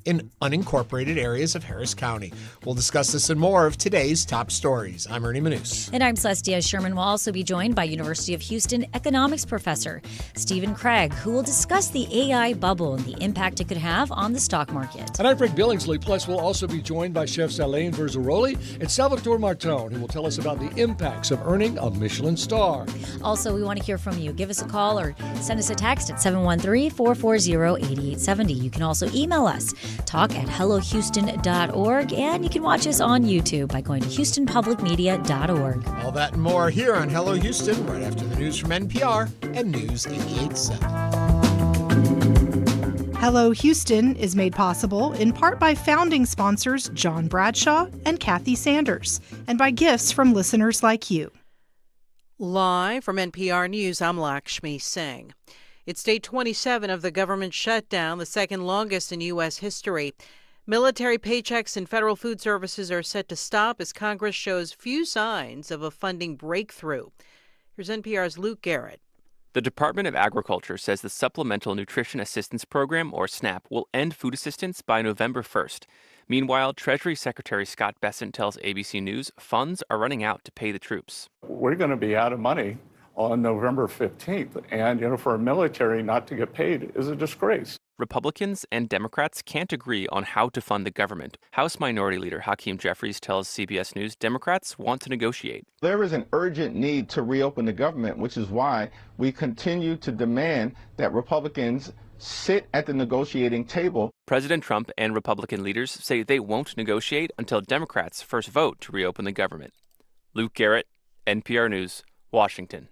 in unincorporated areas of Harris County. We'll discuss this and more of today's top stories. I'm Ernie Manous. And I'm Celestia Sherman. We'll also be joined by University of Houston economics professor Stephen Craig, who will discuss the AI bubble and the impact it could have on the stock market. And I'm Frank Billingsley. Plus, we'll also be joined by chefs Alain Verzeroli and Salvatore Martone, who will tell us about the impacts of earning a Michelin Star. Also, we want to hear from you. Give us a call or send us a text at 713-440-8870. You can also email us, talk@hellohouston.org, and you can watch us on YouTube by going to houstonpublicmedia.org. All that and more here on Hello Houston, right after the news from NPR and News 88.7. Hello Houston is made possible in part by founding sponsors John Bradshaw and Kathy Sanders, and by gifts from listeners like you. Live from NPR News, I'm Lakshmi Singh. It's day 27 of the government shutdown, the second longest in U.S. history. Military paychecks and federal food services are set to stop as Congress shows few signs of a funding breakthrough. Here's NPR's Luke Garrett. The Department of Agriculture says the Supplemental Nutrition Assistance Program, or SNAP, will end food assistance by November 1st. Meanwhile, Treasury Secretary Scott Bessent tells ABC News funds are running out to pay the troops. We're going to be out of money on November 15th. And, for a military not to get paid is a disgrace. Republicans and Democrats can't agree on how to fund the government. House Minority Leader Hakeem Jeffries tells CBS News Democrats want to negotiate. There is an urgent need to reopen the government, which is why we continue to demand that Republicans sit at the negotiating table. President Trump and Republican leaders say they won't negotiate until Democrats first vote to reopen the government. Luke Garrett, NPR News, Washington.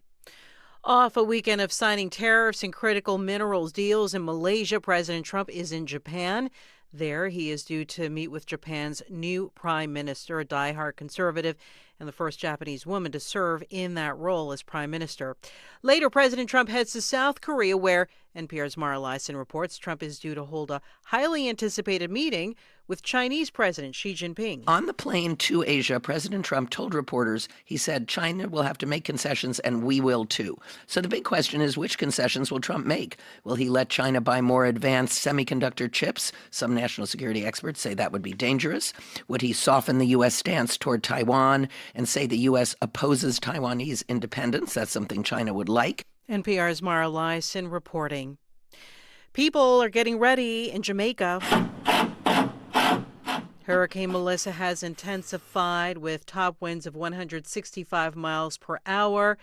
Off a weekend of signing tariffs and critical minerals deals in Malaysia, President Trump is in Japan. There, he is due to meet with Japan's new prime minister, a diehard conservative, and the first Japanese woman to serve in that role as prime minister. Later, President Trump heads to South Korea, where NPR's Mara Leisen reports Trump is due to hold a highly anticipated meeting with Chinese President Xi Jinping. On the plane to Asia, President Trump told reporters, he said, China will have to make concessions and we will too. So the big question is, which concessions will Trump make? Will he let China buy more advanced semiconductor chips? Some national security experts say that would be dangerous. Would he soften the U.S. stance toward Taiwan and say the U.S. opposes Taiwanese independence? That's something China would like. NPR's Mara Leisen reporting. People are getting ready in Jamaica. Hurricane Melissa has intensified with top winds of 165 miles per hour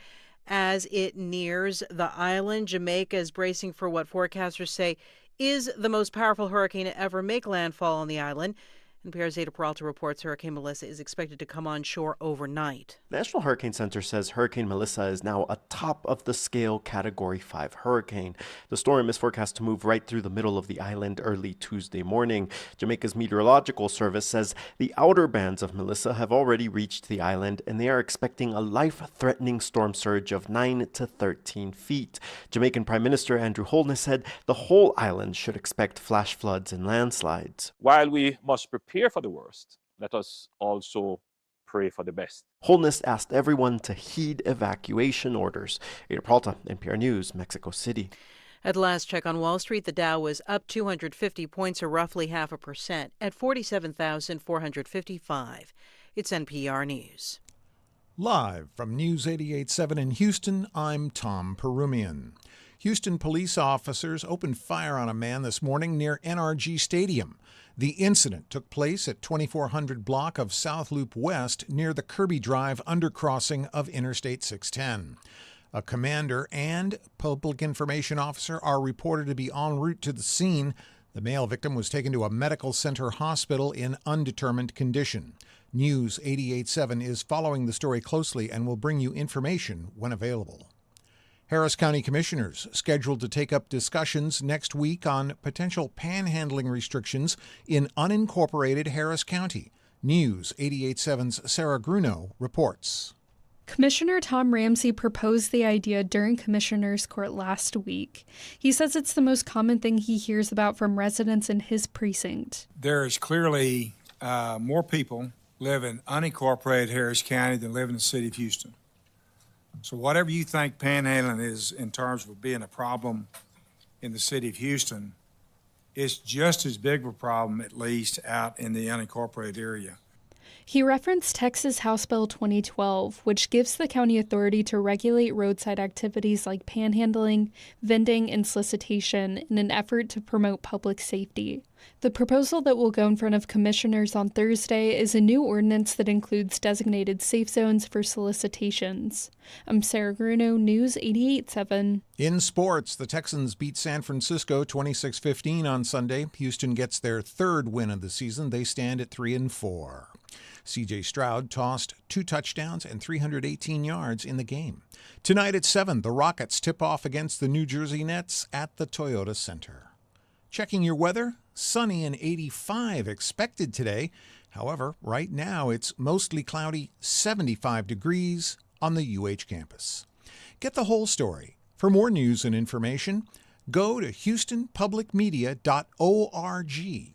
as it nears the island. Jamaica is bracing for what forecasters say is the most powerful hurricane to ever make landfall on the island. NPR's Zeta Peralta reports Hurricane Melissa is expected to come on shore overnight. The National Hurricane Center says Hurricane Melissa is now a top-of-the-scale Category 5 hurricane. The storm is forecast to move right through the middle of the island early Tuesday morning. Jamaica's Meteorological Service says the outer bands of Melissa have already reached the island, and they are expecting a life-threatening storm surge of 9 to 13 feet. Jamaican Prime Minister Andrew Holness said the whole island should expect flash floods and landslides. While we must prepare for the worst, let us also pray for the best. Holness asked everyone to heed evacuation orders. Ada Peralta, NPR News, Mexico City. At last check on Wall Street, the Dow was up 250 points, or roughly 0.5%, at 47,455. It's NPR News. Live from News 88.7 in Houston, I'm Tom Perumian. Houston police officers opened fire on a man this morning near NRG Stadium. The incident took place at 2400 block of South Loop West near the Kirby Drive undercrossing of Interstate 610. A commander and public information officer are reported to be en route to the scene. The male victim was taken to a medical center hospital in undetermined condition. News 88.7 is following the story closely and will bring you information when available. Harris County commissioners scheduled to take up discussions next week on potential panhandling restrictions in unincorporated Harris County. News 88.7's Sarah Grunow reports. Commissioner Tom Ramsey proposed the idea during Commissioners' Court last week. He says it's the most common thing he hears about from residents in his precinct. There's clearly more people live in unincorporated Harris County than live in the city of Houston. So whatever you think panhandling is in terms of being a problem in the city of Houston, it's just as big of a problem, at least out in the unincorporated area. He referenced Texas House Bill 2012, which gives the county authority to regulate roadside activities like panhandling, vending, and solicitation in an effort to promote public safety. The proposal that will go in front of commissioners on Thursday is a new ordinance that includes designated safe zones for solicitations. I'm Sarah Gruno, News 88.7. In sports, the Texans beat San Francisco 26-15 on Sunday. Houston gets their third win of the season. They stand at 3-4. C.J. Stroud tossed 2 touchdowns and 318 yards in the game. Tonight at 7, the Rockets tip off against the New Jersey Nets at the Toyota Center. Checking your weather, sunny and 85 expected today. However, right now it's mostly cloudy, 75 degrees on the UH campus. Get the whole story. For more news and information, go to houstonpublicmedia.org.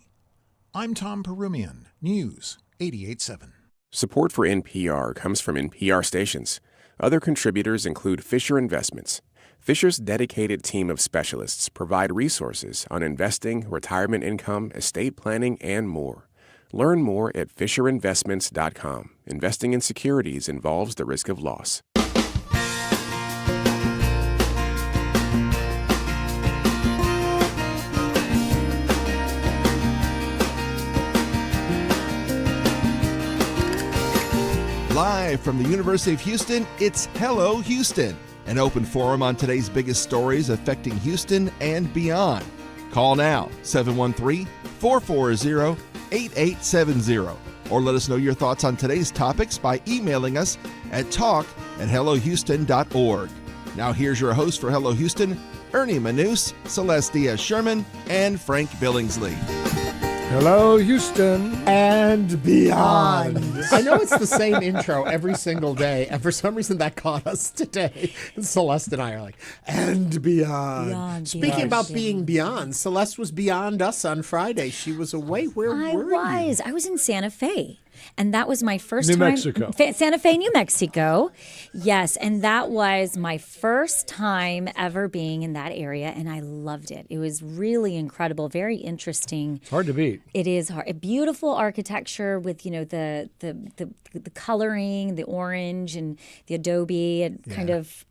I'm Tom Perumian, News 88.7. Support for NPR comes from NPR stations. Other contributors include Fisher Investments. Fisher's dedicated team of specialists provide resources on investing, retirement income, estate planning, and more. Learn more at FisherInvestments.com. Investing in securities involves the risk of loss. Live from the University of Houston, it's Hello Houston, an open forum on today's biggest stories affecting Houston and beyond. Call now, 713-440-8870, or let us know your thoughts on today's topics by emailing us at talk@hellohouston.org. Now here's your host for Hello Houston, Ernie Manous, Celeste Diaz-Sherman, and Frank Billingsley. Hello, Houston. And beyond. I know it's the same intro every single day, and for some reason that caught us today. And Celeste and I are like, and beyond. Speaking about being beyond, Celeste was beyond us on Friday. She was away. Where were you? I was in Santa Fe. And that was my first New time. Mexico. Santa Fe, New Mexico. Yes. And that was my first time ever being in that area. And I loved it. It was really incredible. Very interesting. It's hard to beat. It is hard. A beautiful architecture with, the coloring, the orange and the adobe and kind of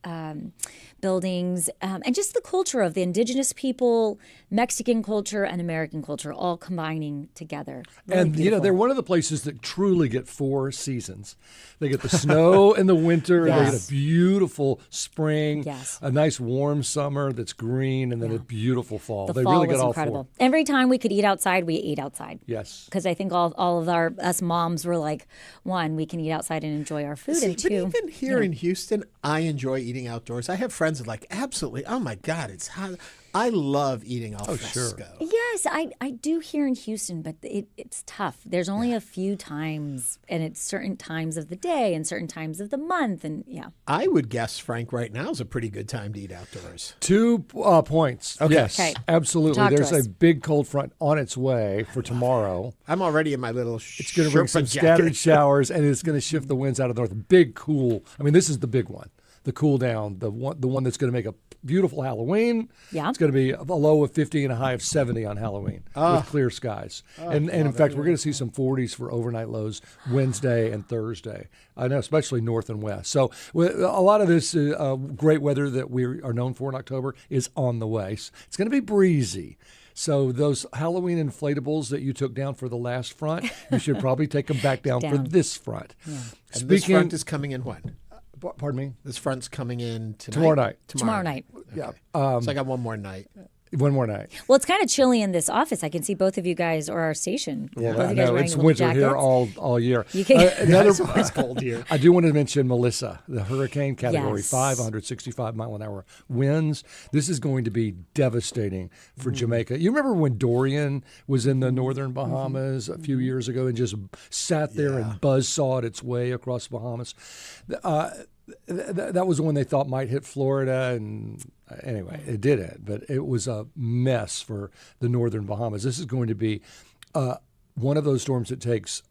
buildings. And just the culture of the indigenous people, Mexican culture and American culture all combining together. Really And, beautiful. they're one of the places that truly get 4 seasons. They get the snow in the winter, and they get a beautiful spring, a nice warm summer that's green, and then a beautiful fall. The They fall really was get all incredible. 4. Every time we could eat outside, we ate outside. Yes. Because I think all of us moms were like, 1, we can eat outside and enjoy our food, and 2, but even here in Houston, I enjoy eating outdoors. I have friends that are like, absolutely, oh my God, it's hot. I love eating al fresco. Yes, I do here in Houston, but it's tough. There's only a few times, and it's certain times of the day and certain times of the month, and I would guess, Frank, right now is a pretty good time to eat outdoors. 2 points. Okay. Yes, Okay. absolutely. Talk to There's us. a big cold front on its way for tomorrow. I'm already in my little It's going to bring some scattered showers, and it's going to shift the winds out of the north. Big cool. I mean, this is the big one. The cool down, the one that's going to make a beautiful Halloween. Yeah. It's going to be a low of 50 and a high of 70 on Halloween with clear skies. And in fact, we're going to see some 40s for overnight lows Wednesday and Thursday. I know, especially north and west. So a lot of this great weather that we are known for in October is on the way. It's going to be breezy. So those Halloween inflatables that you took down for the last front, you should probably take them back down for this front. Yeah. And this front is coming in when? Pardon me? This front's coming in tonight? Tomorrow night. Yeah. So I got one more night. One more night. Well, it's kind of chilly in this office. I can see both of you guys, or our station. Well, both of you guys wearing it's little winter jackets. here all year. You can, it's cold here. I do want to mention Melissa, the hurricane category Yes. 5, 165 mile an hour winds. This is going to be devastating for Jamaica. You remember when Dorian was in the northern Bahamas a few years ago and just sat there and buzzsawed its way across the Bahamas? That was the one they thought might hit Florida, and anyway, it didn't. But it was a mess for the northern Bahamas. This is going to be one of those storms that takes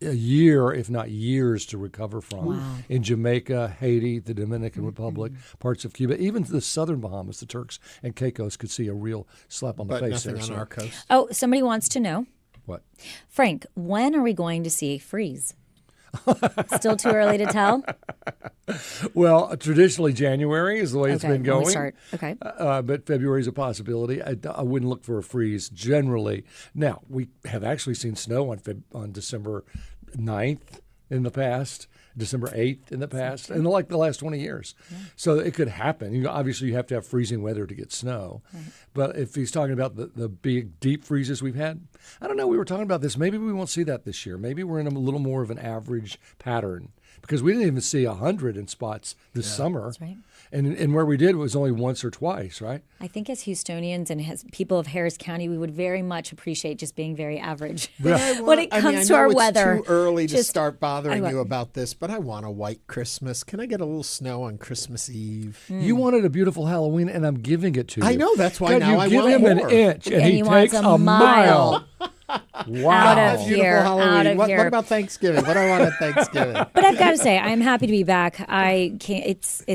a year, if not years, to recover from. Wow. In Jamaica, Haiti, the Dominican Republic, parts of Cuba, even the southern Bahamas, the Turks and Caicos could see a real slap on the face nothing there. on our coast. Oh, somebody wants to know. What? Frank, when are we going to see a freeze? Still too early to tell? Well, traditionally January is the way it's been going. When we start. Okay. But February is a possibility. I wouldn't look for a freeze generally. Now, we have actually seen snow on December 9th in the past, December 8th in the past, and like the last 20 years. Yeah. So it could happen. Obviously, you have to have freezing weather to get snow. Right. But if he's talking about the big, deep freezes we've had, I don't know. We were talking about this. Maybe we won't see that this year. Maybe we're in a little more of an average pattern because we didn't even see 100 in spots this summer. That's right. And where we did it was only once or twice, right? I think as Houstonians and as people of Harris County, we would very much appreciate just being very average when it comes to our weather. It's too early to start bothering you about this, but I want a white Christmas. Can I get a little snow on Christmas Eve? You wanted a beautiful Halloween, and I'm giving it to you. I know. That's why now I want more. You give him an inch, and he takes a mile. Wow. Out of here. Halloween. Out of here. What about Thanksgiving? What do I want at Thanksgiving? But I've got to say, I'm happy to be back. I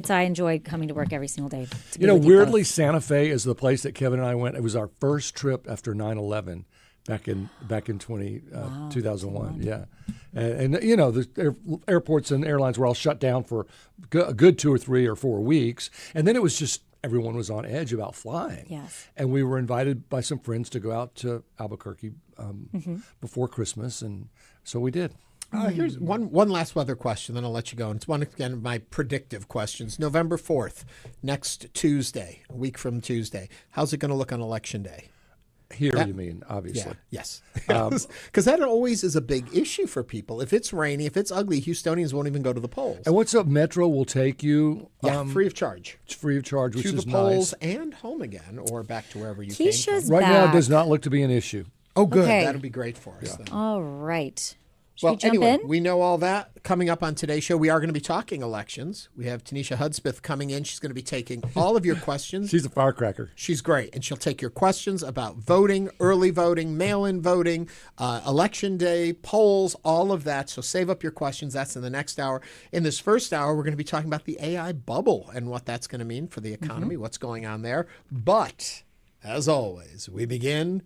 enjoy coming to work every single day. Weirdly, Santa Fe is the place that Kevin and I went. It was our first trip after 9/11 back in 2001. Yeah. And the airports and airlines were all shut down for a good 2 or 3 or 4 weeks. And then it was just everyone was on edge about flying. Yes. And we were invited by some friends to go out to Albuquerque before Christmas, and so we did. Here's one last weather question, then I'll let you go. And it's one again of my predictive questions. November 4th, next Tuesday, a week from Tuesday. How's it going to look on Election Day? Here, you mean, obviously. Yeah, yes. Because that always is a big issue for people. If it's rainy, if it's ugly, Houstonians won't even go to the polls. And what's up? Metro will take you free of charge. It's free of charge, which is nice. To the polls and home again, or back to wherever you came from. Right now, it does not look to be an issue. Oh, good. Okay. That'll be great for us. Then. All right. Well, anyway, we know all that. Coming up on today's show, we are going to be talking elections. We have Teneshia Hudspeth coming in. She's going to be taking all of your questions. She's a firecracker. She's great. And she'll take your questions about voting, early voting, mail-in voting, election day, polls, all of that. So save up your questions. That's in the next hour. In this first hour, we're going to be talking about the AI bubble and what that's going to mean for the economy, what's going on there. But, as always, we begin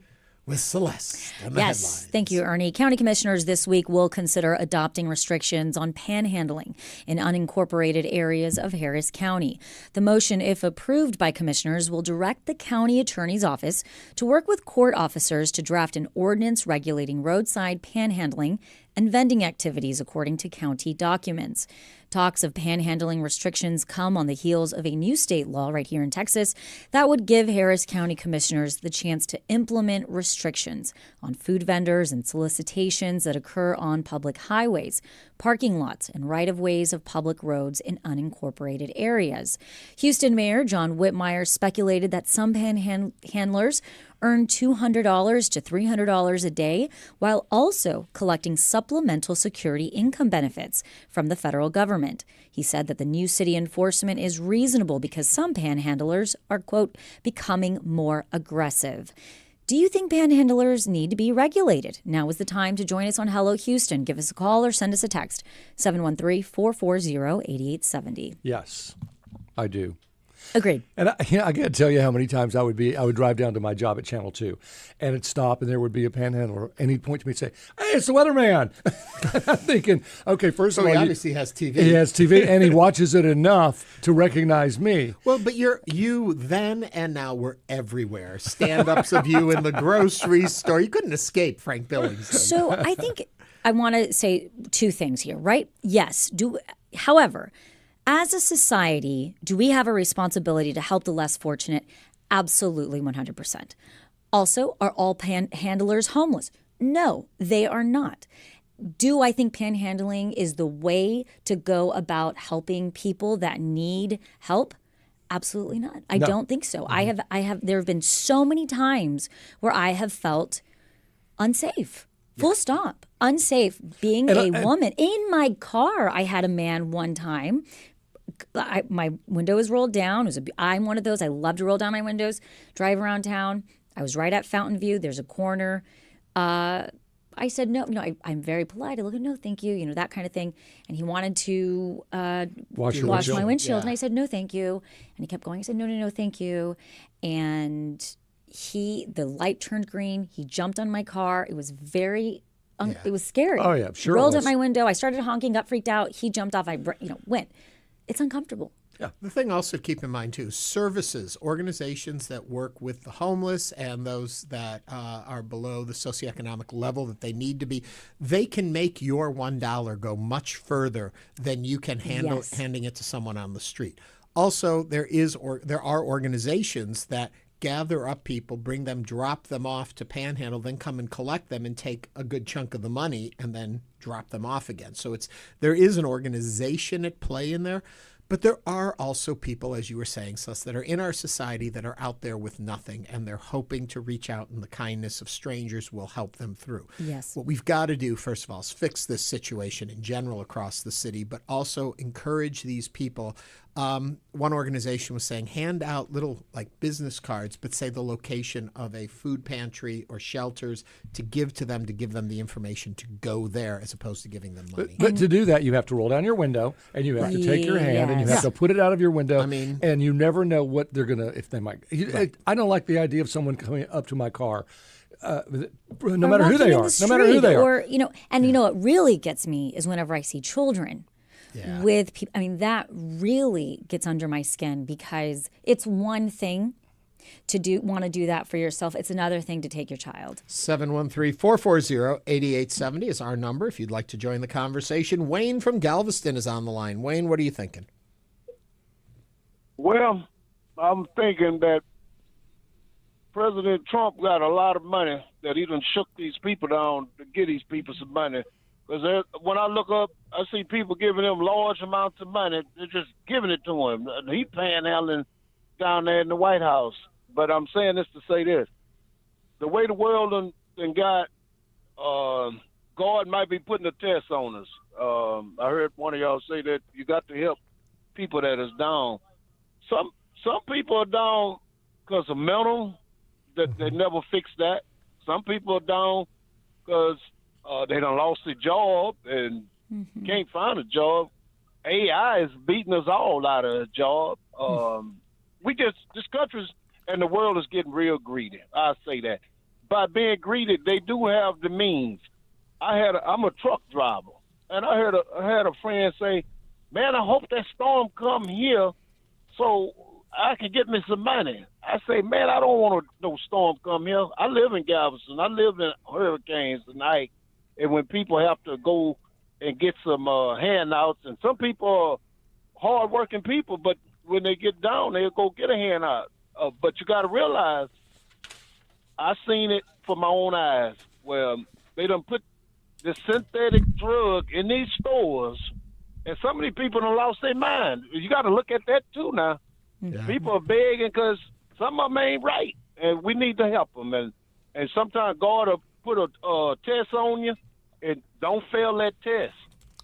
with Celeste and the headlines. Thank you, Ernie. County commissioners this week will consider adopting restrictions on panhandling in unincorporated areas of Harris County. The motion, if approved by commissioners, will direct the county attorney's office to work with court officers to draft an ordinance regulating roadside panhandling and vending activities according to county documents. Talks of panhandling restrictions come on the heels of a new state law right here in Texas that would give Harris County commissioners the chance to implement restrictions on food vendors and solicitations that occur on public highways, parking lots, and right-of-ways of public roads in unincorporated areas. Houston Mayor John Whitmire speculated that some panhandlers earn $200 to $300 a day while also collecting supplemental security income benefits from the federal government. He said that the new city enforcement is reasonable because some panhandlers are, quote, becoming more aggressive. Do you think panhandlers need to be regulated? Now is the time to join us on Hello Houston. Give us a call or send us a text, 713-440-8870. Yes, I do. Agreed. And I can't tell you how many times I would drive down to my job at Channel 2, and it'd stop, and there would be a panhandler, and he'd point to me and say, "Hey, it's the weatherman." I'm thinking, okay, first of all, he obviously has TV. He has TV, and he watches it enough to recognize me. Well, but you then and now were everywhere. Stand-ups of you in the grocery store. You couldn't escape Frank Billings. So I think I want to say two things here, right? Yes. However, as a society, do we have a responsibility to help the less fortunate? Absolutely, 100%. Also, are all panhandlers homeless? No, they are not. Do I think panhandling is the way to go about helping people that need help? Absolutely not. I don't think so. Mm-hmm. There have been so many times where I have felt unsafe. Full stop. Unsafe. Being a woman. In my car, I had a man one time. My window was rolled down. I'm one of those. I love to roll down my windows, drive around town. I was right at Fountain View. There's a corner. I I said, no, I'm very polite. I look at, no, thank you, that kind of thing. And he wanted to wash my windshield. And I said, no, thank you. And he kept going. I said, no, thank you. And the light turned green. He jumped on my car. It was very, it was scary. Oh, yeah, sure. Rolled at my window. I started honking, got freaked out. He jumped off. I went. It's uncomfortable. Yeah. The thing also to keep in mind, too, services, organizations that work with the homeless and those that are below the socioeconomic level that they need to be, they can make your $1 go much further than you can handing it to someone on the street. Also, there are organizations that gather up people, bring them, drop them off to Panhandle, then come and collect them and take a good chunk of the money and then drop them off again. So there is an organization at play in there. But there are also people, as you were saying, Celeste, that are in our society that are out there with nothing, and they're hoping to reach out, and the kindness of strangers will help them through. Yes. What we've got to do, first of all, is fix this situation in general across the city, but also encourage these people. One organization was saying hand out little business cards, but say the location of a food pantry or shelters to give them the information to go there as opposed to giving them money. But to do that, you have to roll down your window and you have to take your hand and you have to put it out of your window. And you never know what they're going to, if they might. I don't like the idea of someone coming up to my car. No matter who they are. No matter who they are. What really gets me is whenever I see children. Yeah. With people, that really gets under my skin because it's one thing to want to do that for yourself. It's another thing to take your child. 713-440-8870 is our number if you'd like to join the conversation. Wayne from Galveston is on the line. Wayne, what are you thinking? Well, I'm thinking that President Trump got a lot of money that he done shook these people down to get these people some money. Because when I look up, I see people giving him large amounts of money. They're just giving it to him. He panhandling down there in the White House. But I'm saying this to say this. The way the world done got, God might be putting a test on us. I heard one of y'all say that you got to help people that is down. Some people are down because of mental, that they never fixed that. Some people are down because they done lost their job and can't find a job. AI is beating us all out of a job. This country's and the world is getting real greedy. I say that. By being greedy, they do have the means. I'm a truck driver, and I had a friend say, "Man, I hope that storm come here so I can get me some money." I say, "Man, I don't want no storm come here. I live in Galveston. I live in hurricanes tonight, and when people have to go and get some handouts, and some people are hard-working people, but when they get down, they'll go get a handout. But you got to realize, I seen it for my own eyes, where they done put the synthetic drug in these stores, and some of these people done lost their mind. You got to look at that too now. Yeah. People are begging because some of them ain't right, and we need to help them. And sometimes God will put a test on you, and don't fail that test.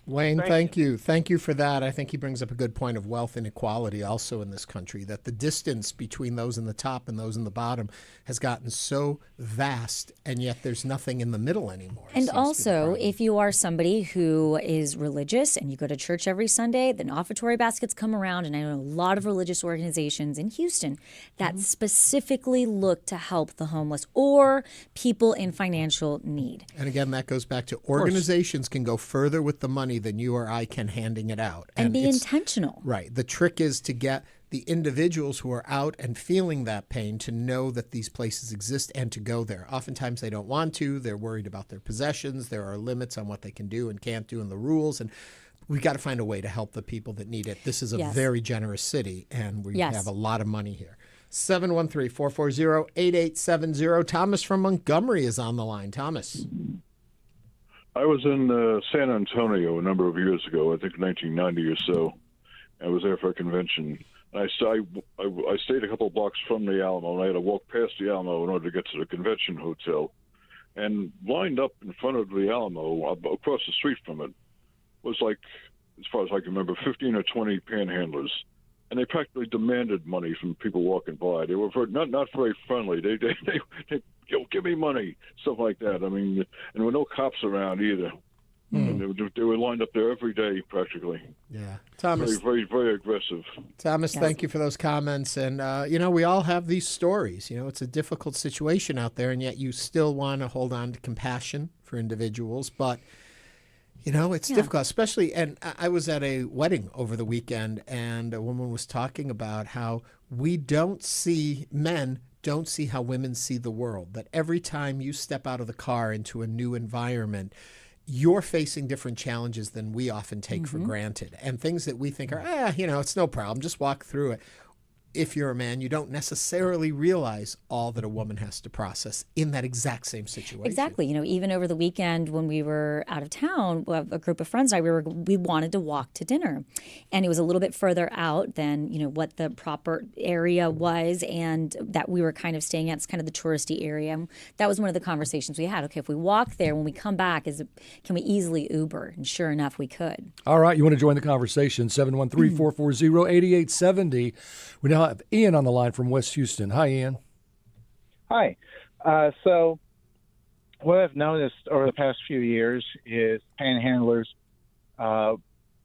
Wayne, thank you. Thank you for that. I think he brings up a good point of wealth inequality also in this country, that the distance between those in the top and those in the bottom has gotten so vast, and yet there's nothing in the middle anymore. And also, if you are somebody who is religious and you go to church every Sunday, then offertory baskets come around, and I know a lot of religious organizations in Houston that specifically look to help the homeless or people in financial need. And again, that goes back to organizations can go further with the money than you or I can handing it out. And be intentional. Right. The trick is to get the individuals who are out and feeling that pain to know that these places exist and to go there. Oftentimes they don't want to. They're worried about their possessions. There are limits on what they can do and can't do in the rules. And we've got to find a way to help the people that need it. This is a very generous city, and we have a lot of money here. 713-440-8870. Thomas from Montgomery is on the line. Thomas. I was in San Antonio a number of years ago, I think 1990 or so. I was there for a convention. I stayed a couple of blocks from the Alamo, and I had to walk past the Alamo in order to get to the convention hotel. And lined up in front of the Alamo, across the street from it, was like, as far as I can remember, 15 or 20 panhandlers. And they practically demanded money from people walking by. They were not very friendly. They give me money, stuff like that. I mean, and there were no cops around either. And they were lined up there every day, practically. Yeah. Thomas. Very, very, very aggressive. Thomas, thank you for those comments. And, we all have these stories. It's a difficult situation out there, and yet you still want to hold on to compassion for individuals. But, it's difficult, especially, and I was at a wedding over the weekend, and a woman was talking about how men don't see how women see the world, that every time you step out of the car into a new environment, you're facing different challenges than we often take for granted, and things that we think are, it's no problem, just walk through it. If you're a man, you don't necessarily realize all that a woman has to process in that exact same situation. Exactly. Even over the weekend when we were out of town, a group of friends and I, we wanted to walk to dinner. And it was a little bit further out than, what the proper area was, and that we were kind of staying at. It's kind of the touristy area. And that was one of the conversations we had. Okay, if we walk there, when we come back, can we easily Uber? And sure enough, we could. All right. You want to join the conversation? 713-440-8870. We now have Ian on the line from West Houston. Hi, Ian. Hi. So what I've noticed over the past few years is panhandlers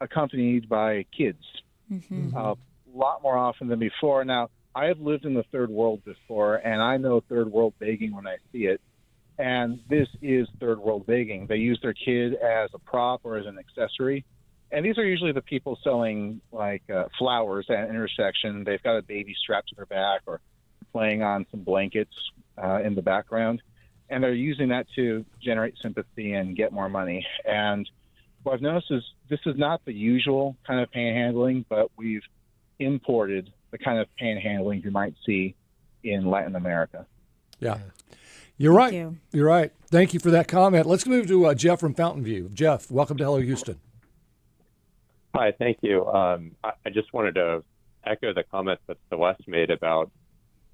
accompanied by kids a lot more often than before. Now, I have lived in the third world before, and I know third world begging when I see it. And this is third world begging. They use their kid as a prop or as an accessory. And these are usually the people selling flowers at an intersection. They've got a baby strapped to their back or playing on some blankets in the background. And they're using that to generate sympathy and get more money. And what I've noticed is this is not the usual kind of panhandling, but we've imported the kind of panhandling you might see in Latin America. Yeah. You're right. You're right. Thank you for that comment. Let's move to Jeff from Fountain View. Jeff, welcome to Hello Houston. Hi, thank you. I just wanted to echo the comments that Celeste made about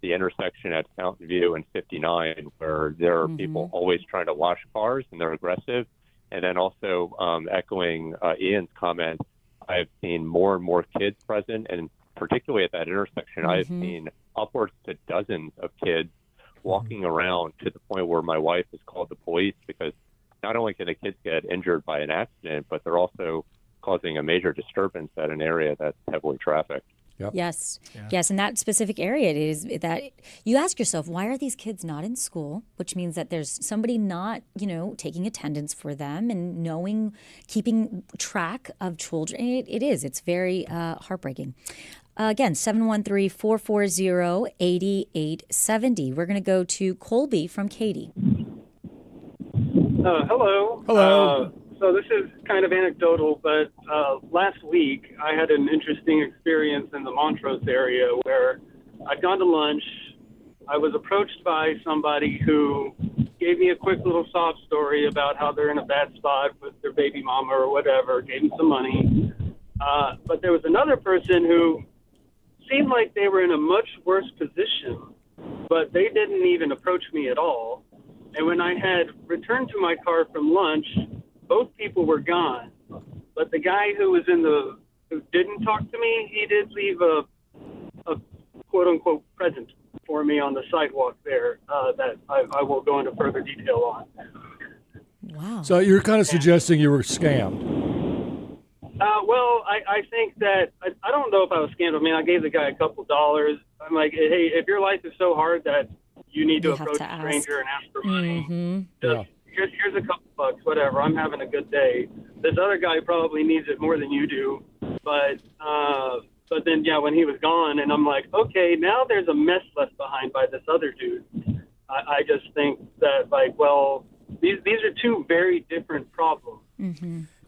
the intersection at Fountain View and 59, where there are people always trying to wash cars and they're aggressive. And then also echoing Ian's comment, I've seen more and more kids present, and particularly at that intersection, I've seen upwards to dozens of kids walking around to the point where my wife has called the police, because not only can the kids get injured by an accident, but they're also causing a major disturbance at an area that's heavily trafficked. Yep. Yes. Yeah. Yes. In that specific area, it is that you ask yourself, why are these kids not in school? Which means that there's somebody not, taking attendance for them and keeping track of children. It's very heartbreaking. Again, 713-440-8870. We're going to go to Colby from Katy. Hello. Hello. So this is kind of anecdotal, but last week I had an interesting experience in the Montrose area where I'd gone to lunch. I was approached by somebody who gave me a quick little sob story about how they're in a bad spot with their baby mama or whatever, gave me some money. But there was another person who seemed like they were in a much worse position, but they didn't even approach me at all. And when I had returned to my car from lunch, both people were gone, but the guy who didn't talk to me, he did leave a quote unquote present for me on the sidewalk there that I will go into further detail on. Wow. So you're kind of suggesting you were scammed. Well, I think that I don't know if I was scammed. I mean, I gave the guy a couple $. I'm like, hey, if your life is so hard that you need to approach a stranger and ask for money, here's a couple bucks, whatever. I'm having a good day. This other guy probably needs it more than you do. But then, when he was gone, and I'm like, okay, now there's a mess left behind by this other dude. I just think that, these are two very different problems.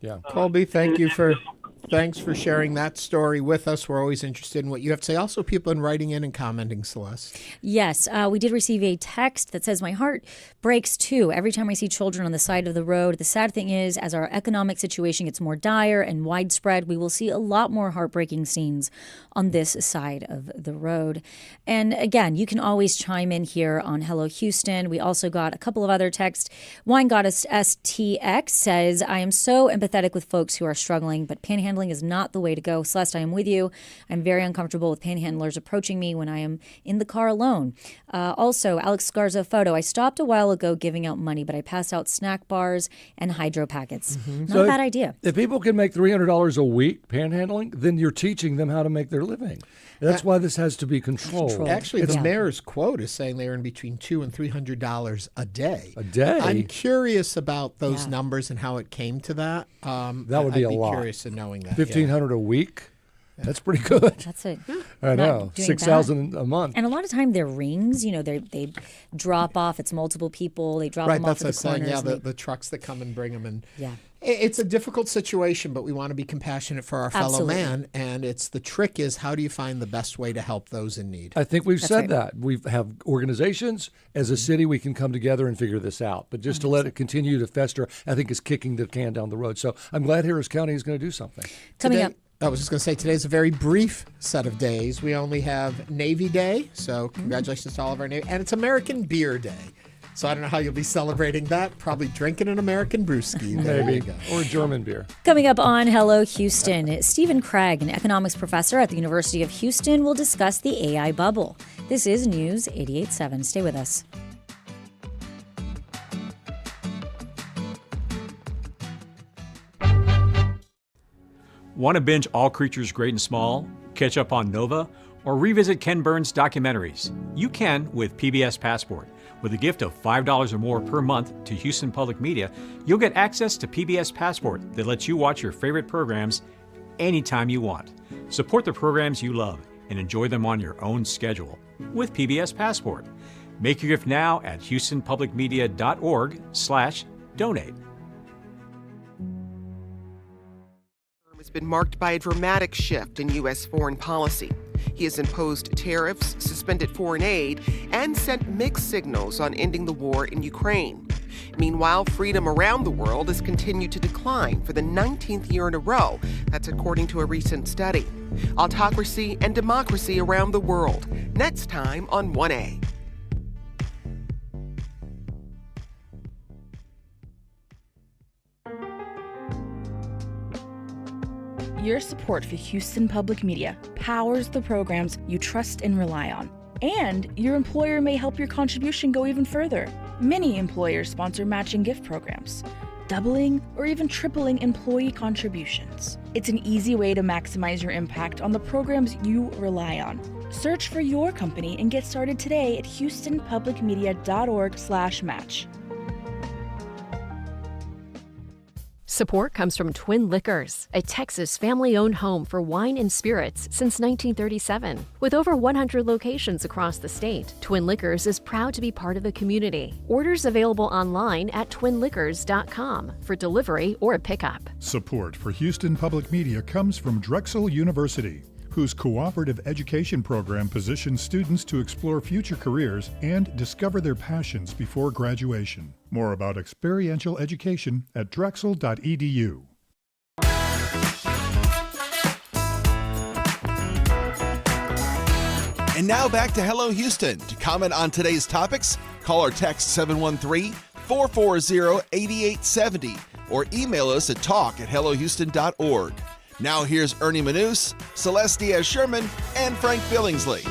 Yeah. Colby, thanks for sharing that story with us. We're always interested in what you have to say. Also, people in writing in and commenting, Celeste. Yes, we did receive a text that says, my heart breaks too every time I see children on the side of the road. The sad thing is, as our economic situation gets more dire and widespread, we will see a lot more heartbreaking scenes on this side of the road. And again, you can always chime in here on Hello Houston. We also got a couple of other texts. Wine Goddess STX says, I am so empathetic with folks who are struggling, but panhandling panhandling is not the way to go. Celeste, I am with you. I'm very uncomfortable with panhandlers approaching me when I am in the car alone. Also, Alex Garza photo. I stopped a while ago giving out money, but I passed out snack bars and hydro packets. Not a bad idea. If people can make $300 a week panhandling, then you're teaching them how to make their living. That's why this has to be controlled. Actually, the mayor's quote is saying they earn between $200 and $300 a day. A day? I'm curious about those numbers and how it came to that. That would be I'd a lot. Curious in knowing that. $1,500 a week? That's pretty good. That's it. I know. $6,000 a month. And a lot of time they're rings, they drop off. It's multiple people. They drop them off at the corners. Yeah, the trucks that come and bring them. And yeah. It's a difficult situation, but we want to be compassionate for our fellow man. And the trick is, how do you find the best way to help those in need? I think we've said that. We have organizations. As a city, we can come together and figure this out. But just to let it continue to fester, I think is kicking the can down the road. So I'm glad Harris County is going to do something. Coming up. I was just going to say, today's a very brief set of days. We only have Navy Day, so congratulations to all of our Navy. And it's American Beer Day. So I don't know how you'll be celebrating that. Probably drinking an American brewski. Maybe. Or a German beer. Coming up on Hello Houston, Stephen Craig, an economics professor at the University of Houston, will discuss the AI bubble. This is News 88.7. Stay with us. Want to binge All Creatures Great and Small, catch up on Nova, or revisit Ken Burns' documentaries? You can with PBS Passport. With a gift of $5 or more per month to Houston Public Media, you'll get access to PBS Passport that lets you watch your favorite programs anytime you want. Support the programs you love and enjoy them on your own schedule with PBS Passport. Make your gift now at houstonpublicmedia.org/donate. Has been marked by a dramatic shift in U.S. foreign policy. He has imposed tariffs, suspended foreign aid, and sent mixed signals on ending the war in Ukraine. Meanwhile, freedom around the world has continued to decline for the 19th year in a row. That's according to a recent study. Autocracy and democracy around the world. Next time on 1A. Your support for Houston Public Media powers the programs you trust and rely on. And your employer may help your contribution go even further. Many employers sponsor matching gift programs, doubling or even tripling employee contributions. It's an easy way to maximize your impact on the programs you rely on. Search for your company and get started today at houstonpublicmedia.org/match. Support comes from Twin Liquors, a Texas family-owned home for wine and spirits since 1937. With over 100 locations across the state, Twin Liquors is proud to be part of the community. Orders available online at twinliquors.com for delivery or pickup. Support for Houston Public Media comes from Drexel University, whose cooperative education program positions students to explore future careers and discover their passions before graduation. More about experiential education at drexel.edu. And now back to Hello Houston. To comment on today's topics, call or text 713-440-8870 or email us at talk@hellohouston.org. Now here's Ernie Manous, Celeste Diaz-Sherman, and Frank Billingsley.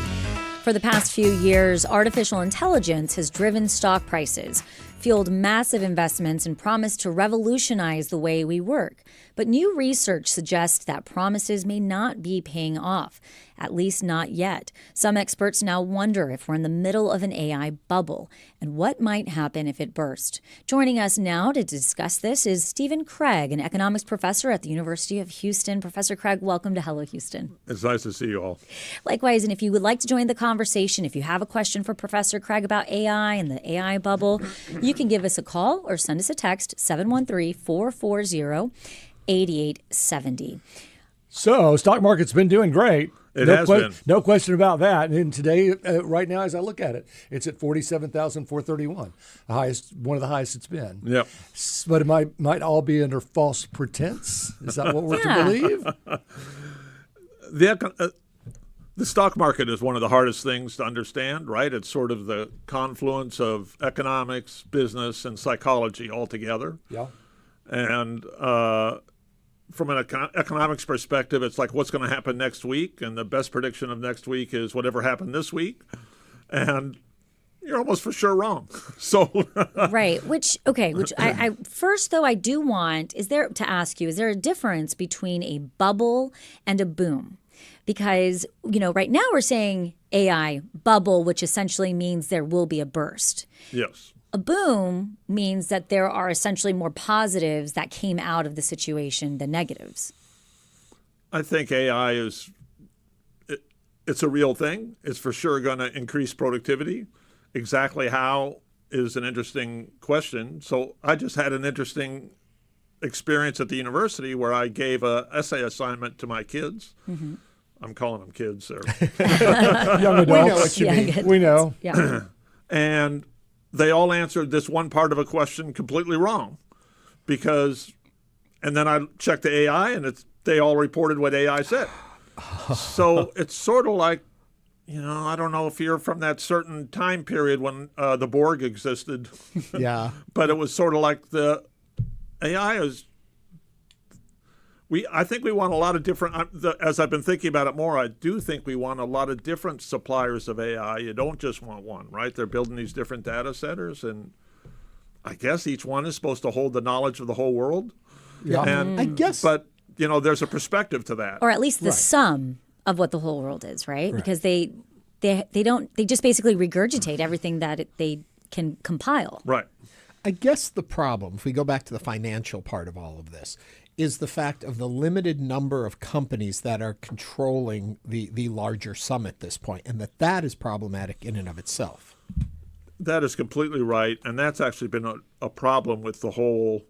For the past few years, artificial intelligence has driven stock prices, fueled massive investments, and promised to revolutionize the way we work. But new research suggests that promises may not be paying off, at least not yet. Some experts now wonder if we're in the middle of an AI bubble and what might happen if it burst. Joining us now to discuss this is Stephen Craig, an economics professor at the University of Houston. Professor Craig, welcome to Hello Houston. It's nice to see you all. Likewise, and if you would like to join the conversation, if you have a question for Professor Craig about AI and the AI bubble, you can give us a call or send us a text, 713-440-8870. So, stock market's been doing great. It has been. No question about that. And today, right now, as I look at it, it's at 47,431, one of the highest it's been. Yep. But it might all be under false pretense. Is that what we're to believe? The stock market is one of the hardest things to understand, right? It's sort of the confluence of economics, business, and psychology all together. Yeah. And from an economics perspective, it's like what's going to happen next week, and the best prediction of next week is whatever happened this week, and you're almost for sure wrong. So right, which I first though I do want is there a difference between a bubble and a boom? Because right now we're saying AI bubble, which essentially means there will be a burst. Yes. A boom means that there are essentially more positives that came out of the situation than negatives. I think AI it's a real thing. It's for sure going to increase productivity. Exactly how is an interesting question. So I just had an interesting experience at the university where I gave an essay assignment to my kids. Mm-hmm. I'm calling them kids. Young adults. We know what you mean. We know. Yeah. And they all answered this one part of a question completely wrong and then I checked the AI and they all reported what AI said. So it's sort of like, I don't know if you're from that certain time period when the Borg existed. Yeah. But it was sort of like the AI is, I think we want a lot of different, as I've been thinking about it more, I do think we want a lot of different suppliers of AI. You don't just want one, right? They're building these different data centers, and I guess each one is supposed to hold the knowledge of the whole world. Yeah. And, I guess. But, there's a perspective to that. Or at least the sum of what the whole world is, right? Because they just basically regurgitate everything that they can compile. Right. I guess the problem, if we go back to the financial part of all of this, is the fact of the limited number of companies that are controlling the larger sum at this point, and that is problematic in and of itself. That is completely right, and that's actually been a problem with the whole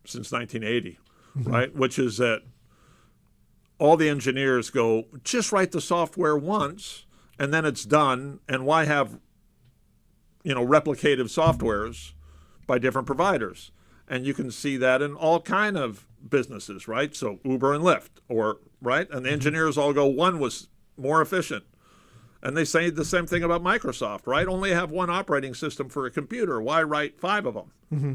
since 1980, right? Which is that all the engineers go, just write the software once, and then it's done, and why have, replicative softwares by different providers? And you can see that in all kind of businesses, right? So Uber and Lyft, right? And the engineers all go, one was more efficient. And they say the same thing about Microsoft, right? Only have one operating system for a computer. Why write 5 of them? Mm-hmm.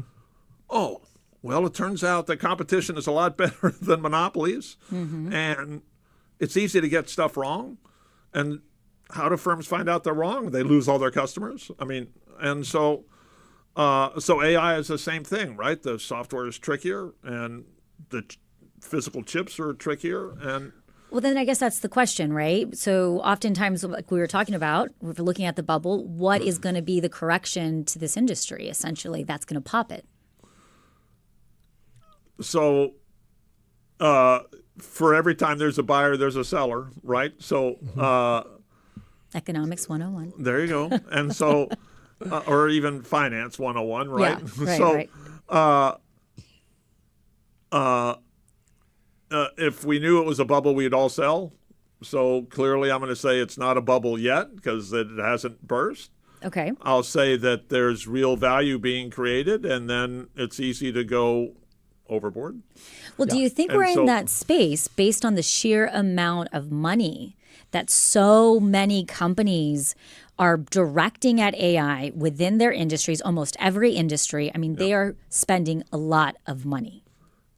Oh, well, it turns out that competition is a lot better than monopolies. Mm-hmm. And it's easy to get stuff wrong. And how do firms find out they're wrong? They lose all their customers. And so AI is the same thing, right? The software is trickier, and the physical chips are trickier. And well, then I guess that's the question, right? So oftentimes, like we were talking about, if we're looking at the bubble, what is going to be the correction to this industry? Essentially, that's going to pop it. So for every time there's a buyer, there's a seller, right? So Economics 101. There you go. And so... or even Finance 101, right? Yeah, right. If we knew it was a bubble, we'd all sell. So clearly I'm going to say it's not a bubble yet because it hasn't burst. Okay. I'll say that there's real value being created, and then it's easy to go overboard. Well, do you think we're in that space based on the sheer amount of money that so many companies are directing at AI within their industries, almost every industry? They are spending a lot of money.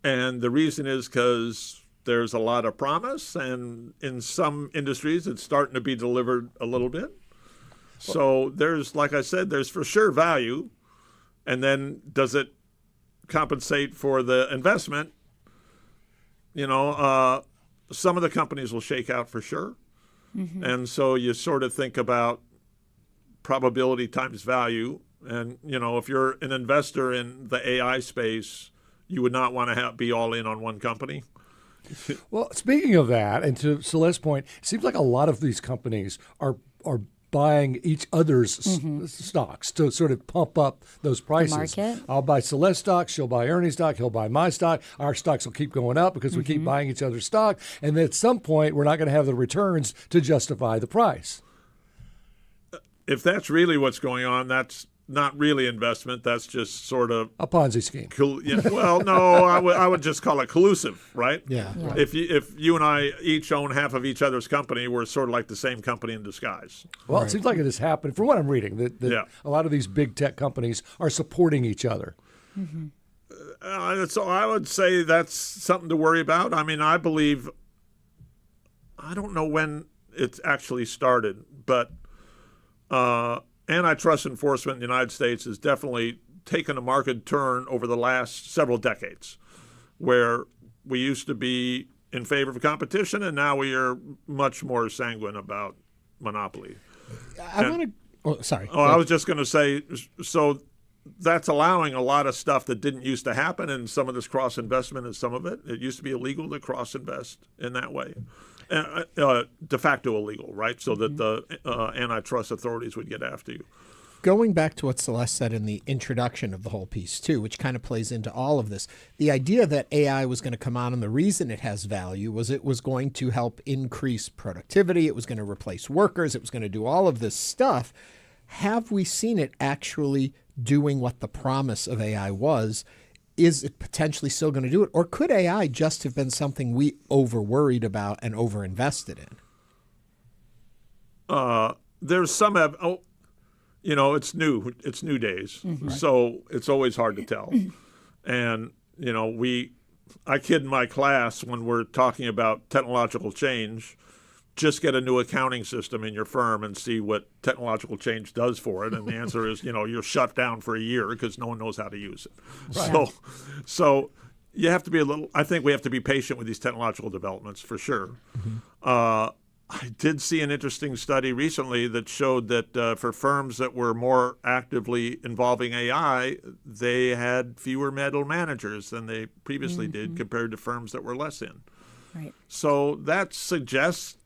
And the reason is because there's a lot of promise, and in some industries it's starting to be delivered a little bit. So there's, like I said, there's for sure value. And then does it compensate for the investment? Some of the companies will shake out for sure. Mm-hmm. And so you sort of think about probability times value. And, if you're an investor in the AI space, you would not want to be all in on one company. Well, speaking of that, and to Celeste's point, it seems like a lot of these companies are buying each other's stocks to sort of pump up those prices. The market. I'll buy Celeste stock, she'll buy Ernie's stock, he'll buy my stock. Our stocks will keep going up because we keep buying each other's stock. And then at some point, we're not going to have the returns to justify the price. If that's really what's going on, that's not really investment. That's just sort of a Ponzi scheme. Well, no, I would just call it collusive, right? Yeah. Right. If you and I each own half of each other's company, we're sort of like the same company in disguise. Well, It seems like it has happened. From what I'm reading, that a lot of these big tech companies are supporting each other. Mm-hmm. So I would say that's something to worry about. I mean, I believe, I don't know when it actually started, but antitrust enforcement in the United States has definitely taken a marked turn over the last several decades, where we used to be in favor of competition, and now we are much more sanguine about monopoly. Sorry. I was just going to say, so that's allowing a lot of stuff that didn't used to happen, and some of this cross-investment is some of it. It used to be illegal to cross-invest in that way. De facto illegal, right? So that the antitrust authorities would get after you. Going back to what Celeste said in the introduction of the whole piece, too, which kind of plays into all of this, the idea that AI was going to come on and the reason it has value was it was going to help increase productivity, it was going to replace workers, it was going to do all of this stuff. Have we seen it actually doing what the promise of AI was? Is it potentially still going to do it? Or could AI just have been something we over-worried about and over-invested in? There's some it's new. It's new days. Mm-hmm. So it's always hard to tell. And, I kid in my class when we're talking about technological change, just get a new accounting system in your firm and see what technological change does for it. And the answer is, you're shut down for a year because no one knows how to use it. Right. So you have to be I think we have to be patient with these technological developments for sure. Mm-hmm. I did see an interesting study recently that showed that for firms that were more actively involving AI, they had fewer middle managers than they previously did compared to firms that were less in. Right. So that suggests,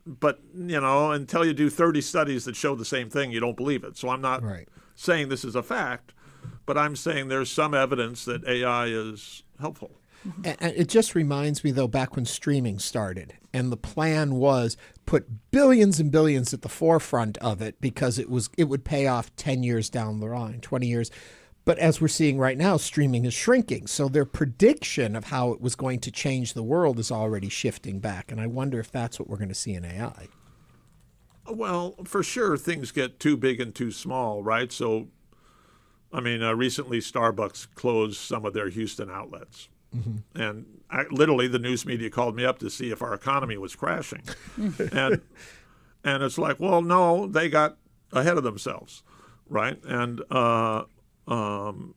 but, until you do 30 studies that show the same thing, you don't believe it. So I'm not saying this is a fact, but I'm saying there's some evidence that AI is helpful. And it just reminds me, though, back when streaming started, and the plan was put billions and billions at the forefront of it because it would pay off 10 years down the line, 20 years. But as we're seeing right now, streaming is shrinking. So their prediction of how it was going to change the world is already shifting back. And I wonder if that's what we're going to see in AI. Well, for sure, things get too big and too small, right? So, recently Starbucks closed some of their Houston outlets. Mm-hmm. And literally the news media called me up to see if our economy was crashing. and it's like, well, no, they got ahead of themselves, right? And I don't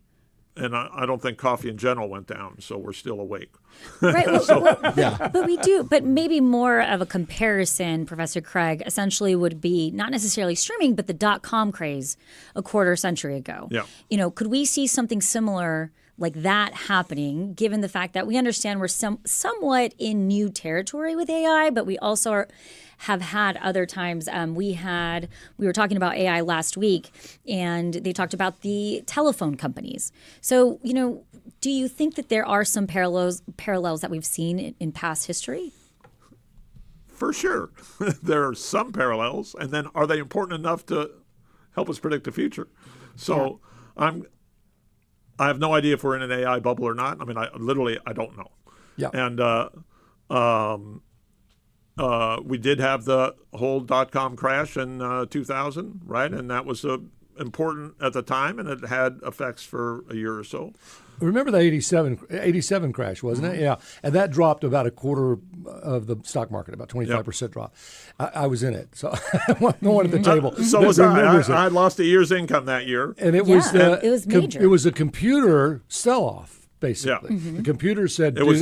think coffee in general went down, so we're still awake. Right. But we do. But maybe more of a comparison, Professor Craig, essentially would be not necessarily streaming, but the .com craze a quarter century ago. Yeah. Could we see something similar like that happening, given the fact that we understand we're somewhat in new territory with AI, but we also have had other times. We were talking about AI last week, and they talked about the telephone companies. So, do you think that there are some parallels that we've seen in past history? For sure. There are some parallels, and then are they important enough to help us predict the future? So I have no idea if we're in an AI bubble or not. I don't know. Yeah. And we did have the whole .com crash in 2000, right? And that was important at the time, and it had effects for a year or so. Remember the 87 crash, wasn't it? Yeah. And that dropped about a quarter of the stock market, about 25% drop. I was in it, so no one at the table. So was I. I lost a year's income that year. And it was major. It was a computer sell-off, basically. Yeah. The computer said, it was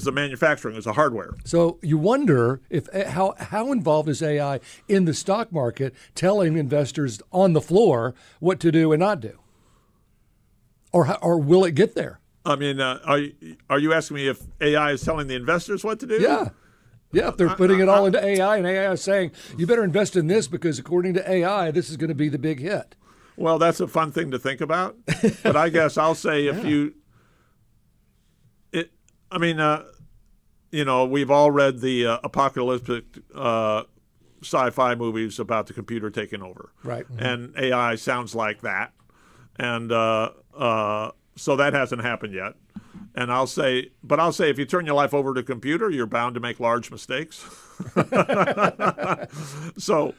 the manufacturing, it was the hardware. So you wonder if how involved is AI in the stock market telling investors on the floor what to do and not do? Or will it get there? Are you asking me if AI is telling the investors what to do? Yeah. Yeah, if they're putting it all into AI, and AI is saying, you better invest in this because according to AI, this is going to be the big hit. Well, that's a fun thing to think about. But I guess I'll say we've all read the apocalyptic sci-fi movies about the computer taking over. Right. Mm-hmm. And AI sounds like that. And so that hasn't happened yet. And I'll say if you turn your life over to a computer, you're bound to make large mistakes. So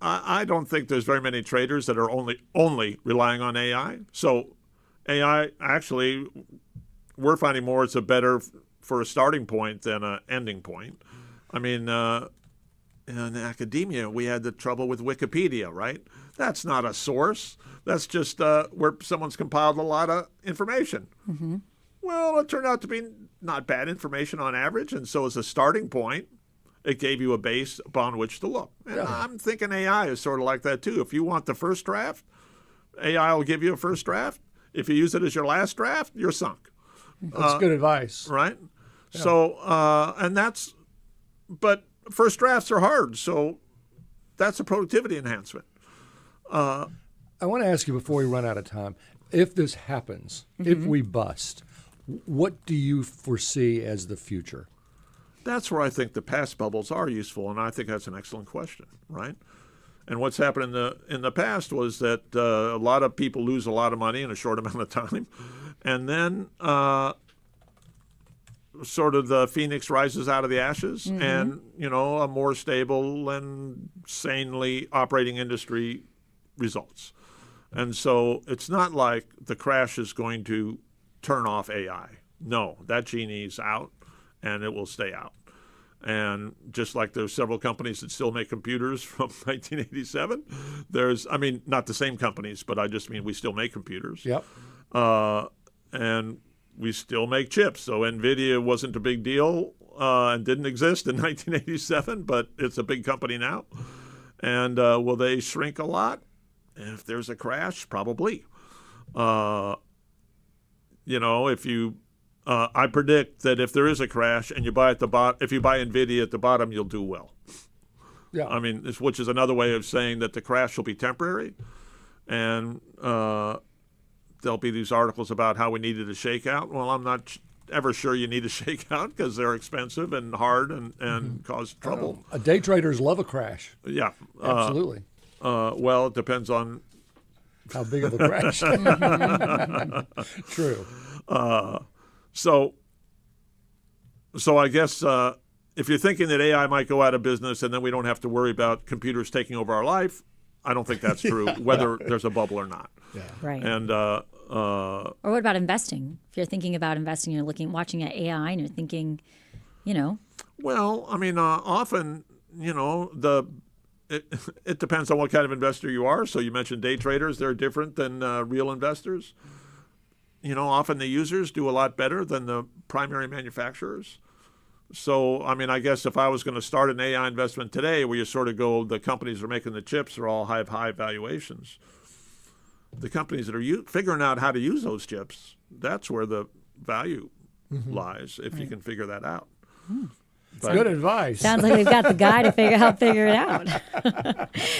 I don't think there's very many traders that are only relying on AI. So AI, actually, we're finding more it's a better for a starting point than an ending point. I mean, in academia, we had the trouble with Wikipedia, right? That's not a source. That's just where someone's compiled a lot of information. Mm-hmm. Well, it turned out to be not bad information on average, and so as a starting point, it gave you a base upon which to look. And I'm thinking AI is sort of like that too. If you want the first draft, AI will give you a first draft. If you use it as your last draft, you're sunk. That's good advice. Right? Yeah. So, but first drafts are hard, so that's a productivity enhancement. I want to ask you before we run out of time, if this happens, if we bust, what do you foresee as the future? That's where I think the past bubbles are useful, and I think that's an excellent question, right? And what's happened in the past was that a lot of people lose a lot of money in a short amount of time, and then sort of the phoenix rises out of the ashes, and a more stable and sanely operating industry results. And so it's not like the crash is going to turn off AI. No, that genie's out, and it will stay out. And just like there's several companies that still make computers from 1987, not the same companies, but I just mean we still make computers. Yep. And we still make chips. So NVIDIA wasn't a big deal and didn't exist in 1987, but it's a big company now. And will they shrink a lot? If there's a crash, probably. If you I predict that if there is a crash and you buy at the if you buy NVIDIA at the bottom, you'll do well. Yeah. I mean, which is another way of saying that the crash will be temporary, and there'll be these articles about how we needed a shakeout. Well, I'm not ever sure you need a shakeout because they're expensive and hard and cause trouble. Day traders love a crash. Yeah, absolutely. Well, it depends on how big of a crash. True. So I guess if you're thinking that AI might go out of business and then we don't have to worry about computers taking over our life, I don't think that's true, whether there's a bubble or not. Yeah. Right. And or what about investing? If you're thinking about investing, you're watching at AI, and you're thinking, Well, I mean, often, it depends on what kind of investor you are. So you mentioned day traders; they're different than real investors. Often the users do a lot better than the primary manufacturers. So, I mean, I guess if I was going to start an AI investment today where you sort of go, the companies that are making the chips are all have high valuations. The companies that are figuring out how to use those chips, that's where the value lies, if you can figure that out. Good advice. Sounds like they've got the guy to help figure it out.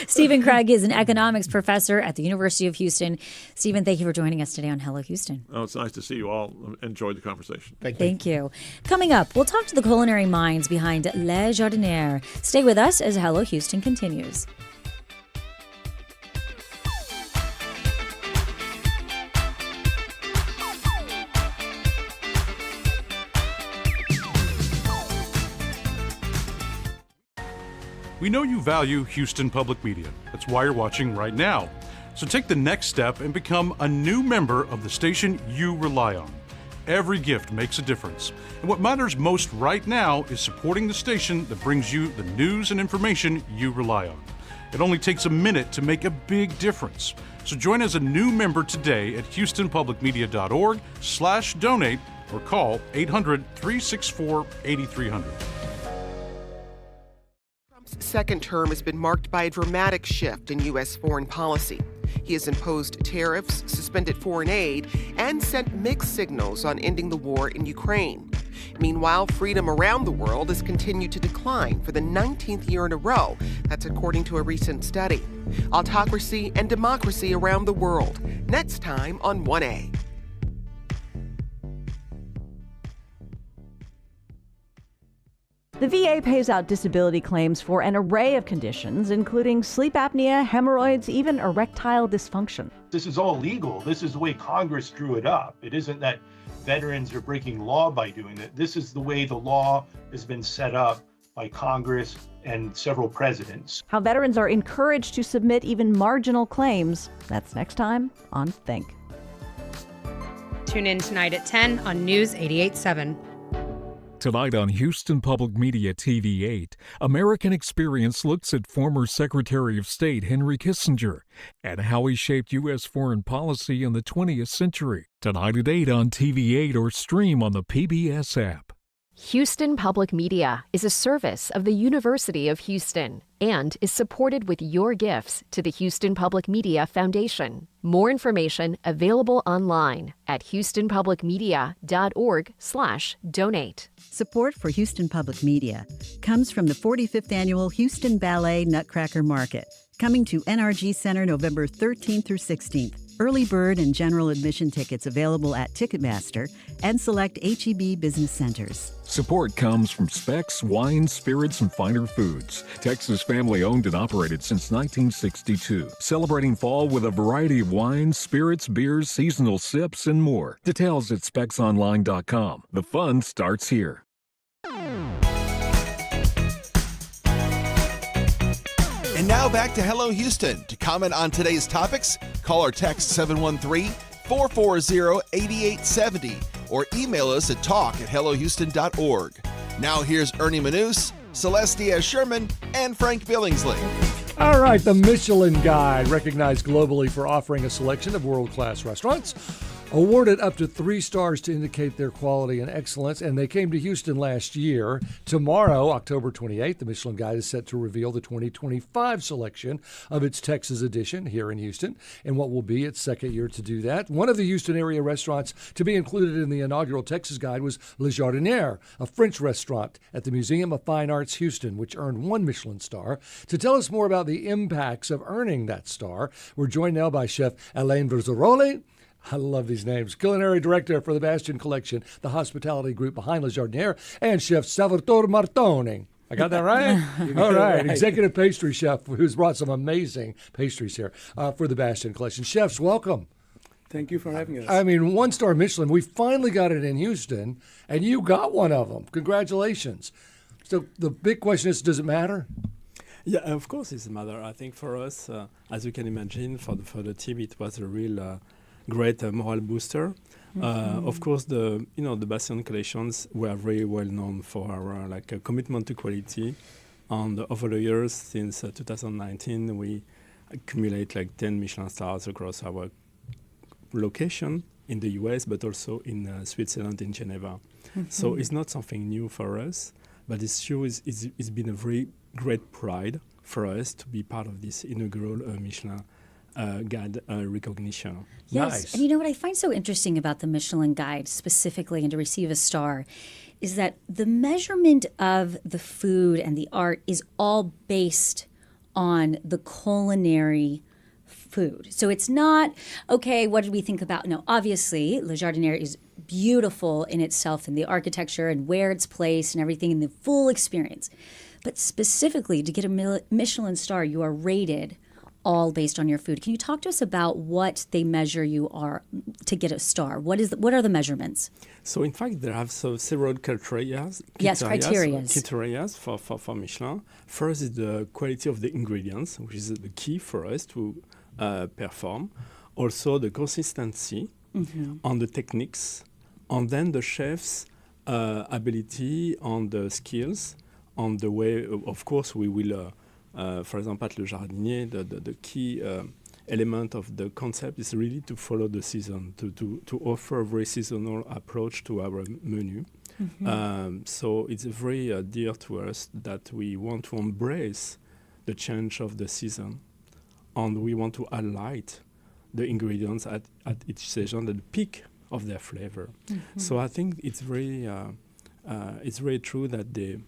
Stephen Craig is an economics professor at the University of Houston. Stephen, thank you for joining us today on Hello Houston. Oh, it's nice to see you all. Enjoyed the conversation. Thank you. Coming up, we'll talk to the culinary minds behind Le Jardinier. Stay with us as Hello Houston continues. We know you value Houston Public Media. That's why you're watching right now. So take the next step and become a new member of the station you rely on. Every gift makes a difference. And what matters most right now is supporting the station that brings you the news and information you rely on. It only takes a minute to make a big difference. So join as a new member today at houstonpublicmedia.org/donate or call 800-364-8300. Second term has been marked by a dramatic shift in U.S. foreign policy. He has imposed tariffs, suspended foreign aid, and sent mixed signals on ending the war in Ukraine. Meanwhile, freedom around the world has continued to decline for the 19th year in a row. That's according to a recent study. Autocracy and democracy around the world. Next time on 1A. The VA pays out disability claims for an array of conditions, including sleep apnea, hemorrhoids, even erectile dysfunction. This is all legal. This is the way Congress drew it up. It isn't that veterans are breaking law by doing it. This is the way the law has been set up by Congress and several presidents. How veterans are encouraged to submit even marginal claims. That's next time on Think. Tune in tonight at 10 on News 88.7. Tonight on Houston Public Media TV 8, American Experience looks at former Secretary of State Henry Kissinger and how he shaped U.S. foreign policy in the 20th century. Tonight at 8 on TV 8 or stream on the PBS app. Houston Public Media is a service of the University of Houston and is supported with your gifts to the Houston Public Media Foundation. More information available online at houstonpublicmedia.org/donate. Support for Houston Public Media comes from the 45th Annual Houston Ballet Nutcracker Market, coming to NRG Center November 13th through 16th. Early bird and general admission tickets available at Ticketmaster and select HEB business centers. Support comes from Specs Wine, Spirits, and Finer Foods. Texas family-owned and operated since 1962. Celebrating fall with a variety of wines, spirits, beers, seasonal sips, and more. Details at specsonline.com. The fun starts here. And now back to Hello Houston. To comment on today's topics, call or text 713-440-8870 or email us at talk@hellohouston.org. Now here's Ernie Manous, Celeste Diaz-Sherman, and Frank Billingsley. All right, the Michelin Guide, recognized globally for offering a selection of world-class restaurants, awarded up to 3 stars to indicate their quality and excellence, and they came to Houston last year. Tomorrow, October 28th, the Michelin Guide is set to reveal the 2025 selection of its Texas edition here in Houston, and what will be its second year to do that. One of the Houston area restaurants to be included in the inaugural Texas Guide was Le Jardinier, a French restaurant at the Museum of Fine Arts Houston, which earned 1 Michelin star. To tell us more about the impacts of earning that star, we're joined now by Chef Alain Verzeroli. I love these names. Culinary Director for the Bastion Collection, the hospitality group behind Le Jardinier, and Chef Salvatore Martone. I got that right? All right. Executive Pastry Chef, who's brought some amazing pastries here for the Bastion Collection. Chefs, welcome. Thank you for having us. I mean, 1-star Michelin. We finally got it in Houston, and you got one of them. Congratulations. So the big question is, does it matter? Yeah, of course it's a matter. I think for us, as you can imagine, for the team, it was a real great morale booster. Of course, the Bastion collections were very well known for our commitment to quality. And over the years, since 2019, we accumulate 10 Michelin stars across our location in the US, but also in Switzerland, in Geneva. So it's not something new for us, but it's true. It's been a very great pride for us to be part of this inaugural Michelin Guide recognition. Yes, Nice. and you know what I find so interesting about the Michelin Guide specifically and to receive a star is that the measurement of the food and the art is all based on the culinary food. So it's not, okay, what did we think about? No, obviously, Le Jardinier is beautiful in itself and the architecture and where it's placed and everything in the full experience. But specifically, to get a Michelin star, you are rated all based on your food. Can you talk to us about what they measure you are to get a star? What are the measurements? So in fact, there are several criteria for Michelin. First is the quality of the ingredients, which is the key for us to perform. Also the consistency on the techniques, and then the chef's ability on the skills, on the way, of course, we will for example, at Le Jardinier, the key element of the concept is really to follow the season, to offer a very seasonal approach to our menu. So it's very dear to us that we want to embrace the change of the season, and we want to highlight the ingredients at each season at the peak of their flavor. So I think it's very true that they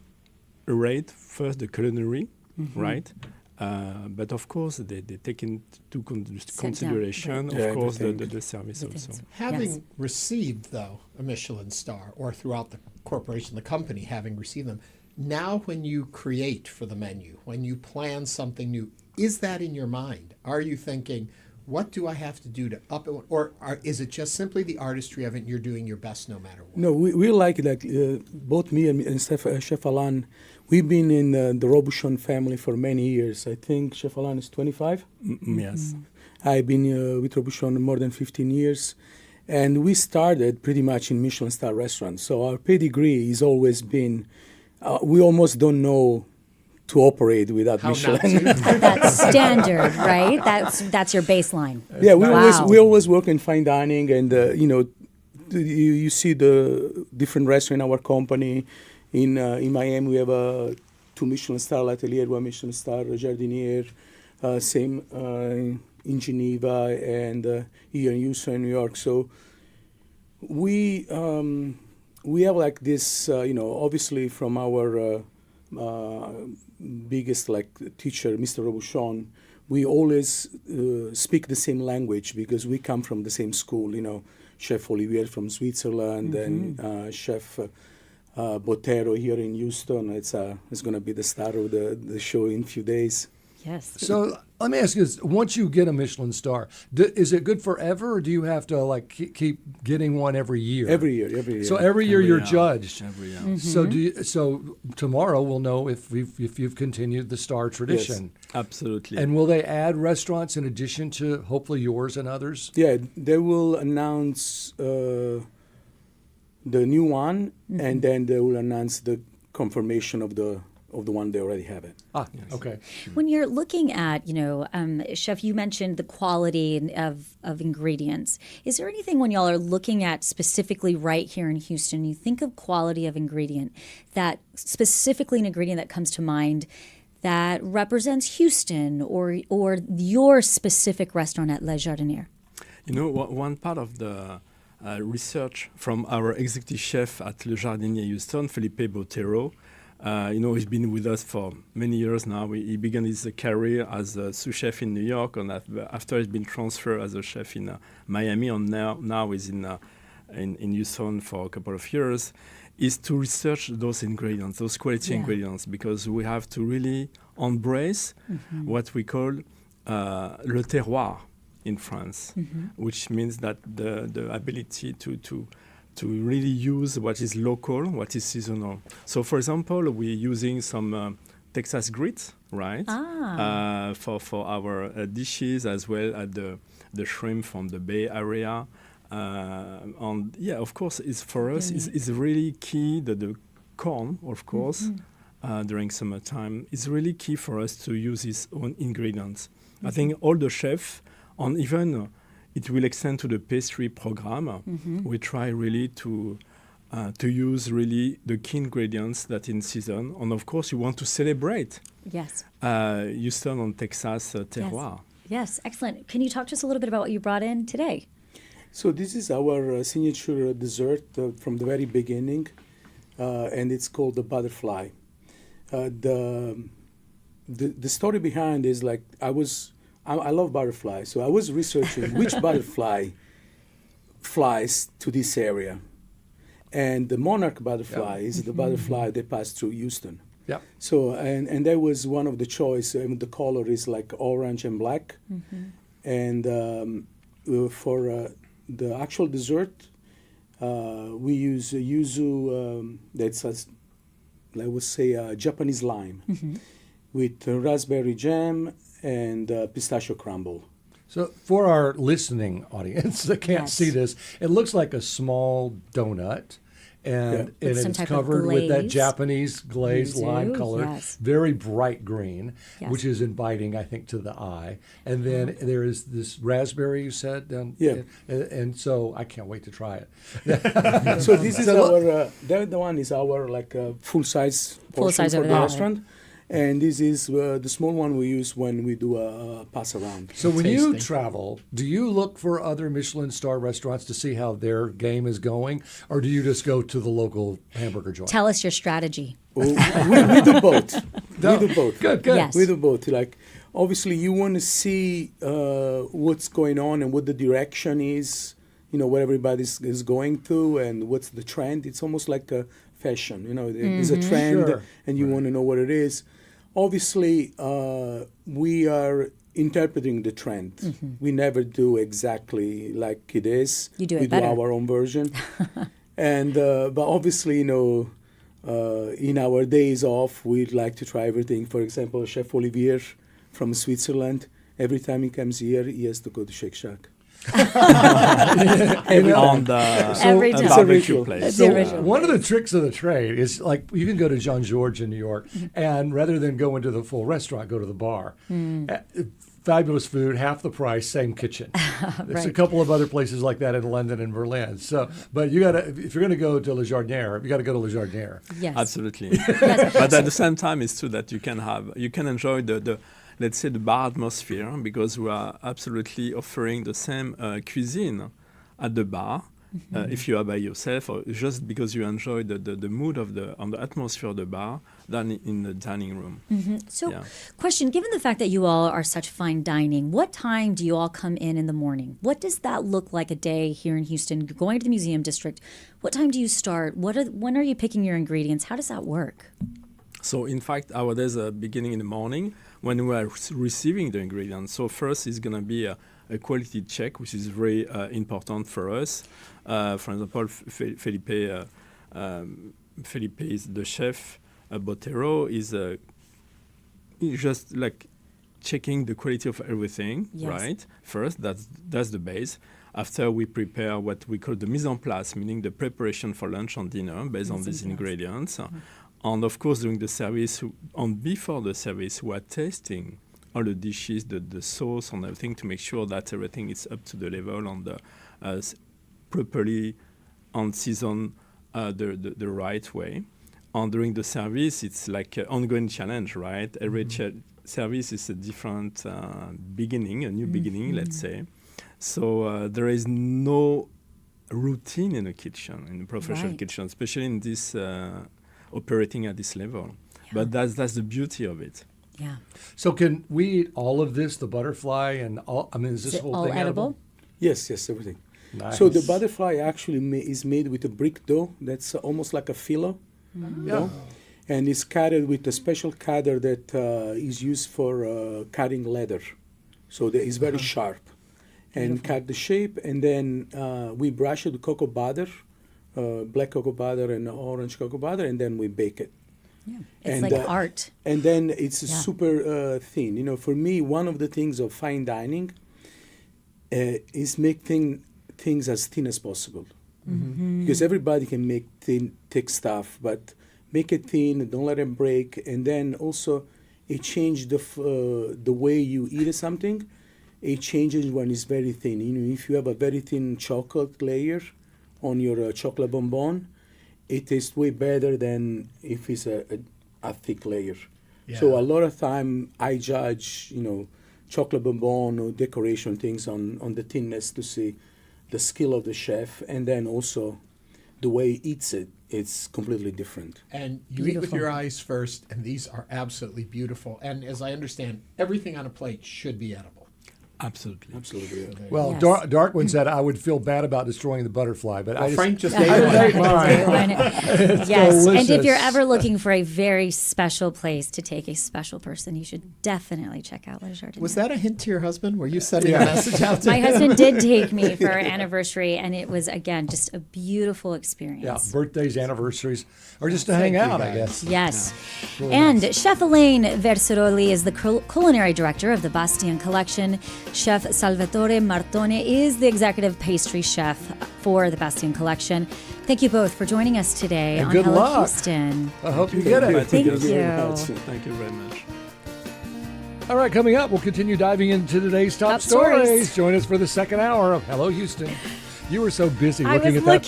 rate first the culinary, right? But of course, they take into consideration, of course, the service also. Having received, though, a Michelin star, or throughout the corporation, the company having received them, now when you create for the menu, when you plan something new, is that in your mind? Are you thinking, what do I have to do to up it? Or is it just simply the artistry of it and you're doing your best no matter what? No, we like both me and Chef Alain, we've been in the Robuchon family for many years. I think Chef Alain is 25. Yes. I've been with Robuchon more than 15 years. And we started pretty much in Michelin Star restaurants. So our pedigree has always been, we almost don't know to operate without Michelin. That's standard, right? That's your baseline. Yeah, we always work in fine dining, and you see the different restaurants in our company. In Miami, we have 2 Michelin Star Atelier, 1 Michelin Star Jardinier, same in Geneva and here in Houston, New York. So we have like this, obviously from our biggest teacher, Mr. Robuchon, we always speak the same language because we come from the same school. Chef Olivier from Switzerland and Chef Botero here in Houston. It's going to be the star of the show in a few days. Yes. So let me ask you this: once you get a Michelin star, is it good forever, or do you have to keep getting one every year? Every year. So every year you're judged. Every year. Mm-hmm. So tomorrow we'll know if you've continued the star tradition. Yes, absolutely. And will they add restaurants in addition to hopefully yours and others? Yeah, they will announce the new one, and then they will announce the confirmation of the one they already have it. Yes. Okay. When you're looking at, Chef, you mentioned the quality of ingredients. Is there anything when y'all are looking at specifically right here in Houston, you think of quality of ingredient, that specifically an ingredient that comes to mind that represents Houston or your specific restaurant at Le Jardinier? One part of the research from our executive chef at Le Jardinier Houston, Felipe Botero, he's been with us for many years now. He began his career as a sous chef in New York, and after he's been transferred as a chef in Miami, and now he's in Houston for a couple of years, is to research those ingredients, those quality ingredients, because we have to really embrace what we call le terroir in France, which means that the ability to really use what is local, what is seasonal. So, for example, we're using some Texas grits, right? For our dishes, as well as the shrimp from the Bay Area. Of course, it's really key that the corn, of course, during summertime, is really key for us to use his own ingredients. I think all the chefs, and even it will extend to the pastry program. We try really to use really the key ingredients that in season, and of course you want to celebrate. Yes. Houston and Texas terroir. Yes, excellent. Can you talk to us a little bit about what you brought in today? So this is our signature dessert from the very beginning, and it's called the butterfly. The story behind is I love butterflies, so I was researching which butterfly flies to this area. And the monarch butterfly is the butterfly that passed through Houston. Yeah. So, and that was one of the choice. The color is like orange and black. And for the actual dessert, we use yuzu, that's, I would say, Japanese lime, with raspberry jam and pistachio crumble. So for our listening audience that can't see this, it looks like a small donut, and it's covered with that Japanese glaze lime color, very bright green, which is inviting, I think, to the eye. And then there is this raspberry, you said, and so I can't wait to try it. So this is our, the one is our full-size portion for the restaurant. And this is the small one we use when we do a pass around. So when you travel, do you look for other Michelin star restaurants to see how their game is going, or do you just go to the local hamburger joint? Tell us your strategy. We do both. We do both. Good. Yes. We do both. Obviously, you want to see what's going on and what the direction is, what everybody is going through and what's the trend. It's almost like a fashion. There's a trend, and you want to know what it is. Obviously, we are interpreting the trend. We never do exactly like it is. You do it we better. do our own version. And but obviously, in our days off, we'd like to try everything. For example, Chef Olivier from Switzerland, every time he comes here, he has to go to Shake Shack. on the barbecue place. So one of the tricks of the trade is like you can go to Jean Georges in New York, and rather than go into the full restaurant, go to the bar. Fabulous food, half the price, same kitchen. There's a couple of other places like that in London and Berlin. So, but you gotta, if you're going to go to Le Jardinier, you got to go to Le Jardinier. Yes, absolutely. Yes. But at the same time, it's true that you can enjoy the let's say the bar atmosphere, because we are absolutely offering the same cuisine at the bar. If you are by yourself, or just because you enjoy the mood of the atmosphere of the bar than in the dining room. So, question, given the fact that you all are such fine dining, what time do you all come in the morning? What does that look like a day here in Houston? Going to the museum district, what time do you start? When are you picking your ingredients? How does that work? So in fact, our days are beginning in the morning when we are receiving the ingredients. So first is going to be a quality check, which is very important for us. For example, Felipe is the chef. Botero is just like checking the quality of everything, right? First, that's the base. After, we prepare what we call the mise en place, meaning the preparation for lunch and dinner based on these ingredients. And of course, during the service, and before the service, we are tasting all the dishes, the sauce and everything, to make sure that everything is up to the level and properly and seasoned the right way. And during the service, it's like an ongoing challenge, right? Every service is a different beginning, a new beginning, let's say. So there is no routine in a kitchen, in a professional kitchen, especially in this operating at this level. But that's the beauty of it. Yeah. So can we eat all of this, the butterfly, and all? I mean, is this whole thing edible? Yes, everything. Nice. So the butterfly actually is made with a brick dough that's almost like a filo. Dough, and it's cutted with a special cutter that is used for cutting leather. So that is very sharp. And cut the shape, and then we brush it with cocoa butter, black cocoa butter and orange cocoa butter, and then we bake it. Yeah, it's like art. And then it's super thin. You know, for me, one of the things of fine dining is make things as thin as possible. Because everybody can make thick stuff, but make it thin, don't let it break, and then also it changes the way you eat something. It changes when it's very thin. You know, if you have a very thin chocolate layer on your chocolate bonbon, it tastes way better than if it's a thick layer. Yeah. So a lot of time I judge, chocolate bonbon or decoration things on the thinness to see the skill of the chef, and then also the way he eats it. It's completely different. And you eat with your eyes first, and these are absolutely beautiful. And as I understand, everything on a plate should be edible. Absolutely. Well, Yes. Darkwin said I would feel bad about destroying the butterfly, but Frank just ate mine. Yes, delicious. and if you're ever looking for a very special place to take a special person, you should definitely check out Le Jardinier. Was that a hint to your husband? Were you sending a message out to My him? husband did take me for our anniversary, and it was, again, just a beautiful experience. Yeah, birthdays, anniversaries, or just to hang out, I guess. Yes. Really And nice. Chef Alain Verzeroli is the Culinary Director of the Bastion Collection. Chef Salvatore Martone is the Executive Pastry Chef for the Bastion Collection. Thank you both for joining us today And on good Hello luck. Houston. I hope you get it. Thank you. Thank you very much. All right, coming up, we'll continue diving into today's top stories. stories. Join us for the second hour of Hello Houston. You were so busy I looking was at that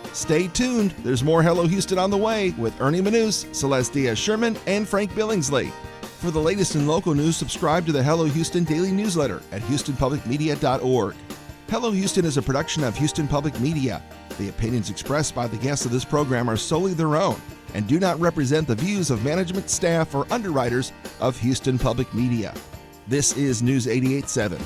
food. Stay tuned. There's more Hello Houston on the way with Ernie Manous, Celeste Diaz-Sherman, and Frank Billingsley. For the latest in local news, subscribe to the Hello Houston daily newsletter at HoustonPublicMedia.org. Hello Houston is a production of Houston Public Media. The opinions expressed by the guests of this program are solely their own and do not represent the views of management, staff, or underwriters of Houston Public Media. This is News 88.7.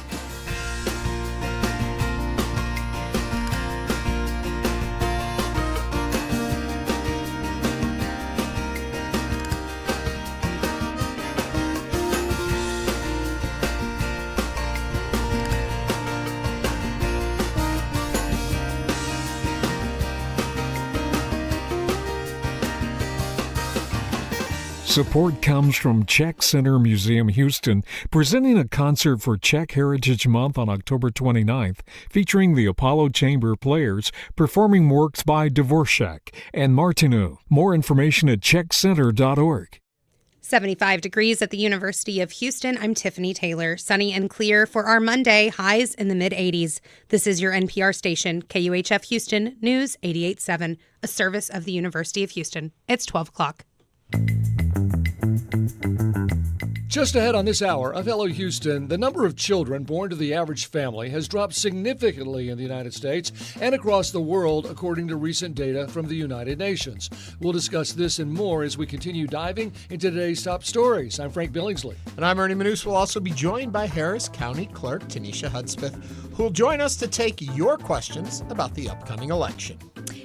Support comes from Czech Center Museum Houston, presenting a concert for Czech Heritage Month on October 29th, featuring the Apollo Chamber Players performing works by Dvorak and Martineau. More information at czechcenter.org. 75 degrees at the University of Houston. I'm Tiffany Taylor. Sunny and clear for our Monday, highs in the mid-80s. This is your NPR station, KUHF Houston, News 88.7, a service of the University of Houston. It's 12 o'clock. Just ahead on this hour of Hello Houston, the number of children born to the average family has dropped significantly in the United States and across the world, according to recent data from the United Nations. We'll discuss this and more as we continue diving into today's top stories. I'm Frank Billingsley. And I'm Ernie Manous. We'll also be joined by Harris County Clerk Teneshia Hudspeth, who will join us to take your questions about the upcoming election.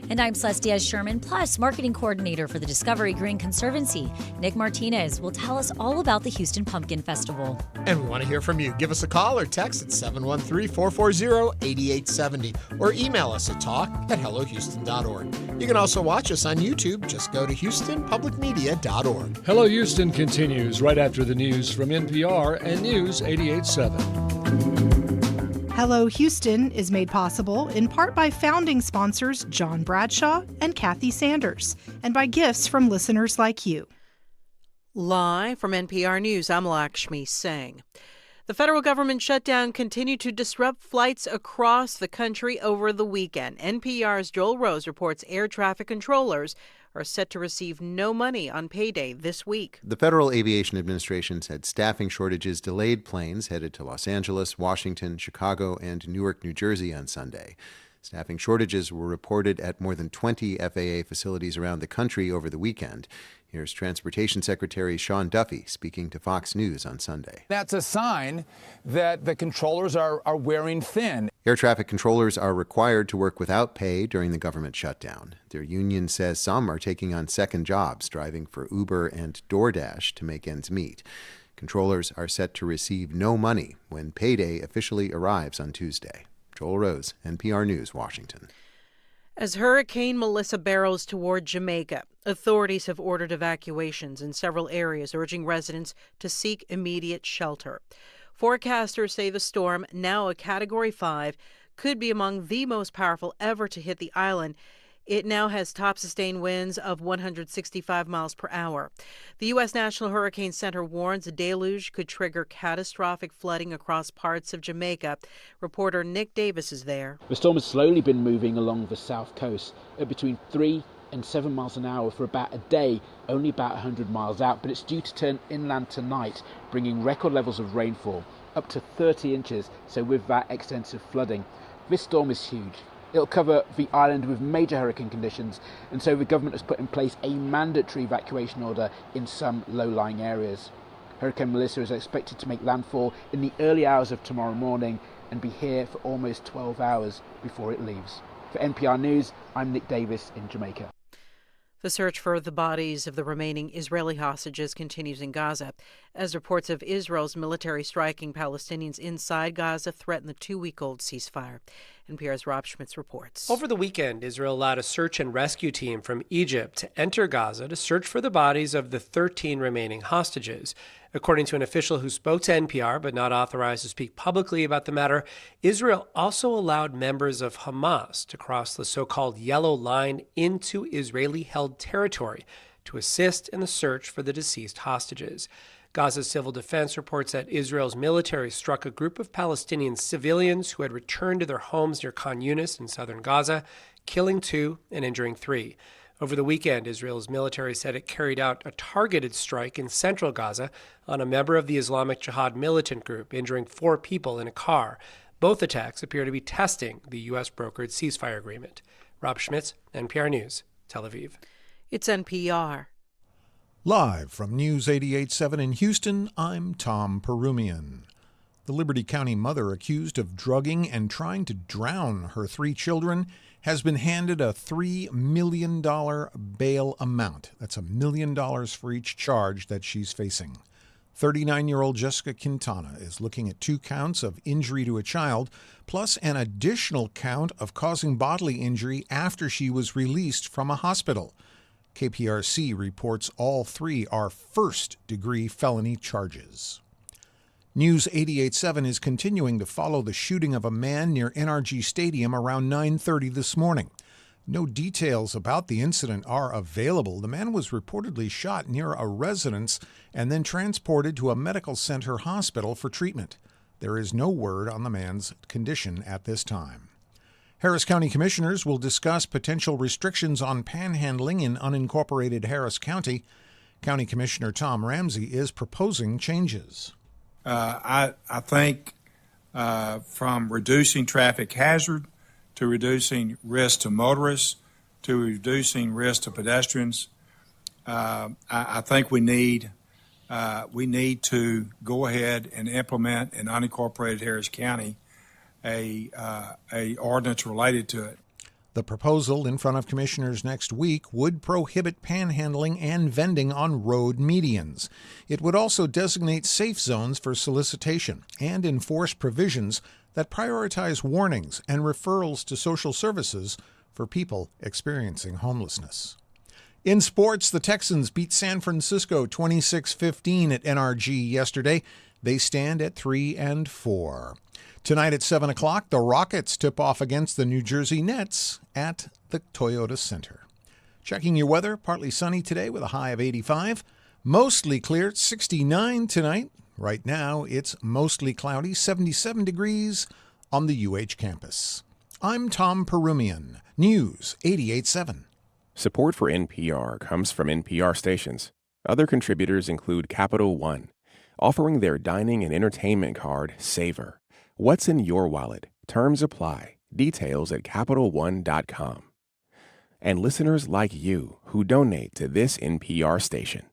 And I'm Celestia Sherman, plus marketing coordinator for the Discovery Green Conservancy. Nic Martinez will tell us all about the Houston Pumpkin Festival. And we want to hear from you. Give us a call or text at 713-440-8870 or email us at talk@hellohouston.org. You can also watch us on YouTube. Just go to houstonpublicmedia.org. Hello Houston continues right after the news from NPR and News 88.7. Hello Houston is made possible in part by founding sponsors John Bradshaw and Kathy Sanders, and by gifts from listeners like you. Live from NPR News, I'm Lakshmi Singh. The federal government shutdown continued to disrupt flights across the country over the weekend. NPR's Joel Rose reports air traffic controllers are set to receive no money on payday this week. The Federal Aviation Administration said staffing shortages delayed planes headed to Los Angeles, Washington, Chicago, and Newark, New Jersey on Sunday. Staffing shortages were reported at more than 20 FAA facilities around the country over the weekend. Here's Transportation Secretary Sean Duffy speaking to Fox News on Sunday. That's a sign that the controllers are wearing thin. Air traffic controllers are required to work without pay during the government shutdown. Their union says some are taking on second jobs, driving for Uber and DoorDash to make ends meet. Controllers are set to receive no money when payday officially arrives on Tuesday. Joel Rose, NPR News, Washington. As Hurricane Melissa barrels toward Jamaica, authorities have ordered evacuations in several areas, urging residents to seek immediate shelter. Forecasters say the storm, now a Category 5, could be among the most powerful ever to hit the island. It now has top sustained winds of 165 miles per hour. The U.S. National Hurricane Center warns a deluge could trigger catastrophic flooding across parts of Jamaica. Reporter Nick Davis is there. The storm has slowly been moving along the south coast at between 3 and 7 miles an hour for about a day, only about 100 miles out, but it's due to turn inland tonight, bringing record levels of rainfall, up to 30 inches, so with that extensive flooding. This storm is huge. It'll cover the island with major hurricane conditions, and so the government has put in place a mandatory evacuation order in some low-lying areas. Hurricane Melissa is expected to make landfall in the early hours of tomorrow morning and be here for almost 12 hours before it leaves. For NPR News, I'm Nick Davis in Jamaica. The search for the bodies of the remaining Israeli hostages continues in Gaza, as reports of Israel's military striking Palestinians inside Gaza threaten the 2-week-old ceasefire. NPR's Rob Schmitz reports. Over the weekend, Israel allowed a search and rescue team from Egypt to enter Gaza to search for the bodies of the 13 remaining hostages. According to an official who spoke to NPR but not authorized to speak publicly about the matter, Israel also allowed members of Hamas to cross the so-called Yellow Line into Israeli-held territory to assist in the search for the deceased hostages. Gaza's civil defense reports that Israel's military struck a group of Palestinian civilians who had returned to their homes near Khan Yunis in southern Gaza, killing 2 and injuring 3. Over the weekend, Israel's military said it carried out a targeted strike in central Gaza on a member of the Islamic Jihad militant group, injuring 4 people in a car. Both attacks appear to be testing the U.S. brokered ceasefire agreement. Rob Schmitz, NPR News, Tel Aviv. It's NPR. Live from News 88.7 in Houston, I'm Tom Perumian. The Liberty County mother accused of drugging and trying to drown her 3 children has been handed a $3 million bail amount. That's $1 million for each charge that she's facing. 39-year-old Jessica Quintana is looking at 2 counts of injury to a child, plus an additional count of causing bodily injury after she was released from a hospital. KPRC reports all 3 are first-degree felony charges. News 88.7 is continuing to follow the shooting of a man near NRG Stadium around 9:30 this morning. No details about the incident are available. The man was reportedly shot near a residence and then transported to a medical center hospital for treatment. There is no word on the man's condition at this time. Harris County Commissioners will discuss potential restrictions on panhandling in unincorporated Harris County. County Commissioner Tom Ramsey is proposing changes. I think from reducing traffic hazard to reducing risk to motorists to reducing risk to pedestrians, I think we need to go ahead and implement in unincorporated Harris County a ordinance related to it. The proposal in front of commissioners next week would prohibit panhandling and vending on road medians. It would also designate safe zones for solicitation and enforce provisions that prioritize warnings and referrals to social services for people experiencing homelessness. In sports, the Texans beat San Francisco 26-15 at NRG yesterday. They stand at 3-4. Tonight at 7 o'clock, the Rockets tip off against the New Jersey Nets at the Toyota Center. Checking your weather, partly sunny today with a high of 85. Mostly clear, 69 tonight. Right now, it's mostly cloudy, 77 degrees on the UH campus. I'm Tom Perumian, News 88.7. Support for NPR comes from NPR stations. Other contributors include Capital One, offering their dining and entertainment card, Savor. What's in your wallet? Terms apply. Details at CapitalOne.com. And listeners like you who donate to this NPR station.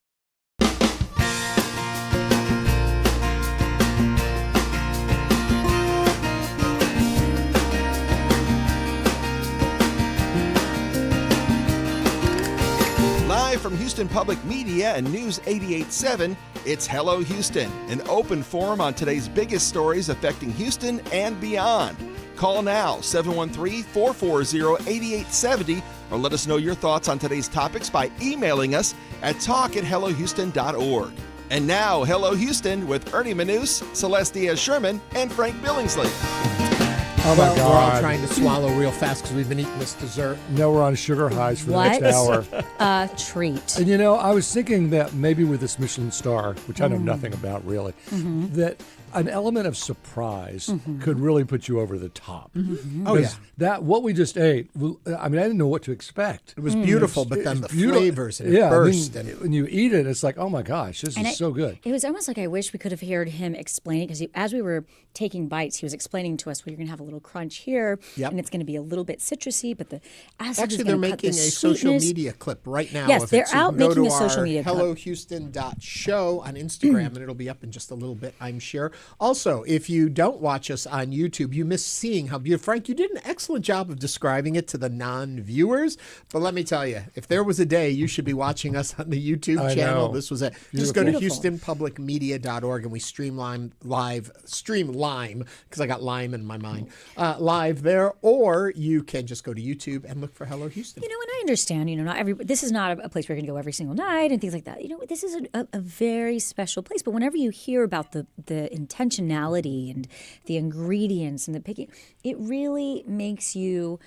Live from Houston Public Media and News 88.7, it's Hello Houston, an open forum on today's biggest stories affecting Houston and beyond. Call now, 713-440-8870, or let us know your thoughts on today's topics by emailing us at talk@hellohouston.org. And now, Hello Houston with Ernie Manous, Celestia Sherman, and Frank Billingsley. Oh, my God. We're all trying to swallow real fast because we've been eating this dessert. No, we're on sugar highs for the next hour. A treat. And I was thinking that maybe with this Michelin Star, which I know nothing about really, that an element of surprise could really put you over the top. Oh, yeah. What we just ate, I didn't know what to expect. It was beautiful, but then the flavors and it burst. When you eat it, it's like, oh my gosh, this is so good. It was almost like I wish we could have heard him explain it, because as we were taking bites, he was explaining to us, well, you're going to have a little crunch here, and it's going to be a little bit citrusy, but the acid Actually, is they're going to cut the making a sweetness. social media clip right now. Yes, of they're it. So out you can making go a to social our media clip. HelloHouston.show on Instagram, and it'll be up in just a little bit, I'm sure. Also, if you don't watch us on YouTube, you miss seeing how beautiful. Frank, you did an excellent job of describing it to the non-viewers, but let me tell you, if there was a day you should be watching us on the YouTube channel, this was it. Just go to HoustonPublicMedia.org, and we stream Lime, because I got lime in my mind, live there, or you can just go to YouTube and look for Hello Houston. And I understand, not this is not a place where you're going to go every single night and things like that. This is a very special place. But whenever you hear about the intentionality and the ingredients and the picking, it really makes you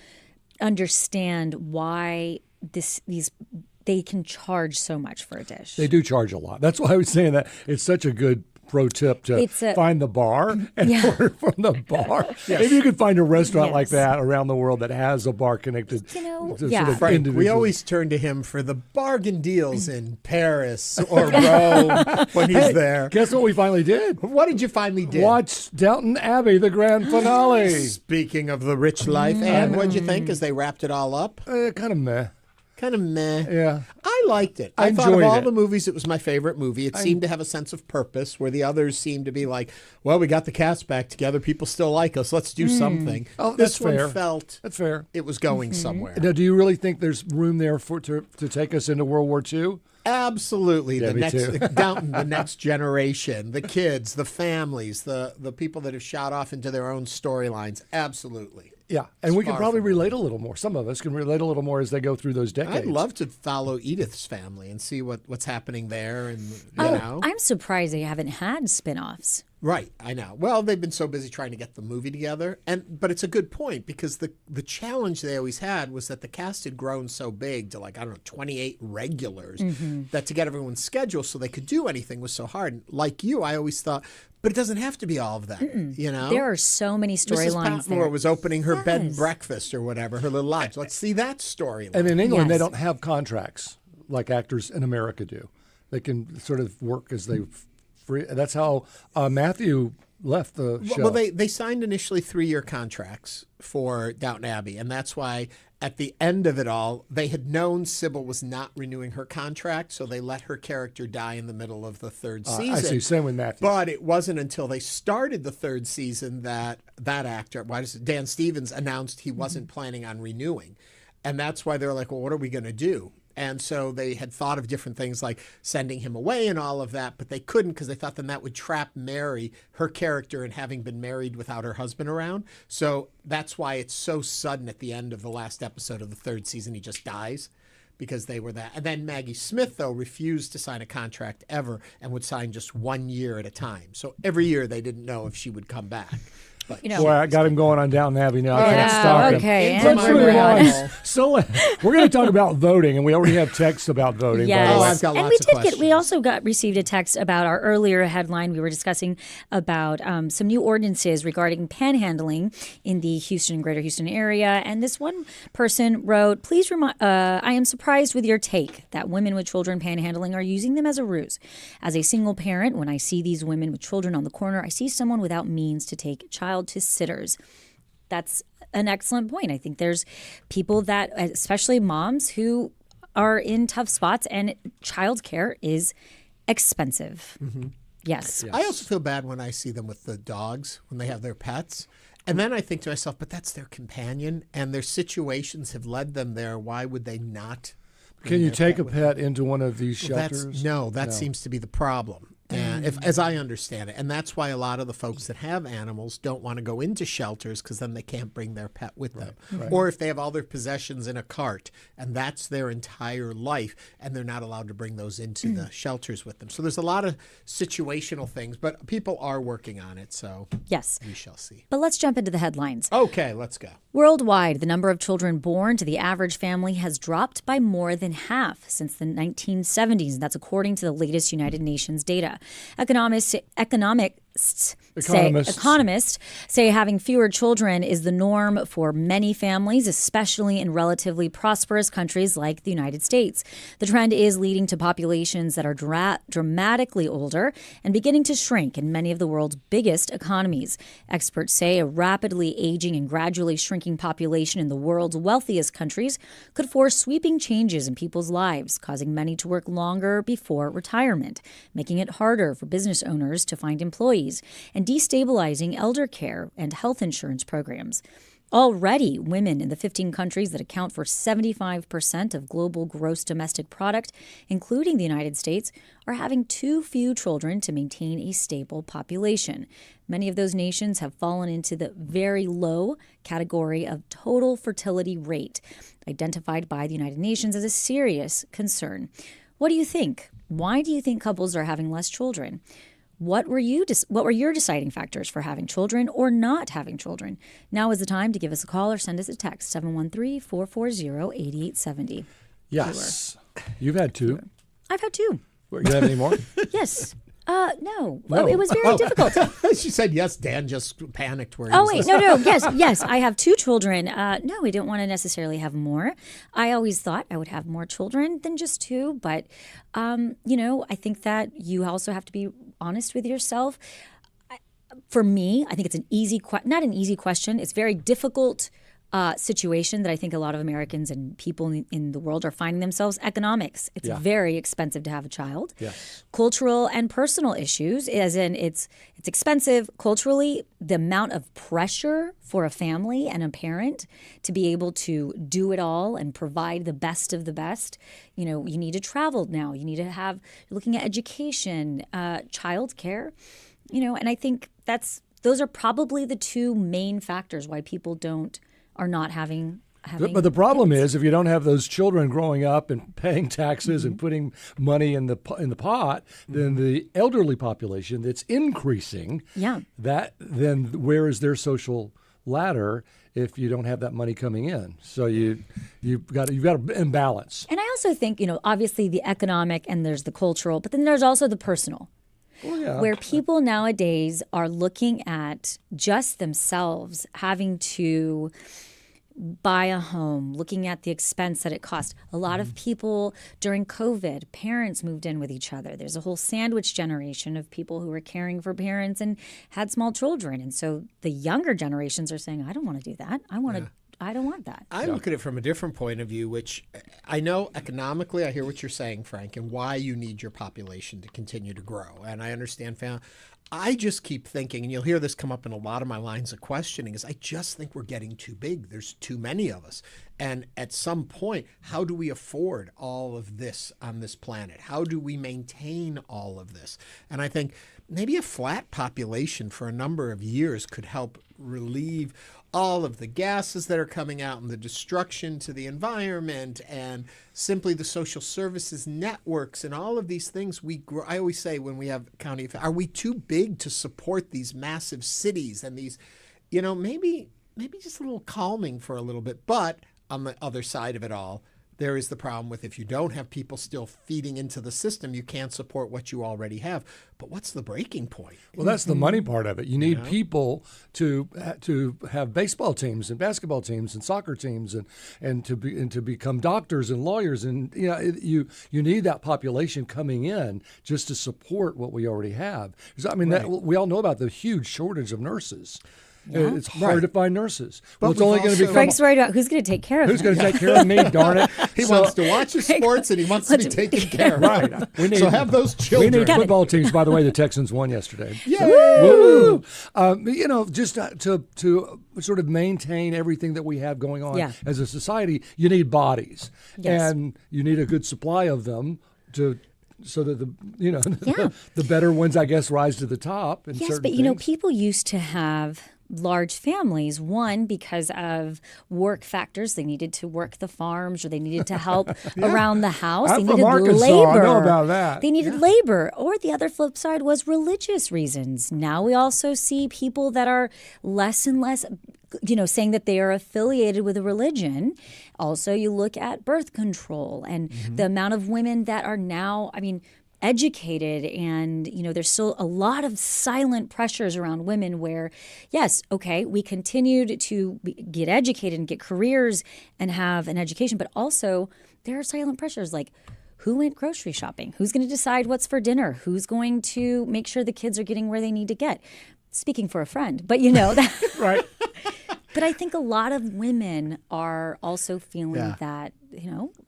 understand why they can charge so much for a dish. They do charge a lot. That's why I was saying that it's such a good pro tip to find the bar and order from the bar. Yes. Maybe you could find a restaurant like that around the world that has a bar connected. Frank, we always turn to him for the bargain deals in Paris or Rome when he's there. Guess what we finally did? What did you finally do? Watch Downton Abbey, the grand finale. Speaking of the rich life, and what'd you think as they wrapped it all up? Kind of meh. Kind of meh. Yeah. I liked it. I thought of all the movies, it was my favorite movie. It seemed to have a sense of purpose, where the others seemed to be like, well, we got the cast back together. People still like us. Let's do something. Oh, this one felt that's fair. It was going somewhere. Now, do you really think there's room there to take us into World War II? Absolutely. Yeah, Downton, the next generation, the kids, the families, the people that have shot off into their own storylines. Absolutely. Yeah, and we can probably relate a little more. Some of us can relate a little more as they go through those decades. I'd love to follow Edith's family and see what's happening there. And you know, I'm surprised they haven't had spin-offs. Right, I know. Well, they've been so busy trying to get the movie together, but it's a good point because the challenge they always had was that the cast had grown so big to 28 regulars that to get everyone's schedule so they could do anything was so hard. And like you, I always thought, but it doesn't have to be all of that. You know, there are so many storylines. Mrs. Patmore was opening her bed and breakfast or whatever, her little lodge. Let's see that storyline. And in England, they don't have contracts like actors in America do. They can sort of work as they. That's how Matthew left the show. Well, they signed initially 3-year contracts for Downton Abbey, and that's why at the end of it all, they had known Sybil was not renewing her contract, so they let her character die in the middle of the 3rd season. I see. Same with Matthew. But it wasn't until they started the 3rd season that actor, Dan Stevens, announced he wasn't planning on renewing. And that's why they're like, well, what are we going to do? And so they had thought of different things like sending him away and all of that, but they couldn't because they thought then that would trap Mary, her character, in having been married without her husband around. So that's why it's so sudden at the end of the last episode of the 3rd season, he just dies because they were that. And then Maggie Smith, though, refused to sign a contract ever and would sign just 1 year at a time. So every year they didn't know if she would come back. But, boy, I got him going on Downton Abbey now. I can't stop him. Okay. Let's move on. So we're going to talk about voting, and we already have texts about voting. Yes. Oh, I've got and lots of questions. We also received a text about our earlier headline. We were discussing about some new ordinances regarding panhandling in the Houston, greater Houston area. And this one person wrote, please I am surprised with your take that women with children panhandling are using them as a ruse. As a single parent, when I see these women with children on the corner, I see someone without means to take a child to sitters. That's an excellent point. I think there's people that, especially moms, who are in tough spots, and childcare is expensive. Yes. I also feel bad when I see them with the dogs, when they have their pets. And then I think to myself, but that's their companion, and their situations have led them there. Why would they not? Can you take a pet into one of these shelters? That seems to be the problem. And as I understand it, and that's why a lot of the folks that have animals don't want to go into shelters because then they can't bring their pet with them. Right. Or if they have all their possessions in a cart and that's their entire life and they're not allowed to bring those into the shelters with them. So there's a lot of situational things, but people are working on it. So yes, we shall see. But let's jump into the headlines. Okay, let's go. Worldwide, the number of children born to the average family has dropped by more than half since the 1970s. And that's according to the latest United Nations data. Economists say having fewer children is the norm for many families, especially in relatively prosperous countries like the United States. The trend is leading to populations that are dramatically older and beginning to shrink in many of the world's biggest economies. Experts say a rapidly aging and gradually shrinking population in the world's wealthiest countries could force sweeping changes in people's lives, causing many to work longer before retirement, making it harder for business owners to find employees, and destabilizing elder care and health insurance programs. Already, women in the 15 countries that account for 75% of global gross domestic product, including the United States, are having too few children to maintain a stable population. Many of those nations have fallen into the very low category of total fertility rate, identified by the United Nations as a serious concern. What do you think? Why do you think couples are having less children? What were your deciding factors for having children or not having children? Now is the time to give us a call or send us a text, 713-440-8870. Yes. You've had two. I've had two. You have any more? Yes. No. It was very difficult. She said yes. Dan just panicked. No. Yes. I have two children. No, I don't want to necessarily have more. I always thought I would have more children than just two. But, I think that you also have to be honest with yourself. For me, I think it's not an easy question. It's very difficult situation that I think a lot of Americans and people in the world are finding themselves. Economics. It's very expensive to have a child. Yes. Cultural and personal issues, as in it's expensive. Culturally, the amount of pressure for a family and a parent to be able to do it all and provide the best of the best. You need to travel now. You need to you're looking at education, childcare, and I think those are probably the two main factors why people don't are not having. But the problem is, if you don't have those children growing up and paying taxes and putting money in the pot, then the elderly population that's increasing. Then where is their social ladder if you don't have that money coming in? So you've got to imbalance. And I also think, obviously the economic and there's the cultural, but then there's also the personal. Where people nowadays are looking at just themselves having to buy a home, looking at the expense that it costs. A lot of people during COVID, parents moved in with each other. There's a whole sandwich generation of people who were caring for parents and had small children. And so the younger generations are saying, I don't want to do that. I don't want that. I look at it from a different point of view, which I know economically, I hear what you're saying, Frank, and why you need your population to continue to grow. And I understand. I just keep thinking, and you'll hear this come up in a lot of my lines of questioning, is I just think we're getting too big. There's too many of us. And at some point, how do we afford all of this on this planet? How do we maintain all of this? And I think maybe a flat population for a number of years could help relieve all of the gases that are coming out and the destruction to the environment and simply the social services networks and all of these things we grow. I always say when we have county, are we too big to support these massive cities and these, maybe just a little calming for a little bit. But on the other side of it all, there is the problem with if you don't have people still feeding into the system, you can't support what you already have. But what's the breaking point? Well, that's the money part of it. You need people to have baseball teams and basketball teams and soccer teams and to become doctors and lawyers, and you need that population coming in just to support what we already have. We all know about the huge shortage of nurses. Yeah. It's hard to find nurses. But it's only going to be Frank's worried about who's going to take care of him. Who's going to take care of me, darn it. He wants to watch his sports and he wants to be taken care of. Right. So have those children. We need football teams. By the way, the Texans won yesterday. Yay! So, woo! Just to sort of maintain everything that we have going on as a society, you need bodies. Yes. And you need a good supply of them so that the better ones, I guess, rise to the top. Yes, but people used to have large families, one because of work factors. They needed to work the farms or they needed to help around the house. I'm they needed from Arkansas. labor. I know about that. They needed labor. Or the other flip side was religious reasons. Now we also see people that are less and less saying that they are affiliated with a religion. Also, you look at birth control and the amount of women that are now, educated, and there's still a lot of silent pressures around women where, yes, okay, we continued to get educated and get careers and have an education, but also there are silent pressures like who went grocery shopping, who's going to decide what's for dinner, who's going to make sure the kids are getting where they need to get. Speaking for a friend, but that. Right. But I think a lot of women are also feeling that,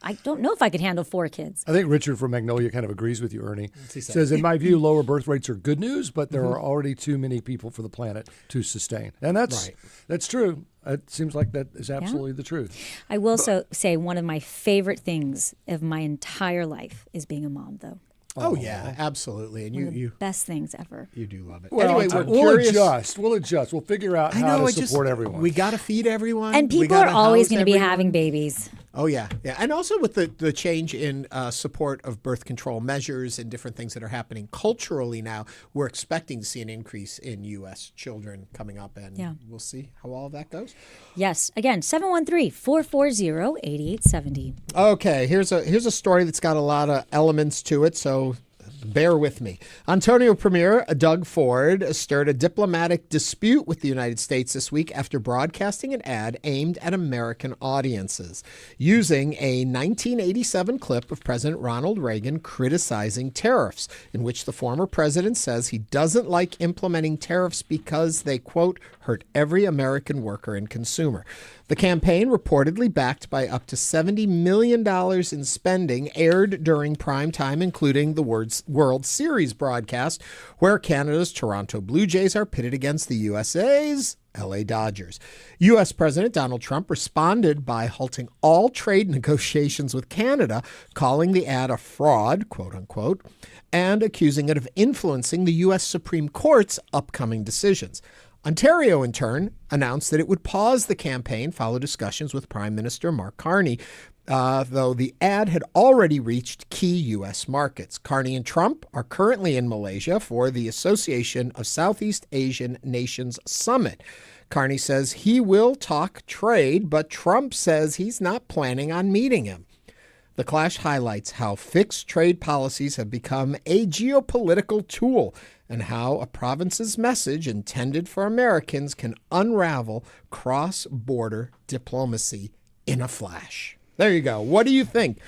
I don't know if I could handle 4 kids. I think Richard from Magnolia kind of agrees with you, Ernie. He says, in my view, lower birth rates are good news, but there are already too many people for the planet to sustain. And that's true. It seems like that is absolutely the truth. I will say one of my favorite things of my entire life is being a mom, though. Oh, yeah, absolutely. And one of the best things ever. You do love it. Well, anyway, we'll adjust. We'll figure out how to support everyone. We got to feed everyone. And people are always going to be having babies. Oh, yeah. And also with the change in support of birth control measures and different things that are happening culturally now, we're expecting to see an increase in U.S. children coming up, and we'll see how all of that goes. Yes. Again, 713-440-8870. Okay, here's a story that's got a lot of elements to it, so bear with me. Ontario Premier Doug Ford stirred a diplomatic dispute with the United States this week after broadcasting an ad aimed at American audiences, using a 1987 clip of President Ronald Reagan criticizing tariffs, in which the former president says he doesn't like implementing tariffs because they, quote, hurt every American worker and consumer. The campaign, reportedly backed by up to $70 million in spending, aired during prime time, including the World Series broadcast, where Canada's Toronto Blue Jays are pitted against the USA's LA Dodgers. U.S. President Donald Trump responded by halting all trade negotiations with Canada, calling the ad a fraud, quote unquote, and accusing it of influencing the U.S. Supreme Court's upcoming decisions. Ontario, in turn, announced that it would pause the campaign, follow discussions with Prime Minister Mark Carney, though the ad had already reached key U.S. markets. Carney and Trump are currently in Malaysia for the Association of Southeast Asian Nations Summit. Carney says he will talk trade, but Trump says he's not planning on meeting him. The clash highlights how fixed trade policies have become a geopolitical tool and how a province's message intended for Americans can unravel cross-border diplomacy in a flash. There you go. What do you think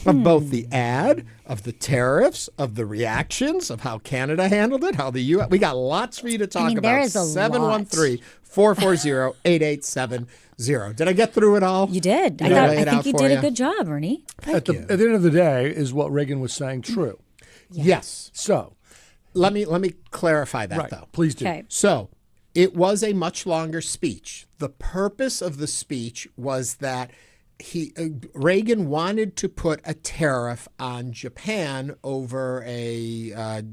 of both the ad, of the tariffs, of the reactions, of how Canada handled it, how the U.S. We got lots for you to talk about. There is a lot. 713-440-8870. Did I get through it all? You did. I think you did a good job, Ernie. At the end of the day, is what Reagan was saying true? Yes. So let me clarify that, though. Please do. Okay. So it was a much longer speech. The purpose of the speech was that Reagan wanted to put a tariff on Japan over a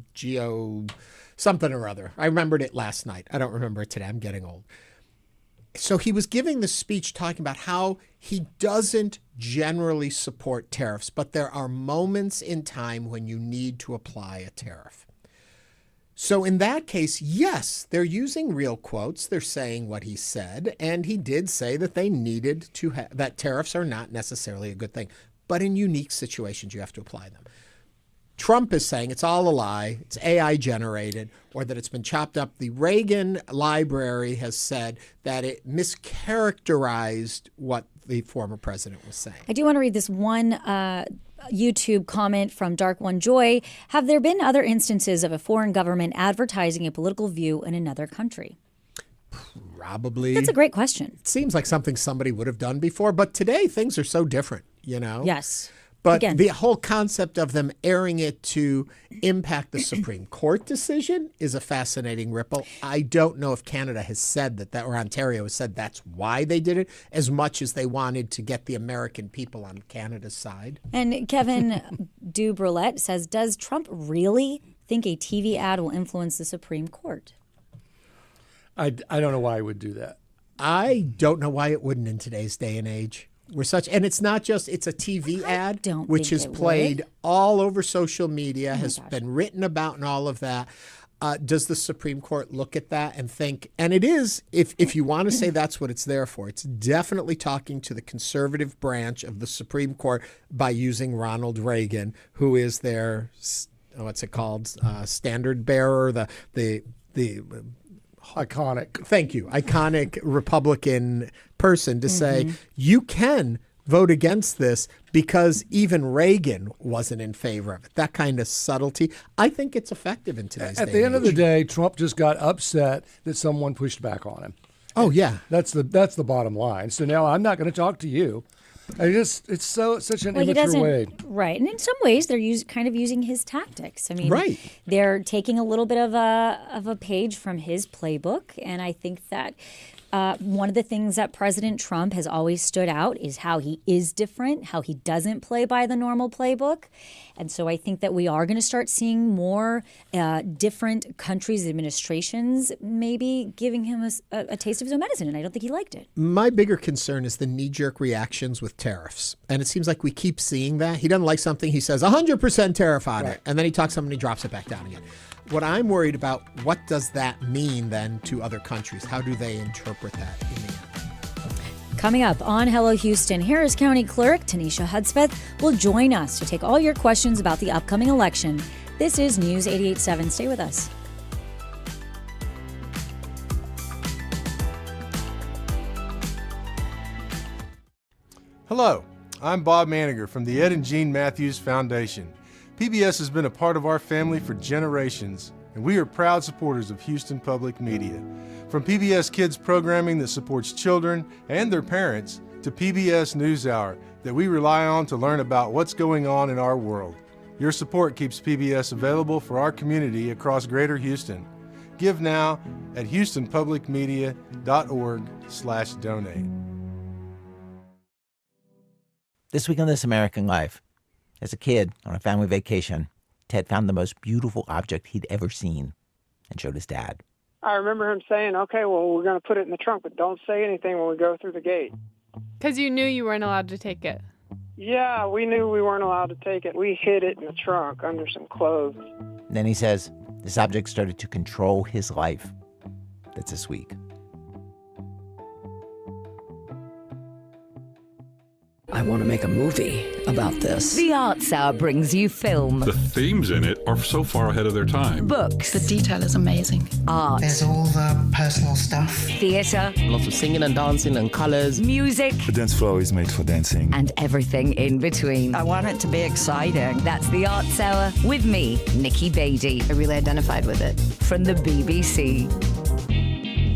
something or other. I remembered it last night. I don't remember it today. I'm getting old. So he was giving the speech talking about how he doesn't generally support tariffs, but there are moments in time when you need to apply a tariff. So in that case, yes, they're using real quotes. They're saying what he said, and he did say that they needed to that tariffs are not necessarily a good thing, but in unique situations you have to apply them. Trump is saying it's all a lie, it's AI generated, or that it's been chopped up. The Reagan Library has said that it mischaracterized what the former president was saying. I do want to read this one YouTube comment from Dark One Joy. Have there been other instances of a foreign government advertising a political view in another country? Probably. That's a great question. It seems like something somebody would have done before, but today things are so different, you know? Yes. But Again. the whole concept of them airing it to impact the Supreme Court decision is a fascinating ripple. I don't know if Canada has said that or Ontario has said that's why they did it, as much as they wanted to get the American people on Canada's side. And Kevin Dubrulette says, does Trump really think a TV ad will influence the Supreme Court? I don't know why he would do that. I don't know why it wouldn't in today's day and age. And it's not just, it's a TV ad, which is played all over social media, has been written about and all of that. Does the Supreme Court look at that and think, and it is, if you want to say that's what it's there for, it's definitely talking to the conservative branch of the Supreme Court by using Ronald Reagan, who is their, what's it called, standard bearer, the iconic. Thank you. Iconic Republican person to say you can vote against this because even Reagan wasn't in favor of it. That kind of subtlety. I think it's effective in today's day. At the end of the day, Trump just got upset that someone pushed back on him. Oh, yeah. That's the bottom line. So now I'm not going to talk to you. It's such an immature way. Right. And in some ways, they're kind of using his tactics. I mean, they're taking a little bit of a page from his playbook. And I think that one of the things that President Trump has always stood out is how he is different, how he doesn't play by the normal playbook. And so I think that we are going to start seeing more different countries' administrations maybe giving him a taste of his own medicine. And I don't think he liked it. My bigger concern is the knee-jerk reactions with tariffs. And it seems like we keep seeing that. He doesn't like something, he says 100% tariff on it. And then he talks something, he drops it back down again. What I'm worried about, what does that mean then to other countries? How do they interpret that in the end? Coming up on Hello Houston, Harris County Clerk Teneshia Hudspeth will join us to take all your questions about the upcoming election. This is News 88.7. Stay with us. Hello, I'm Bob Maniger from the Ed and Jean Matthews Foundation. PBS has been a part of our family for generations, and we are proud supporters of Houston Public Media. From PBS Kids programming that supports children and their parents to PBS NewsHour that we rely on to learn about what's going on in our world. Your support keeps PBS available for our community across Greater Houston. Give now at houstonpublicmedia.org/donate. This week on This American Life. As a kid, on a family vacation, Ted found the most beautiful object he'd ever seen and showed his dad. I remember him saying, okay, well, we're going to put it in the trunk, but don't say anything when we go through the gate. Because you knew you weren't allowed to take it. Yeah, we knew we weren't allowed to take it. We hid it in the trunk under some clothes. Then he says this object started to control his life. That's this week. I want to make a movie about this. The Arts Hour brings you film. The themes in it are so far ahead of their time. Books. The detail is amazing. Art. There's all the personal stuff. Theatre. Lots of singing and dancing and colours. Music. The dance floor is made for dancing. And everything in between. I want it to be exciting. That's the Arts Hour with me, Nikki Beatty. I really identified with it. From the BBC.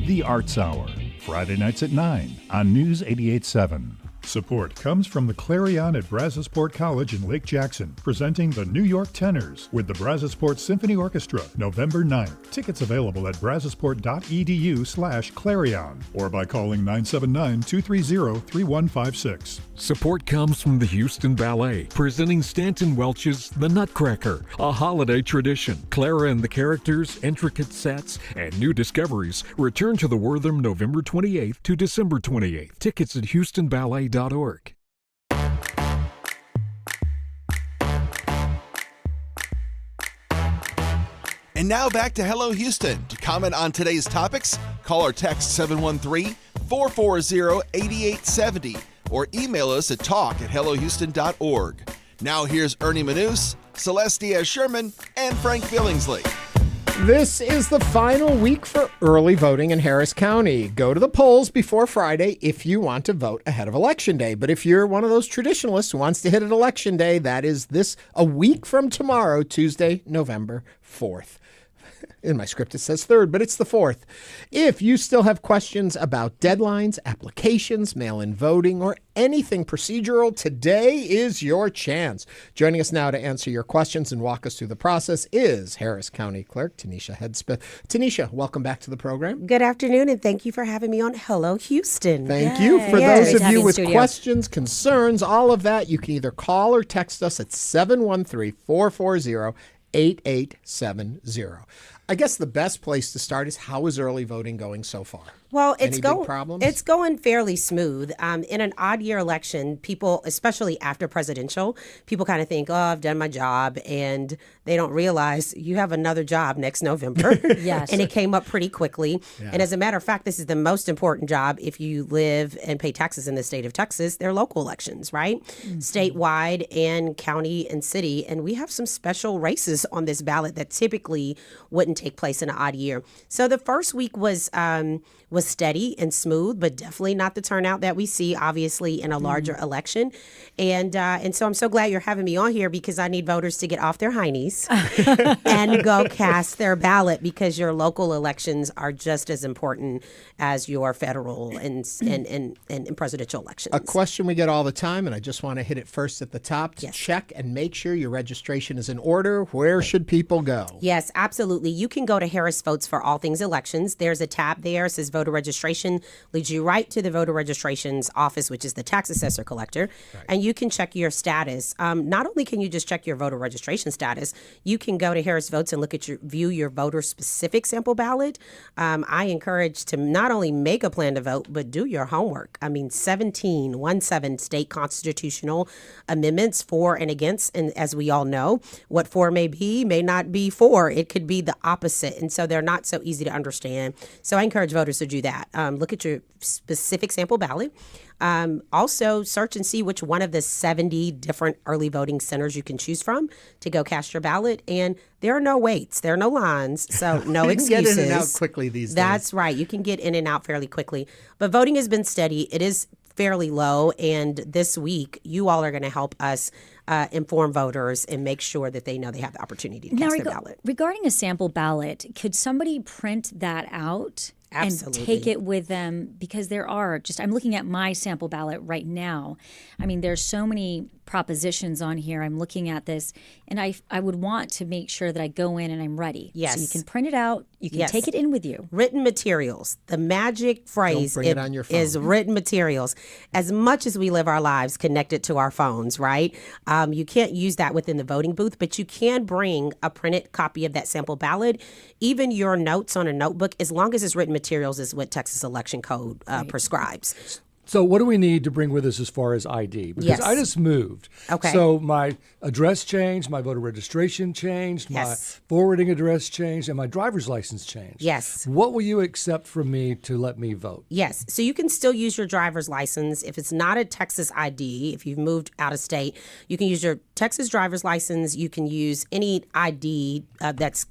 The Arts Hour, Friday nights at 9 on News 88.7. Support comes from the Clarion at Brazosport College in Lake Jackson, presenting the New York Tenors with the Brazosport Symphony Orchestra, November 9th. Tickets available at brazosport.edu/Clarion or by calling 979-230-3156. Support comes from the Houston Ballet, presenting Stanton Welch's The Nutcracker, a holiday tradition. Clara and the Characters, intricate sets, and new discoveries return to the Wortham November 28th to December 28th. Tickets at HoustonBallet.org. And now back to Hello Houston. To comment on today's topics, call or text 713-440-8870 or email us at talk@hellohouston.org. Now here's Ernie Manous, Celeste Diaz-Sherman, and Frank Billingsley. This is the final week for early voting in Harris County. Go to the polls before Friday if you want to vote ahead of Election Day. But if you're one of those traditionalists who wants to hit it Election Day, that is a week from tomorrow, Tuesday, November 4th. In my script, it says 3rd, but it's the 4th. If you still have questions about deadlines, applications, mail-in voting, or anything procedural, today is your chance. Joining us now to answer your questions and walk us through the process is Harris County Clerk Teneshia Hudspeth. Teneshia, welcome back to the program. Good afternoon, and thank you for having me on Hello Houston. Thank you. For those of you with questions, concerns, all of that, you can either call or text us at 713-440-8870. I guess the best place to start is, how is early voting going so far? Well, Any big problems? It's going fairly smooth. In an odd year election, people, especially after presidential, people kind of think, oh, I've done my job, and they don't realize you have another job next November. Yes. And it came up pretty quickly. Yeah. And as a matter of fact, this is the most important job if you live and pay taxes in the state of Texas. They're local elections, right? Mm-hmm. Statewide and county and city. And we have some special races on this ballot that typically wouldn't take place in an odd year. So the first week was steady and smooth, but definitely not the turnout that we see, obviously, in a larger election. And so I'm so glad you're having me on here, because I need voters to get off their high knees and go cast their ballot, because your local elections are just as important as your federal and presidential elections. A question we get all the time, and I just want to hit it first at the top, to check and make sure your registration is in order. Where should people go? Yes, absolutely. You can go to Harris Votes for all things elections. There's a tab there. It says voter registration, leads you right to the voter registrations office, which is the tax assessor collector, and you can check your status. Not only can you just check your voter registration status, you can go to Harris Votes and view your voter specific sample ballot. I encourage to not only make a plan to vote, but do your homework. I mean, 17 state constitutional amendments for and against, and as we all know, what for may not be for. It could be the opposite, and so they're not so easy to understand. So I encourage voters to do that. Look at your specific sample ballot. Also, search and see which one of the 70 different early voting centers you can choose from to go cast your ballot. And there are no waits. There are no lines, so no excuses. You can get in and out quickly these days. That's right. You can get in and out fairly quickly. But voting has been steady. It is fairly low. And this week, you all are going to help us inform voters and make sure that they know they have the opportunity to cast their ballot. Regarding a sample ballot, could somebody print that out? Absolutely. And take it with them? Because I'm looking at my sample ballot right now. I mean, there's so many propositions on here. I'm looking at this, and I would want to make sure that I go in and I'm ready. Yes. So you can print it out. You can take it in with you. Written materials. The magic phrase Don't bring it on your phone. is written materials. As much as we live our lives connected to our phones, right? You can't use that within the voting booth, but you can bring a printed copy of that sample ballot, even your notes on a notebook, as long as it's written materials is what Texas Election Code prescribes. So what do we need to bring with us as far as ID? Because I just moved. Okay. So my address changed, my voter registration changed, my forwarding address changed, and my driver's license changed. Yes. What will you accept from me to let me vote? Yes. So you can still use your driver's license. If it's not a Texas ID, if you've moved out of state, you can use your Texas driver's license. You can use any ID that's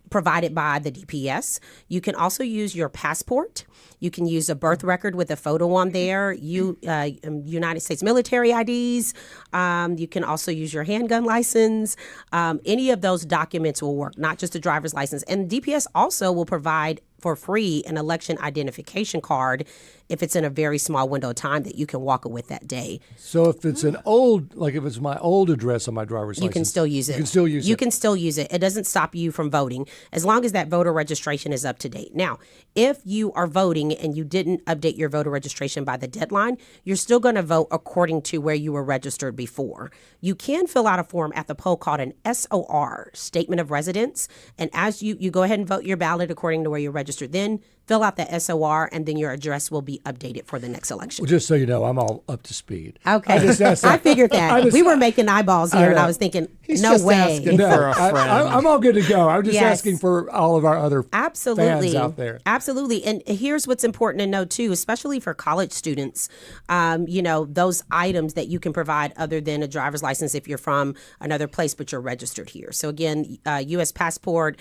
provided by the DPS. You can also use your passport. You can use a birth record with a photo on there. United States military IDs. You can also use your handgun license. Any of those documents will work, not just a driver's license. And DPS also will provide for free an election identification card if it's in a very small window of time that you can walk it with that day. So if it's an old, like if it's my old address on my driver's license. You can still use it. You can still use it. You can still use it. It doesn't stop you from voting as long as that voter registration is up to date. Now, if you are voting and you didn't update your voter registration by the deadline, you're still going to vote according to where you were registered before. You can fill out a form at the poll called an SOR, Statement of Residence. And as you go ahead and vote your ballot according to where you're registered, then fill out the SOR, and then your address will be updated for the next election. Well, just so you know, I'm all up to speed. Okay. I figured that. We were making eyeballs here, and I was thinking, He's no just way. asking for a friend. I'm all good to go. I'm just asking for all of our other Absolutely. fans out there. Absolutely. And here's what's important to know, too, especially for college students, those items that you can provide other than a driver's license if you're from another place, but you're registered here. So, again, U.S. passport,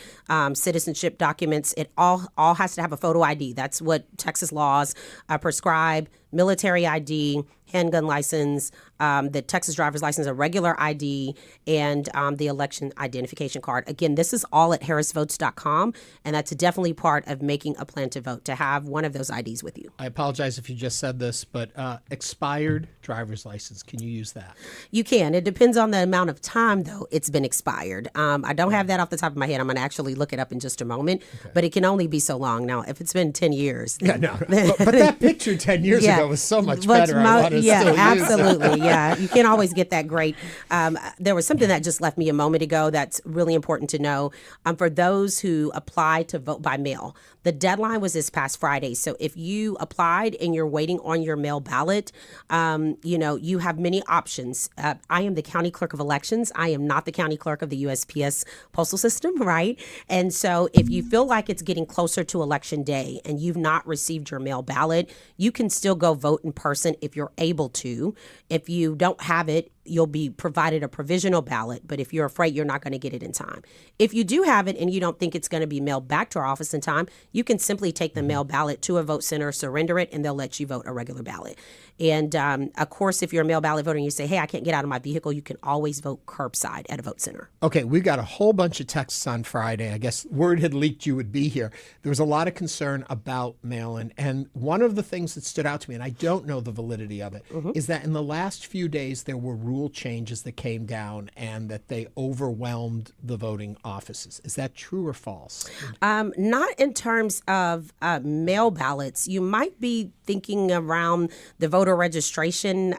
citizenship documents, it all has to have a photo ID. That's what Texas laws prescribe. Military ID, handgun license, the Texas driver's license, a regular ID, and the election identification card. Again, this is all at harrisvotes.com, and that's definitely part of making a plan to vote, to have one of those IDs with you. I apologize if you just said this, but expired driver's license, can you use that? You can. It depends on the amount of time, though, it's been expired. I don't have that off the top of my head. I'm going to actually look it up in just a moment, but it can only be so long. Now, if it's been 10 years. But that picture 10 years ago was so much better. Absolutely. Yeah, you can't always get that great. There was something that just left me a moment ago that's really important to know. For those who apply to vote by mail, the deadline was this past Friday. So if you applied and you're waiting on your mail ballot, you have many options. I am the County Clerk of Elections. I am not the County Clerk of the USPS postal system, right? And so if you feel like it's getting closer to Election Day and you've not received your mail ballot, you can still go vote in person if you're able to. If you don't have it, you'll be provided a provisional ballot, but if you're afraid you're not going to get it in time. If you do have it and you don't think it's going to be mailed back to our office in time, you can simply take the mail ballot to a vote center, surrender it, and they'll let you vote a regular ballot. And of course, if you're a mail ballot voter and you say, hey, I can't get out of my vehicle, you can always vote curbside at a vote center. Okay, we got a whole bunch of texts on Friday. I guess word had leaked you would be here. There was a lot of concern about mail-in, and one of the things that stood out to me, and I don't know the validity of it, is that in the last few days there were rule changes that came down and that they overwhelmed the voting offices. Is that true or false? Not in terms of mail ballots. You might be thinking around the voter registration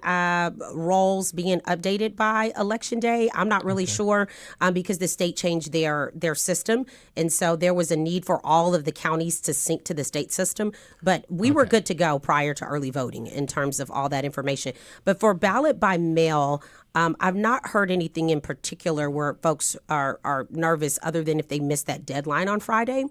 rolls being updated by Election Day. I'm not really sure because the state changed their system. And so there was a need for all of the counties to sync to the state system. But we were good to go prior to early voting in terms of all that information. But for ballot by mail, I've not heard anything in particular where folks are nervous other than if they missed that deadline on Friday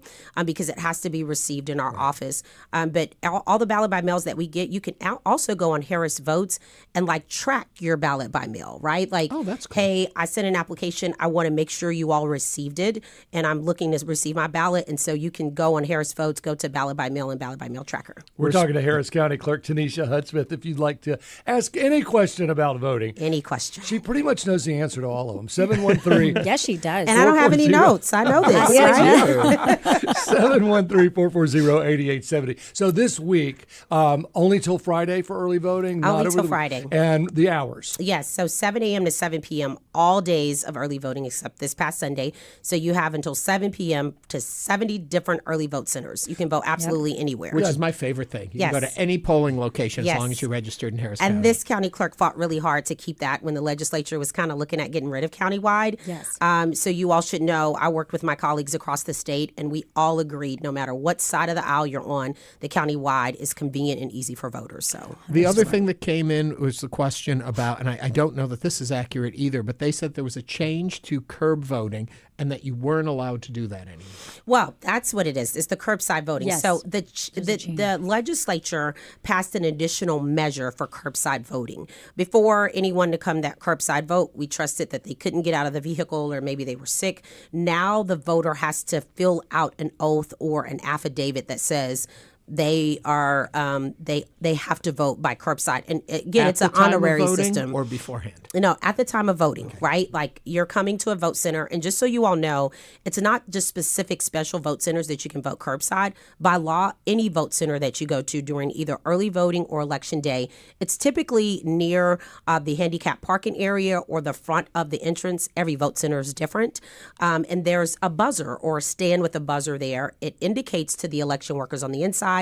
because it has to be received in our office. But all the ballot by mails that we get, you can also go on Harris Votes and track your ballot by mail, right? That's cool. Hey, I sent an application. I want to make sure you all received it, and I'm looking to receive my ballot. And so you can go on Harris Votes, go to ballot by mail and ballot by mail tracker. We're talking to Harris County Clerk Teneshia Hudspeth. If you'd like to ask any question about voting, question. She pretty much knows the answer to all of them. 713. Yes, she does. And I don't have any notes. I know this. Right? 713-440-8870. So this week, only till Friday for early voting? Only till Friday. And the hours? Yes, so 7 a.m. to 7 p.m. all days of early voting except this past Sunday. So you have until 7 p.m. to 70 different early vote centers. You can vote absolutely anywhere. Which is my favorite thing. You can go to any polling location as long as you're registered in Harris County. And this county clerk fought really hard to keep that when the legislature was kind of looking at getting rid of countywide. Yes. So you all should know, I worked with my colleagues across the state, and we all agreed, no matter what side of the aisle you're on, the countywide is convenient and easy for voters. So the other thing that came in was the question about, and I don't know that this is accurate either, but they said there was a change to curb voting and that you weren't allowed to do that anymore. Well, that's what it is. It's the curbside voting. Yes. So the legislature passed an additional measure for curbside voting. Before anyone to come that curbside vote, we trusted that they couldn't get out of the vehicle or maybe they were sick. Now the voter has to fill out an oath or an affidavit that says they are they have to vote by curbside. And again, it's an honorary system. Or beforehand? No, at the time of voting, right? Like you're coming to a vote center, and just so you all know, it's not just specific special vote centers that you can vote curbside. By law, any vote center that you go to during either early voting or election day, it's typically near the handicap parking area or the front of the entrance. Every vote center is different. And there's a buzzer or a stand with a buzzer there. It indicates to the election workers on the inside,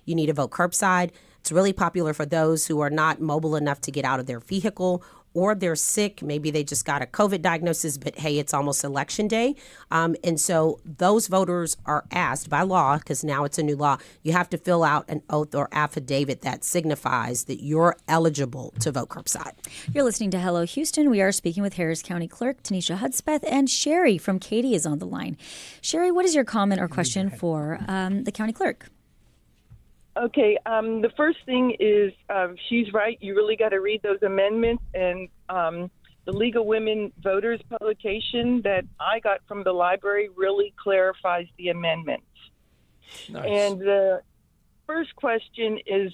you need to vote curbside. It's really popular for those who are not mobile enough to get out of their vehicle, or they're sick. Maybe they just got a COVID diagnosis, but hey, it's almost election day. And so those voters are asked by law, because now it's a new law, you have to fill out an oath or affidavit that signifies that you're eligible to vote curbside. You're listening to Hello Houston. We are speaking with Harris County Clerk Teneshia Hudspeth, and Sherry from Katy is on the line. Sherry, what is your comment or question for the county clerk? Okay, the first thing is she's right. You really got to read those amendments. And the League of Women Voters publication that I got from the library really clarifies the amendments. Nice. And the first question is,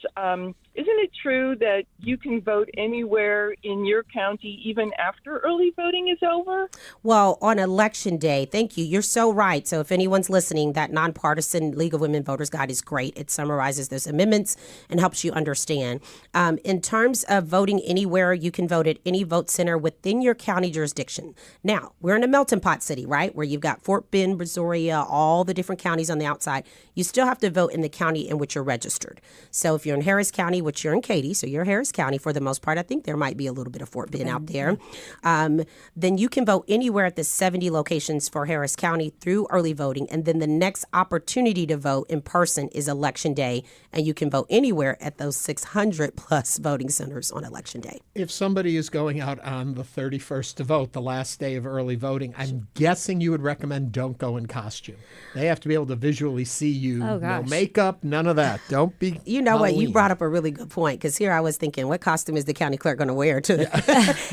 isn't it true that you can vote anywhere in your county even after early voting is over? Well, on election day, thank you. You're so right. So if anyone's listening, that nonpartisan League of Women Voters Guide is great. It summarizes those amendments and helps you understand. In terms of voting anywhere, you can vote at any vote center within your county jurisdiction. Now, we're in a melting pot city, right, where you've got Fort Bend, Brazoria, all the different counties on the outside. You still have to vote in the county in which you're registered. So if you're in Harris County, which you're in Katy, so you're Harris County for the most part. I think there might be a little bit of Fort Bend out there. Then you can vote anywhere at the 70 locations for Harris County through early voting. And then the next opportunity to vote in person is Election Day. And you can vote anywhere at those 600 plus voting centers on Election Day. If somebody is going out on the 31st to vote, the last day of early voting, I'm guessing you would recommend don't go in costume. They have to be able to visually see you. Oh, gosh. No makeup, none of that. Don't be You know Halloween. what? You brought up a really good point, because here I was thinking, what costume is the county clerk going to wear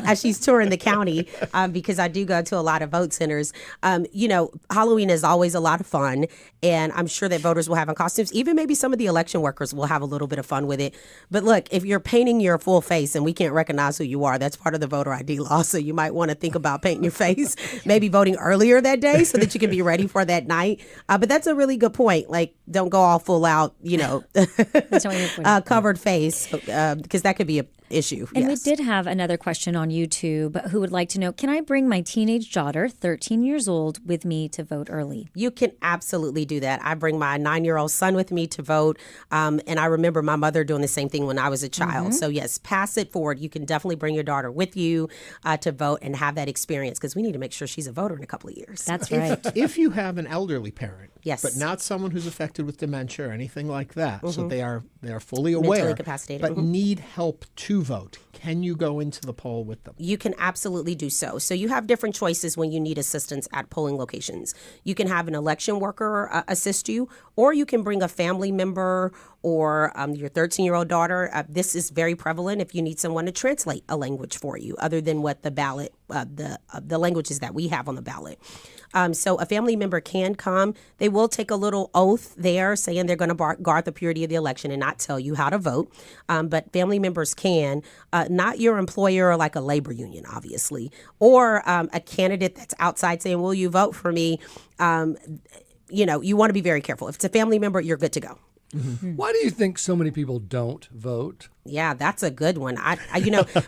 as she's touring the county? Because I do go to a lot of vote centers. Halloween is always a lot of fun, and I'm sure that voters will have on costumes. Even maybe some of the election workers will have a little bit of fun with it. But look, if you're painting your full face and we can't recognize who you are, that's part of the voter ID law. So you might want to think about painting your face, maybe voting earlier that day so that you can be ready for that night. But that's a really good point. Like, don't go all full out, covered face, because that could be an issue. And yes. we did have another question on YouTube who would like to know, can I bring my teenage daughter, 13 years old, with me to vote early? You can absolutely do that. I bring my 9-year-old son with me to vote. And I remember my mother doing the same thing when I was a child. So yes, pass it forward. You can definitely bring your daughter with you to vote and have that experience, because we need to make sure she's a voter in a couple of years. That's right. If you have an elderly parent, yes, but not someone who's affected with dementia or anything like that, so they are fully Mentally aware, incapacitated. but need help to vote, can you go into the poll with them? You can absolutely do so. So you have different choices when you need assistance at polling locations. You can have an election worker assist you, or you can bring a family member or your 13-year-old daughter. This is very prevalent if you need someone to translate a language for you other than what the ballot, the languages that we have on the ballot. So a family member can come. They will take a little oath there saying they're going to guard the purity of the election and not tell you how to vote. But family members can, not your employer or like a labor union, obviously, or a candidate that's outside saying, will you vote for me? You want to be very careful. If it's a family member, you're good to go. Mm-hmm. Why do you think so many people don't vote? Yeah, that's a good one.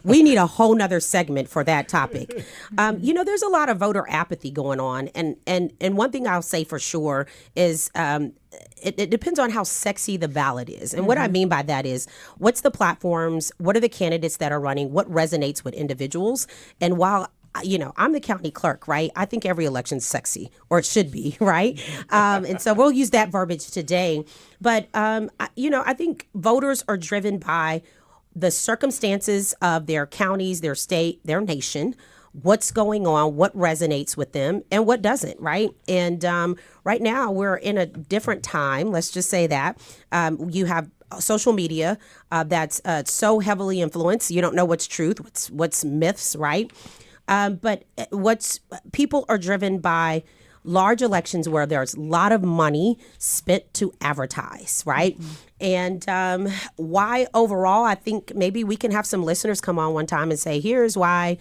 We need a whole nother segment for that topic. There's a lot of voter apathy going on. And one thing I'll say for sure is it depends on how sexy the ballot is. And what I mean by that is, what's the platforms? What are the candidates that are running? What resonates with individuals? And while I'm the county clerk, right? I think every election's sexy, or it should be, right? And so we'll use that verbiage today. But, I think voters are driven by the circumstances of their counties, their state, their nation, what's going on, what resonates with them, and what doesn't, right? And right now we're in a different time, let's just say that. You have social media that's so heavily influenced. You don't know what's truth, what's myths, right? But people are driven by large elections where there's a lot of money spent to advertise, right? And why overall, I think maybe we can have some listeners come on one time and say, here's why,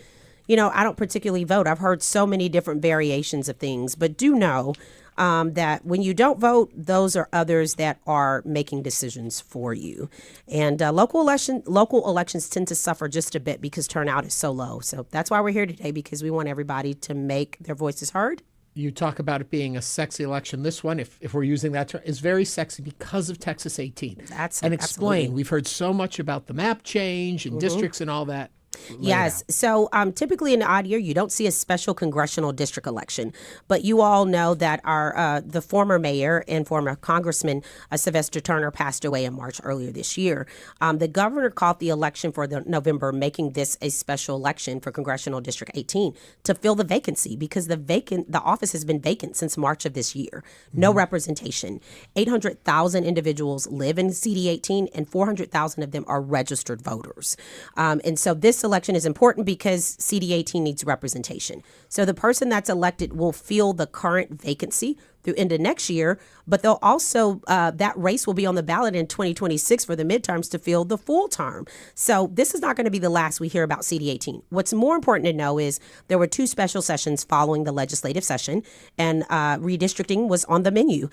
I don't particularly vote. I've heard so many different variations of things, but do know that when you don't vote, those are others that are making decisions for you. And local elections tend to suffer just a bit because turnout is so low. So that's why we're here today, because we want everybody to make their voices heard. You talk about it being a sexy election. This one, if we're using that term, is very sexy because of Texas 18. And explain. Absolutely. We've heard so much about the map change and districts and all that. Yes. So typically in the odd year, you don't see a special congressional district election. But you all know that the former mayor and former Congressman Sylvester Turner passed away in March earlier this year. The governor called the election for November, making this a special election for Congressional District 18 to fill the vacancy, because the office has been vacant since March of this year. No representation. 800,000 individuals live in CD 18, and 400,000 of them are registered voters. And so this election is important because CD 18 needs representation. So the person that's elected will fill the current vacancy through into next year, but they'll also, that race will be on the ballot in 2026 for the midterms to fill the full term. So this is not going to be the last we hear about CD 18. What's more important to know is there were 2 special sessions following the legislative session, and redistricting was on the menu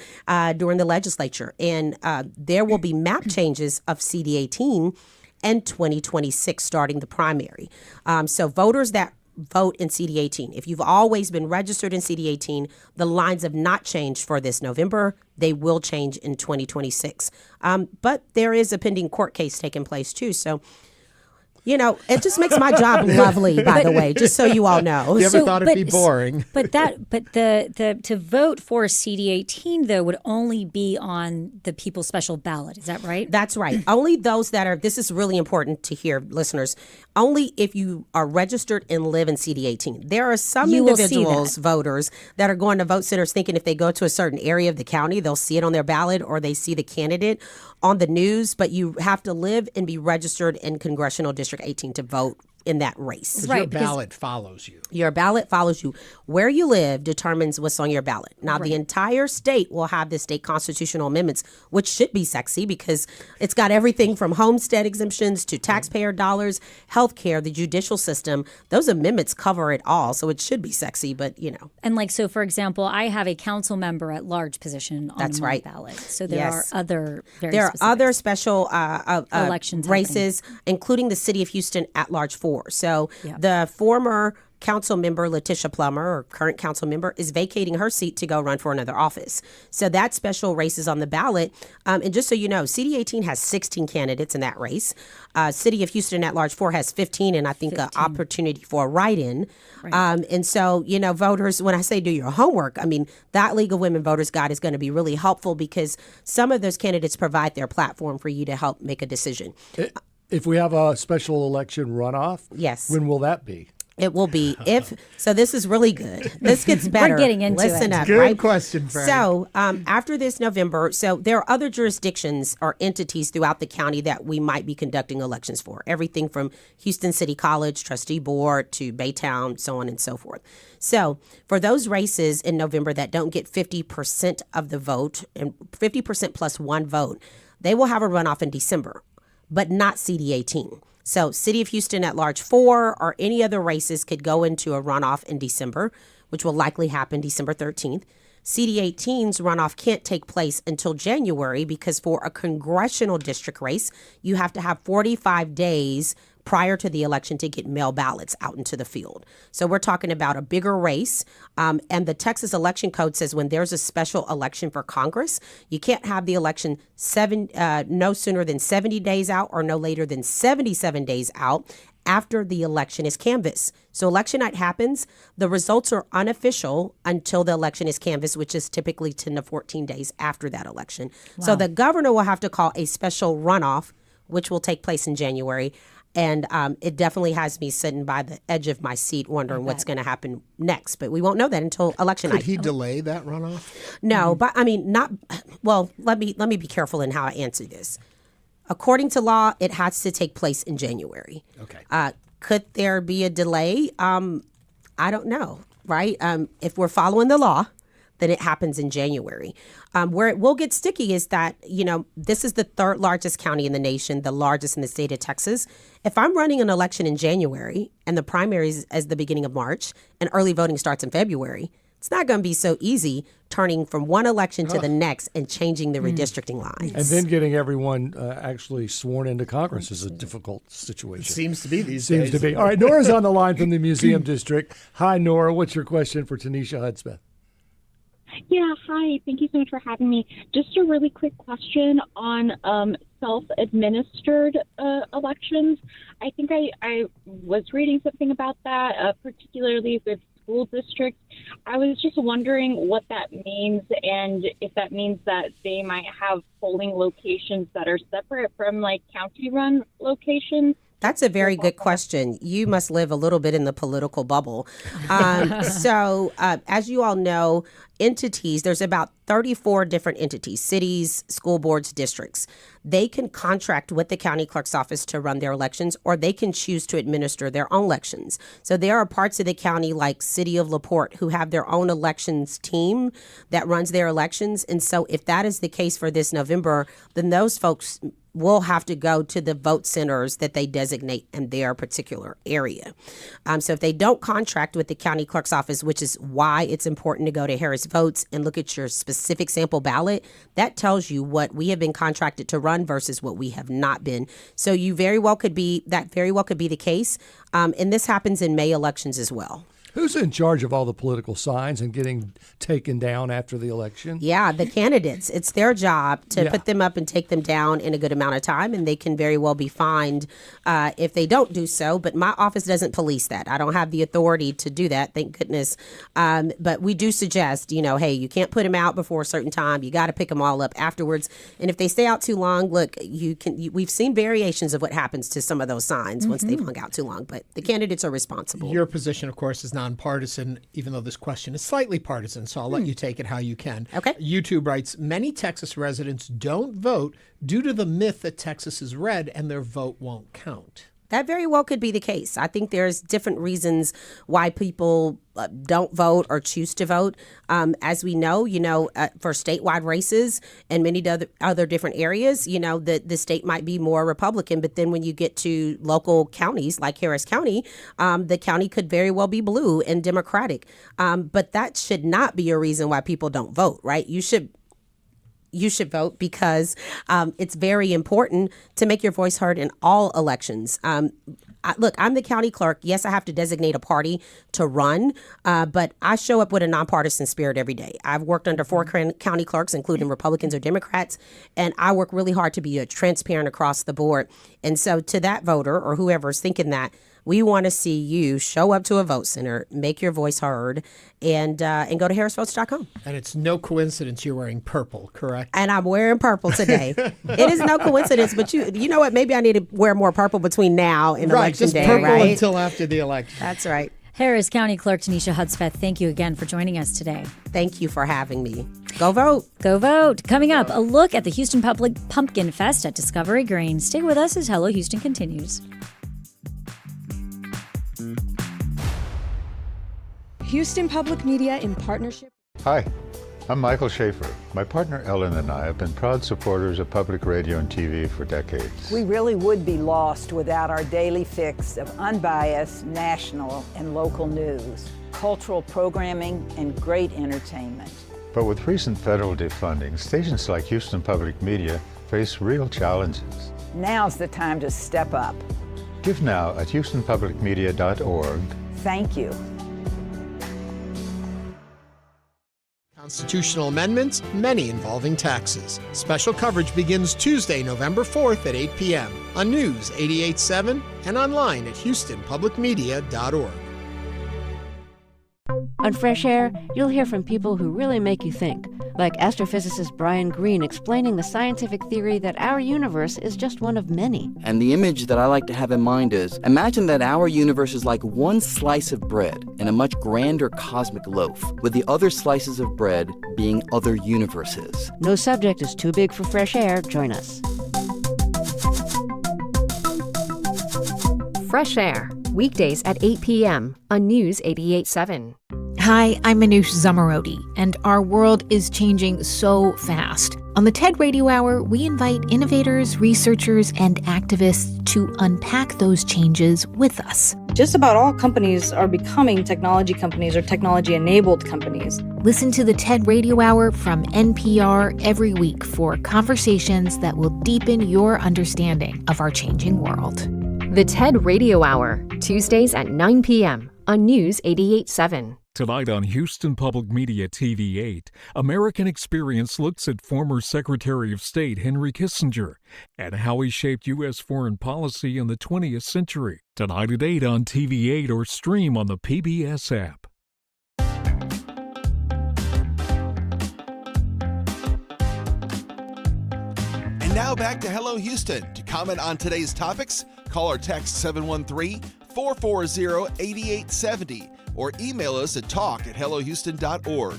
during the legislature. And there will be map changes of CD 18 and 2026 starting the primary. So voters that vote in CD 18, if you've always been registered in CD 18, the lines have not changed for this November. They will change in 2026. But there is a pending court case taking place too. So, it just makes my job lovely, by the way, just so you all know. You ever thought it'd be boring? But the to vote for CD 18 though would only be on the people's special ballot. Is that right? That's right. Only those that are. This is really important to hear, listeners. Only if you are registered and live in CD 18. There are some individuals, voters, that are going to vote centers thinking if they go to a certain area of the county, they'll see it on their ballot or they see the candidate on the news. But you have to live and be registered in Congressional District 18 to vote in that race. Right, your ballot follows you. Your ballot follows you. Where you live determines what's on your ballot. Now, the entire state will have the state constitutional amendments, which should be sexy because it's got everything from homestead exemptions to taxpayer dollars, health care, the judicial system. Those amendments cover it all, so it should be sexy, but And so, for example, I have a council member at large position on my ballot. So there are other other special elections races, including the City of Houston at large 4. So the former council member, Letitia Plummer, or current council member, is vacating her seat to go run for another office. So that special race is on the ballot. And just so you know, CD 18 has 16 candidates in that race. City of Houston at large 4 has 15, and I think an opportunity for a write-in. And so, voters, when I say do your homework, I mean, that League of Women Voters Guide is going to be really helpful because some of those candidates provide their platform for you to help make a decision. If we have a special election runoff, yes. When will that be? It will be so. This is really good. This gets better. We're getting into Listen it. up, Good right? question, Frank. So after this November, so there are other jurisdictions or entities throughout the county that we might be conducting elections for. Everything from Houston City College Trustee Board to Baytown, so on and so forth. So for those races in November that don't get 50% of the vote and 50% plus one vote, they will have a runoff in December, but not CD18. So City of Houston at large 4 or any other races could go into a runoff in December, which will likely happen December 13th. CD18's runoff can't take place until January because for a congressional district race, you have to have 45 days prior to the election to get mail ballots out into the field. So we're talking about a bigger race. And the Texas election code says when there's a special election for Congress, you can't have the election no sooner than 70 days out or no later than 77 days out after the election is canvassed. So election night happens. The results are unofficial until the election is canvassed, which is typically 10 to 14 days after that election. Wow. So the governor will have to call a special runoff, which will take place in January. And it definitely has me sitting by the edge of my seat wondering what's going to happen next. But we won't know that until election night. Could he delay that runoff? No, but I mean, not. Well, let me be careful in how I answer this. According to law, it has to take place in January. Okay. Could there be a delay? I don't know, right? If we're following the law, then it happens in January. Where it will get sticky is that, this is the third largest county in the nation, the largest in the state of Texas. If I'm running an election in January and the primaries as the beginning of March and early voting starts in February, it's not going to be so easy turning from one election to the next and changing the redistricting lines. And then getting everyone actually sworn into Congress is a difficult situation. It seems to be these days. Seems to be. All right, Nora's on the line from the Museum District. Hi, Nora. What's your question for Teneshia Hudspeth? Yeah, hi. Thank you so much for having me. Just a really quick question on self-administered elections. I think I was reading something about that, particularly with school districts. I was just wondering what that means and if that means that they might have polling locations that are separate from county-run locations. That's a very good question. You must live a little bit in the political bubble. So as you all know, entities, there's about 34 different entities, cities, school boards, districts. They can contract with the county clerk's office to run their elections, or they can choose to administer their own elections. So there are parts of the county like City of LaPorte who have their own elections team that runs their elections. And so if that is the case for this November, then those folks will have to go to the vote centers that they designate in their particular area. So if they don't contract with the county clerk's office, which is why it's important to go to Harris Votes and look at your specific sample ballot, that tells you what we have been contracted to run versus what we have not been. So that very well could be the case. And this happens in May elections as well. Who's in charge of all the political signs and getting taken down after the election? Yeah, the candidates. It's their job to put them up and take them down in a good amount of time, and they can very well be fined if they don't do so. But my office doesn't police that. I don't have the authority to do that, thank goodness. But we do suggest, hey, you can't put them out before a certain time. You got to pick them all up afterwards. And if they stay out too long, look, we've seen variations of what happens to some of those signs once they've hung out too long. But the candidates are responsible. Your position, of course, is nonpartisan, even though this question is slightly partisan, so I'll let you take it how you can. Okay. YouTube writes, many Texas residents don't vote due to the myth that Texas is red and their vote won't count. That very well could be the case. I think there's different reasons why people don't vote or choose to vote. As we know, for statewide races and many other different areas, the state might be more Republican. But then when you get to local counties like Harris County, the county could very well be blue and Democratic. But that should not be a reason why people don't vote, right? You should vote because it's very important to make your voice heard in all elections. Look, I'm the county clerk. Yes, I have to designate a party to run, but I show up with a nonpartisan spirit every day. I've worked under 4 county clerks, including Republicans or Democrats, and I work really hard to be transparent across the board. And so to that voter or whoever's thinking that, we want to see you show up to a vote center, make your voice heard, and go to harrisvotes.com. And it's no coincidence you're wearing purple, correct? And I'm wearing purple today. It is no coincidence, but you know what? Maybe I need to wear more purple between now and election election Just day, purple right? until after the election. That's right. Harris County Clerk Teneshia Hudspeth, thank you again for joining us today. Thank you for having me. Go vote. Go vote. Coming up, a look at the Houston Public Pumpkin Fest at Discovery Green. Stay with us as Hello Houston continues. Houston Public Media in partnership. Hi, I'm Michael Schaefer. My partner Ellen and I have been proud supporters of public radio and TV for decades. We really would be lost without our daily fix of unbiased national and local news, cultural programming, and great entertainment. But with recent federal defunding, stations like Houston Public Media face real challenges. Now's the time to step up. Give now at houstonpublicmedia.org. Thank you. Constitutional amendments, many involving taxes. Special coverage begins Tuesday, November 4th at 8 p.m. on News 88.7 and online at houstonpublicmedia.org. On Fresh Air, you'll hear from people who really make you think, like astrophysicist Brian Greene explaining the scientific theory that our universe is just one of many. And the image that I like to have in mind is, imagine that our universe is like one slice of bread in a much grander cosmic loaf, with the other slices of bread being other universes. No subject is too big for Fresh Air. Join us. Fresh Air, weekdays at 8 p.m. on News 88.7. Hi, I'm Manoush Zamarodi, and our world is changing so fast. On the TED Radio Hour, we invite innovators, researchers, and activists to unpack those changes with us. Just about all companies are becoming technology companies or technology-enabled companies. Listen to the TED Radio Hour from NPR every week for conversations that will deepen your understanding of our changing world. The TED Radio Hour, Tuesdays at 9 p.m. on News 88.7. Tonight on Houston Public Media TV 8, American Experience looks at former Secretary of State Henry Kissinger and how he shaped U.S. foreign policy in the 20th century. Tonight at 8 on TV 8 or stream on the PBS app. And now back to Hello Houston. To comment on today's topics, call or text 713-440-8870 or email us at talk@hellohouston.org.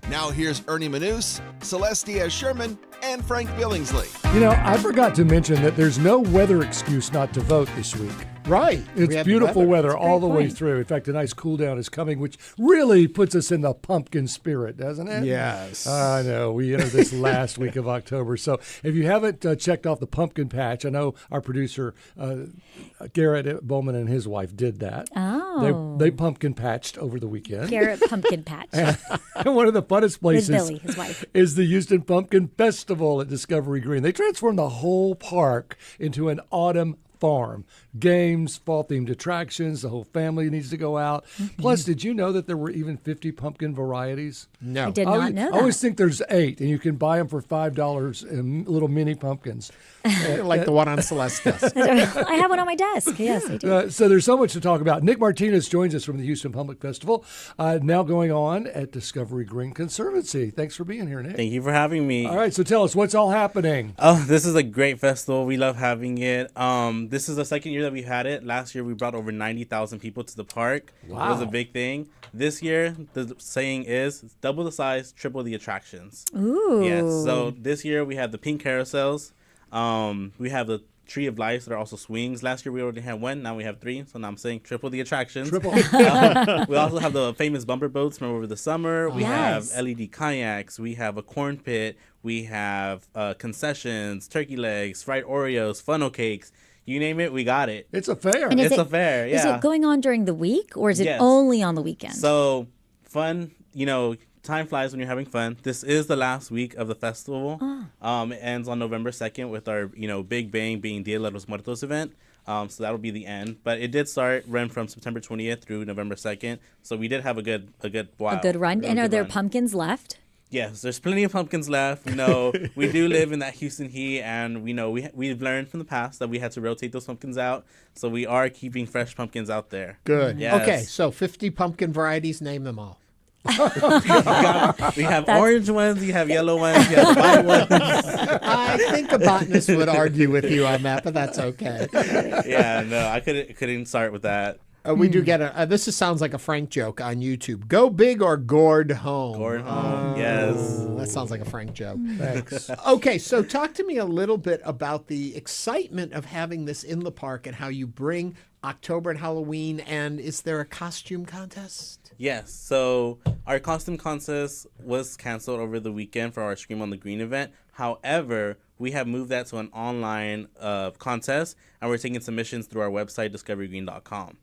Now here's Ernie Manous, Celeste Diaz-Sherman, and Frank Billingsley. You know, I forgot to mention that there's no weather excuse not to vote this week. Right. It's beautiful weather all the way through. In fact, a nice cool down is coming, which really puts us in the pumpkin spirit, doesn't it? Yes. I know. We entered this last week of October. So if you haven't checked off the pumpkin patch, I know our producer, Garrett Bowman and his wife did that. Oh. They pumpkin patched over the weekend. Garrett Pumpkin Patch. And one of the funnest places With Billy, his wife. is the Houston Pumpkin Festival at Discovery Green. They transformed the whole park into an autumn farm. Games, fall-themed attractions, the whole family needs to go out. Mm-hmm. Plus, did you know that there were even 50 pumpkin varieties? No. I did not know that. I always think there's 8, and you can buy them for $5 in little mini pumpkins. Like the one on Celeste's desk. I have one on my desk. Yes, I do. So there's so much to talk about. Nic Martinez joins us from the Houston Public Festival, now going on at Discovery Green Conservancy. Thanks for being here, Nic. Thank you for having me. All right, so tell us, what's all happening? Oh, this is a great festival. We love having it. This is the second year that we've had it. Last year, we brought over 90,000 people to the park. Wow. It was a big thing. This year, the saying is double the size, triple the attractions. Ooh. Yes. So this year, we have the pink carousels. We have the Tree of Life that are also swings. Last year, we already had 1. Now we have 3. So now I'm saying triple the attractions. Triple. We also have the famous bumper boats from over the summer. We have LED kayaks. We have a corn pit. We have concessions, turkey legs, fried Oreos, funnel cakes. You name it, we got it. It's a fair. And it's a fair, yeah. Is it going on during the week or is it Yes. only on the weekend? So, fun, time flies when you're having fun. This is the last week of the festival. It ends on November 2nd with our, Big Bang being Dia de los Muertos event. So that'll be the end. But it did run from September 20th through November 2nd. So we did have a good while. A good run. And are there pumpkins left? Yes, there's plenty of pumpkins left. We do live in that Houston heat, and we've learned from the past that we had to rotate those pumpkins out. So we are keeping fresh pumpkins out there. Good. Yes. Okay, so 50 pumpkin varieties, name them all. We have orange ones, you have yellow ones, you have white ones. I think a botanist would argue with you on that, but that's okay. Yeah, no, I couldn't start with that. We do get this sounds like a Frank joke on YouTube. Go big or gourd home. Gourd home, yes. That sounds like a Frank joke. Thanks. Okay, so talk to me a little bit about the excitement of having this in the park and how you bring October and Halloween. And is there a costume contest? Yes, so our costume contest was canceled over the weekend for our Scream on the Green event. However, we have moved that to an online contest, and we're taking submissions through our website, discoverygreen.com.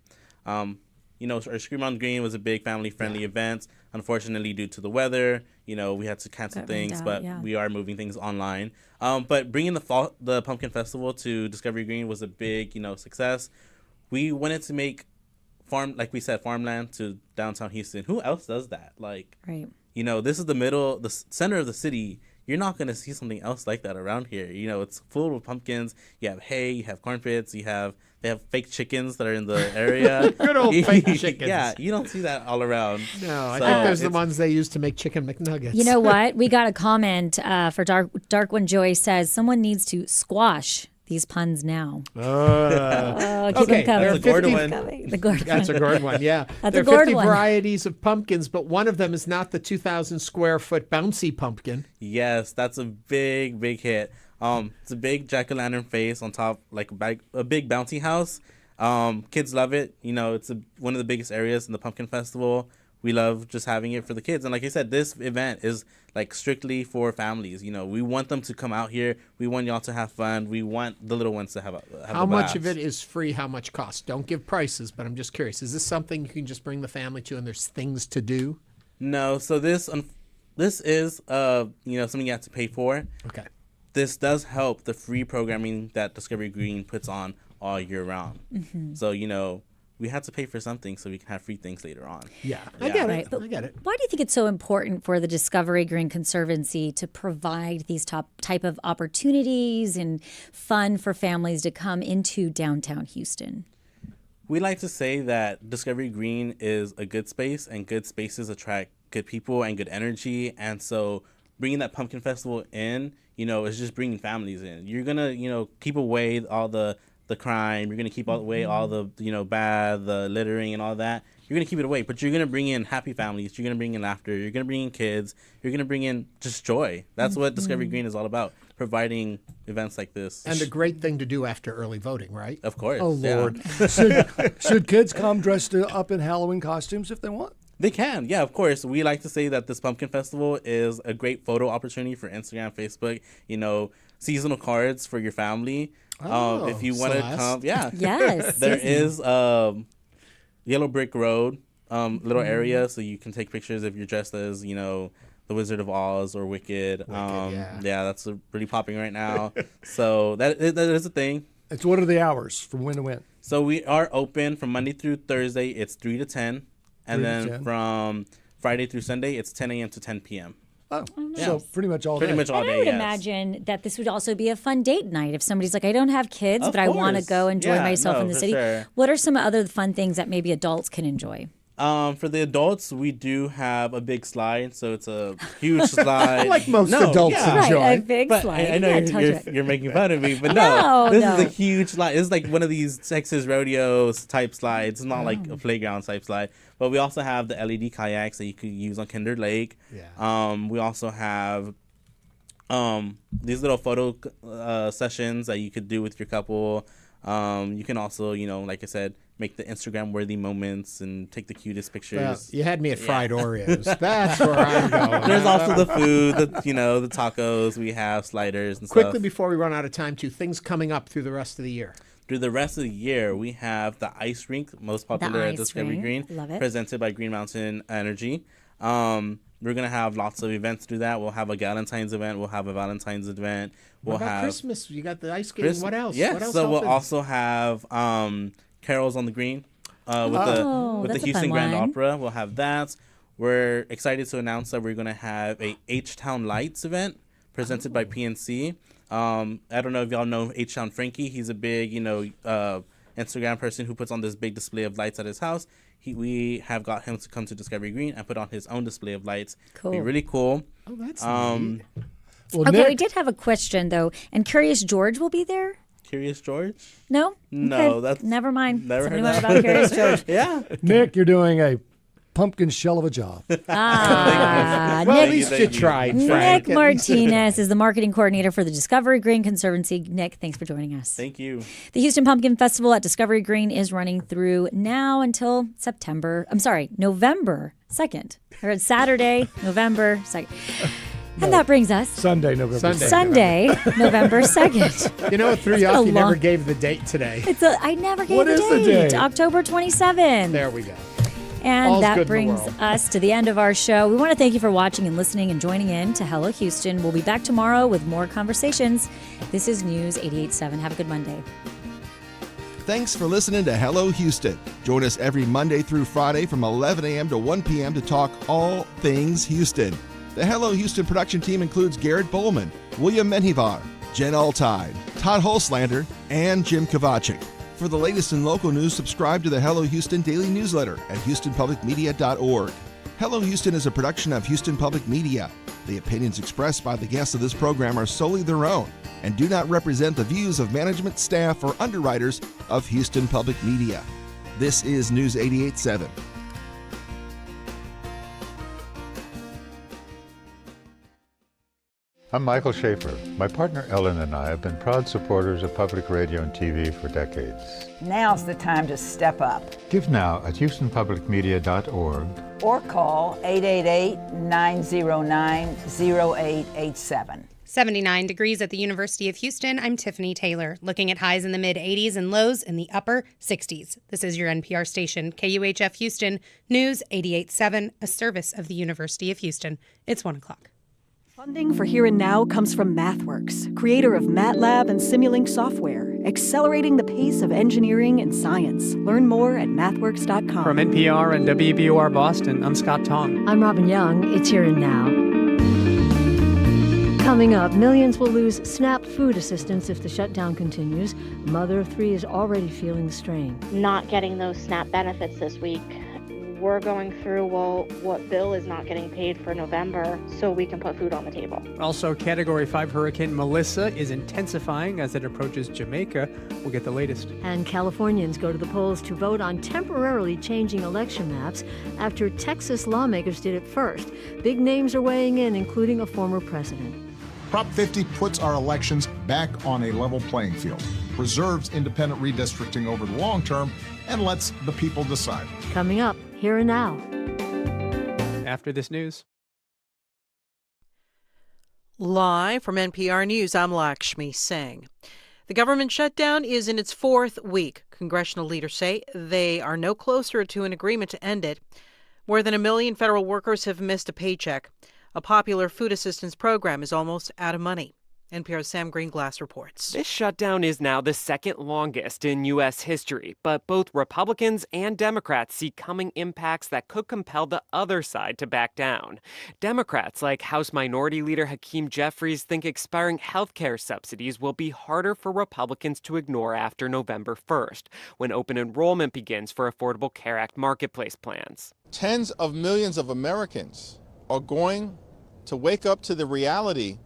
Our Scream on Green was a big family-friendly event. Unfortunately, due to the weather, we had to cancel things, but we are moving things online. But bringing the Pumpkin Festival to Discovery Green was a big, success. We wanted to make farmland to downtown Houston. Who else does that? Right. This is the center of the city. You're not going to see something else like that around here. It's full of pumpkins. You have hay, you have corn pits, they have fake chickens that are in the area. Good old fake chickens. Yeah, you don't see that all around. No, I think those are the ones they use to make chicken McNuggets. You know what? We got a comment for Dark One Joy says someone needs to squash these puns now. Keep them coming. That's a gourd one. That's a gourd one, yeah. That's there a gourd are 50 one. varieties of pumpkins, but one of them is not the 2,000 square foot bouncy pumpkin. Yes, that's a big, big hit. It's a big jack-o'-lantern face on top, like a big bouncy house. Kids love it. It's one of the biggest areas in the Pumpkin Festival. We love just having it for the kids. And like I said, this event is like strictly for families. We want them to come out here. We want y'all to have fun. We want the little ones to have How a much blast. of it is free? How much costs? Don't give prices, but I'm just curious. Is this something you can just bring the family to and there's things to do? No. So this is something you have to pay for. Okay. This does help the free programming that Discovery Green puts on all year round. Mm-hmm. So, we had to pay for something so we can have free things later on. Yeah, I get it. I get it. Why do you think it's so important for the Discovery Green Conservancy to provide these type of opportunities and fun for families to come into downtown Houston? We like to say that Discovery Green is a good space, and good spaces attract good people and good energy. And so bringing that Pumpkin Festival in, is just bringing families in. You're going to, keep away all the crime. You're going to keep away all the, bad, the littering and all that. You're going to keep it away, but you're going to bring in happy families. You're going to bring in laughter. You're going to bring in kids. You're going to bring in just joy. That's what Discovery Green is all about, providing events like this. And a great thing to do after early voting, right? Of course. Oh, Lord. Yeah. Should kids come dressed up in Halloween costumes if they want? They can, yeah, of course. We like to say that this Pumpkin Festival is a great photo opportunity for Instagram, Facebook, seasonal cards for your family. If you want to come, yeah. Yes. There is Yellow Brick Road, little area, so you can take pictures if you're dressed as, the Wizard of Oz or Wicked. Yeah, that's really popping right now. So that is a thing. It's what are the hours from when to when? So we are open from Monday through Thursday. It's 3 to 10. And then from Friday through Sunday, it's 10 a.m. to 10 p.m. Oh, nice. So pretty much all day. Pretty much all And day, I would yes. imagine that this would also be a fun date night if somebody's like, I don't have kids, Of but I want to course. go enjoy Yeah, myself in the for city. sure. What are some other fun things that maybe adults can enjoy? For the adults, we do have a big slide, so it's a huge slide. Like most adults enjoy. Right, a big But slide. I know Yeah, you're making fun of me, but No, this no. is a huge slide. It's like one of these Texas rodeos type slides. It's not like a playground type slide. But we also have the LED kayaks that you could use on Kinder Lake. Yeah. We also have these little photo sessions that you could do with your couple. You can also, like I said, make the Instagram-worthy moments and take the cutest pictures. Well, you had me at fried Oreos. That's where I'm going. There's also the food, the tacos. We have sliders and Quickly stuff. before we run out of time, too, things coming up through the rest of the year. Through the rest of the year, we have the ice rink, most popular at ice Discovery rink. Green, Love it. presented by Green Mountain Energy. We're going to have lots of events through that. We'll have a Galentine's event. We'll have a Valentine's event. What We'll about have Christmas? You got the ice skating. What else? Yeah, What else so we'll happens? also have Carols on the Green with the that's a Houston fun Grand one. Opera. We'll have that. We're excited to announce that we're going to have a H-Town Lights event presented by PNC. I don't know if y'all know H-Town Frankie. He's a big, Instagram person who puts on this big display of lights at his house. We have got him to come to Discovery Green and put on his own display of lights. Cool. Be really cool. Oh, that's neat. Well, Okay, Nick, we did have a question, though. And Curious George will be there? Curious George? No? No, Okay. that's Never mind. never Somebody heard went that. about Curious George. Yeah. Nick, you're doing a pumpkin shell of a job. Ah, Well, at Nic, least you tried, Frank. Nic Martinez is the marketing coordinator for the Discovery Green Conservancy. Nick, thanks for joining us. Thank you. The Houston Pumpkin Festival at Discovery Green is running through now until November 2nd. Or it's Saturday, November 2nd. And that brings us Sunday, November 2nd. Sunday, November 2nd. You know what threw you off? You never gave the date today. I never gave What the is the date. date? October 27th. There we go. And All's good that in the brings world. us to the end of our show. We want to thank you for watching and listening and joining in to Hello Houston. We'll be back tomorrow with more conversations. This is News 88.7. Have a good Monday. Thanks for listening to Hello Houston. Join us every Monday through Friday from 11 a.m. to 1 p.m. to talk all things Houston. The Hello Houston production team includes Garrett Bowman, William Menjivar, Jen Altide, Todd Holslander, and Jim Kovacic. For the latest in local news, subscribe to the Hello Houston daily newsletter at houstonpublicmedia.org. Hello Houston is a production of Houston Public Media. The opinions expressed by the guests of this program are solely their own and do not represent the views of management, staff, or underwriters of Houston Public Media. This is News 88.7. I'm Michael Schaefer. My partner Ellen and I have been proud supporters of public radio and TV for decades. Now's the time to step up. Give now at houstonpublicmedia.org Or call 888-909-0887. 79 degrees at the University of Houston. I'm Tiffany Taylor, looking at highs in the mid-80s and lows in the upper 60s. This is your NPR station, KUHF Houston, News 88.7, a service of the University of Houston. It's 1 o'clock. Funding for Here and Now comes from MathWorks, creator of MATLAB and Simulink software, accelerating the pace of engineering and science. Learn more at mathworks.com. From NPR and WBOR Boston, I'm Scott Tong. I'm Robin Young. It's Here and Now. Coming up, millions will lose SNAP food assistance if the shutdown continues. A mother of three is already feeling the strain. Not getting those SNAP benefits this week. We're going through, what bill is not getting paid for November so we can put food on the table. Also, Category 5 Hurricane Melissa is intensifying as it approaches Jamaica. We'll get the latest. And Californians go to the polls to vote on temporarily changing election maps after Texas lawmakers did it first. Big names are weighing in, including a former president. Prop 50 puts our elections back on a level playing field, preserves independent redistricting over the long term, and lets the people decide. Coming up, Here and Now. After this news. Live from NPR News, I'm Lakshmi Singh. The government shutdown is in its fourth week. Congressional leaders say they are no closer to an agreement to end it. More than 1 million federal workers have missed a paycheck. A popular food assistance program is almost out of money. NPR's Sam Greenglass reports. This shutdown is now the second longest in U.S. history, but both Republicans and Democrats see coming impacts that could compel the other side to back down. Democrats, like House Minority Leader Hakeem Jeffries, think expiring health care subsidies will be harder for Republicans to ignore after November 1st, when open enrollment begins for Affordable Care Act marketplace plans. Tens of millions of Americans are going to wake up to the reality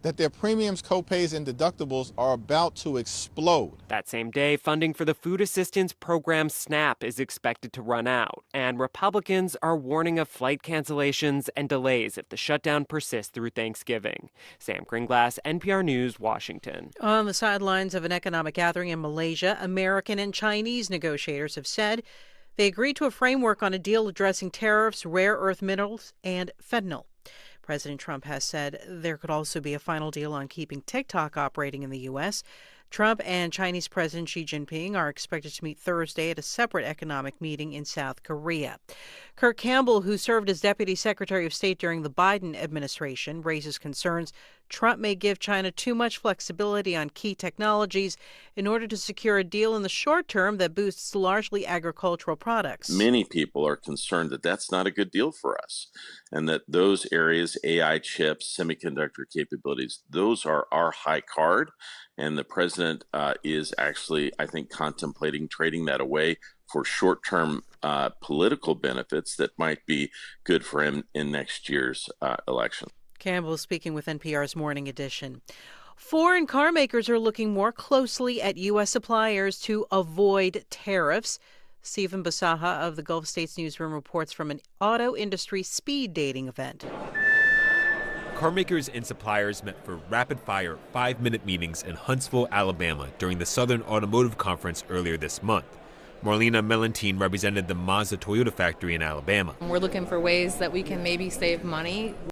that their premiums, copays, and deductibles are about to explode. That same day, funding for the food assistance program SNAP is expected to run out, and Republicans are warning of flight cancellations and delays if the shutdown persists through Thanksgiving. Sam Greenglass, NPR News, Washington. On the sidelines of an economic gathering in Malaysia, American and Chinese negotiators have said they agreed to a framework on a deal addressing tariffs, rare earth minerals, and fentanyl. President Trump has said there could also be a final deal on keeping TikTok operating in the U.S. Trump and Chinese President Xi Jinping are expected to meet Thursday at a separate economic meeting in South Korea. Kirk Campbell, who served as Deputy Secretary of State during the Biden administration, raises concerns Trump may give China too much flexibility on key technologies in order to secure a deal in the short term that boosts largely agricultural products. Many people are concerned that that's not a good deal for us, and that those areas, AI chips, semiconductor capabilities, those are our high card. And the president is actually, I think, contemplating trading that away for short-term political benefits that might be good for him in next year's election. Campbell speaking with NPR's Morning Edition. Foreign car makers are looking more closely at U.S. suppliers to avoid tariffs. Stephen Basaha of the Gulf States Newsroom reports from an auto industry speed dating event. Carmakers and suppliers met for rapid-fire 5-minute meetings in Huntsville, Alabama during the Southern Automotive Conference earlier this month. Marlena Melantine represented the Mazda Toyota factory in Alabama. We're looking for ways that we can maybe save money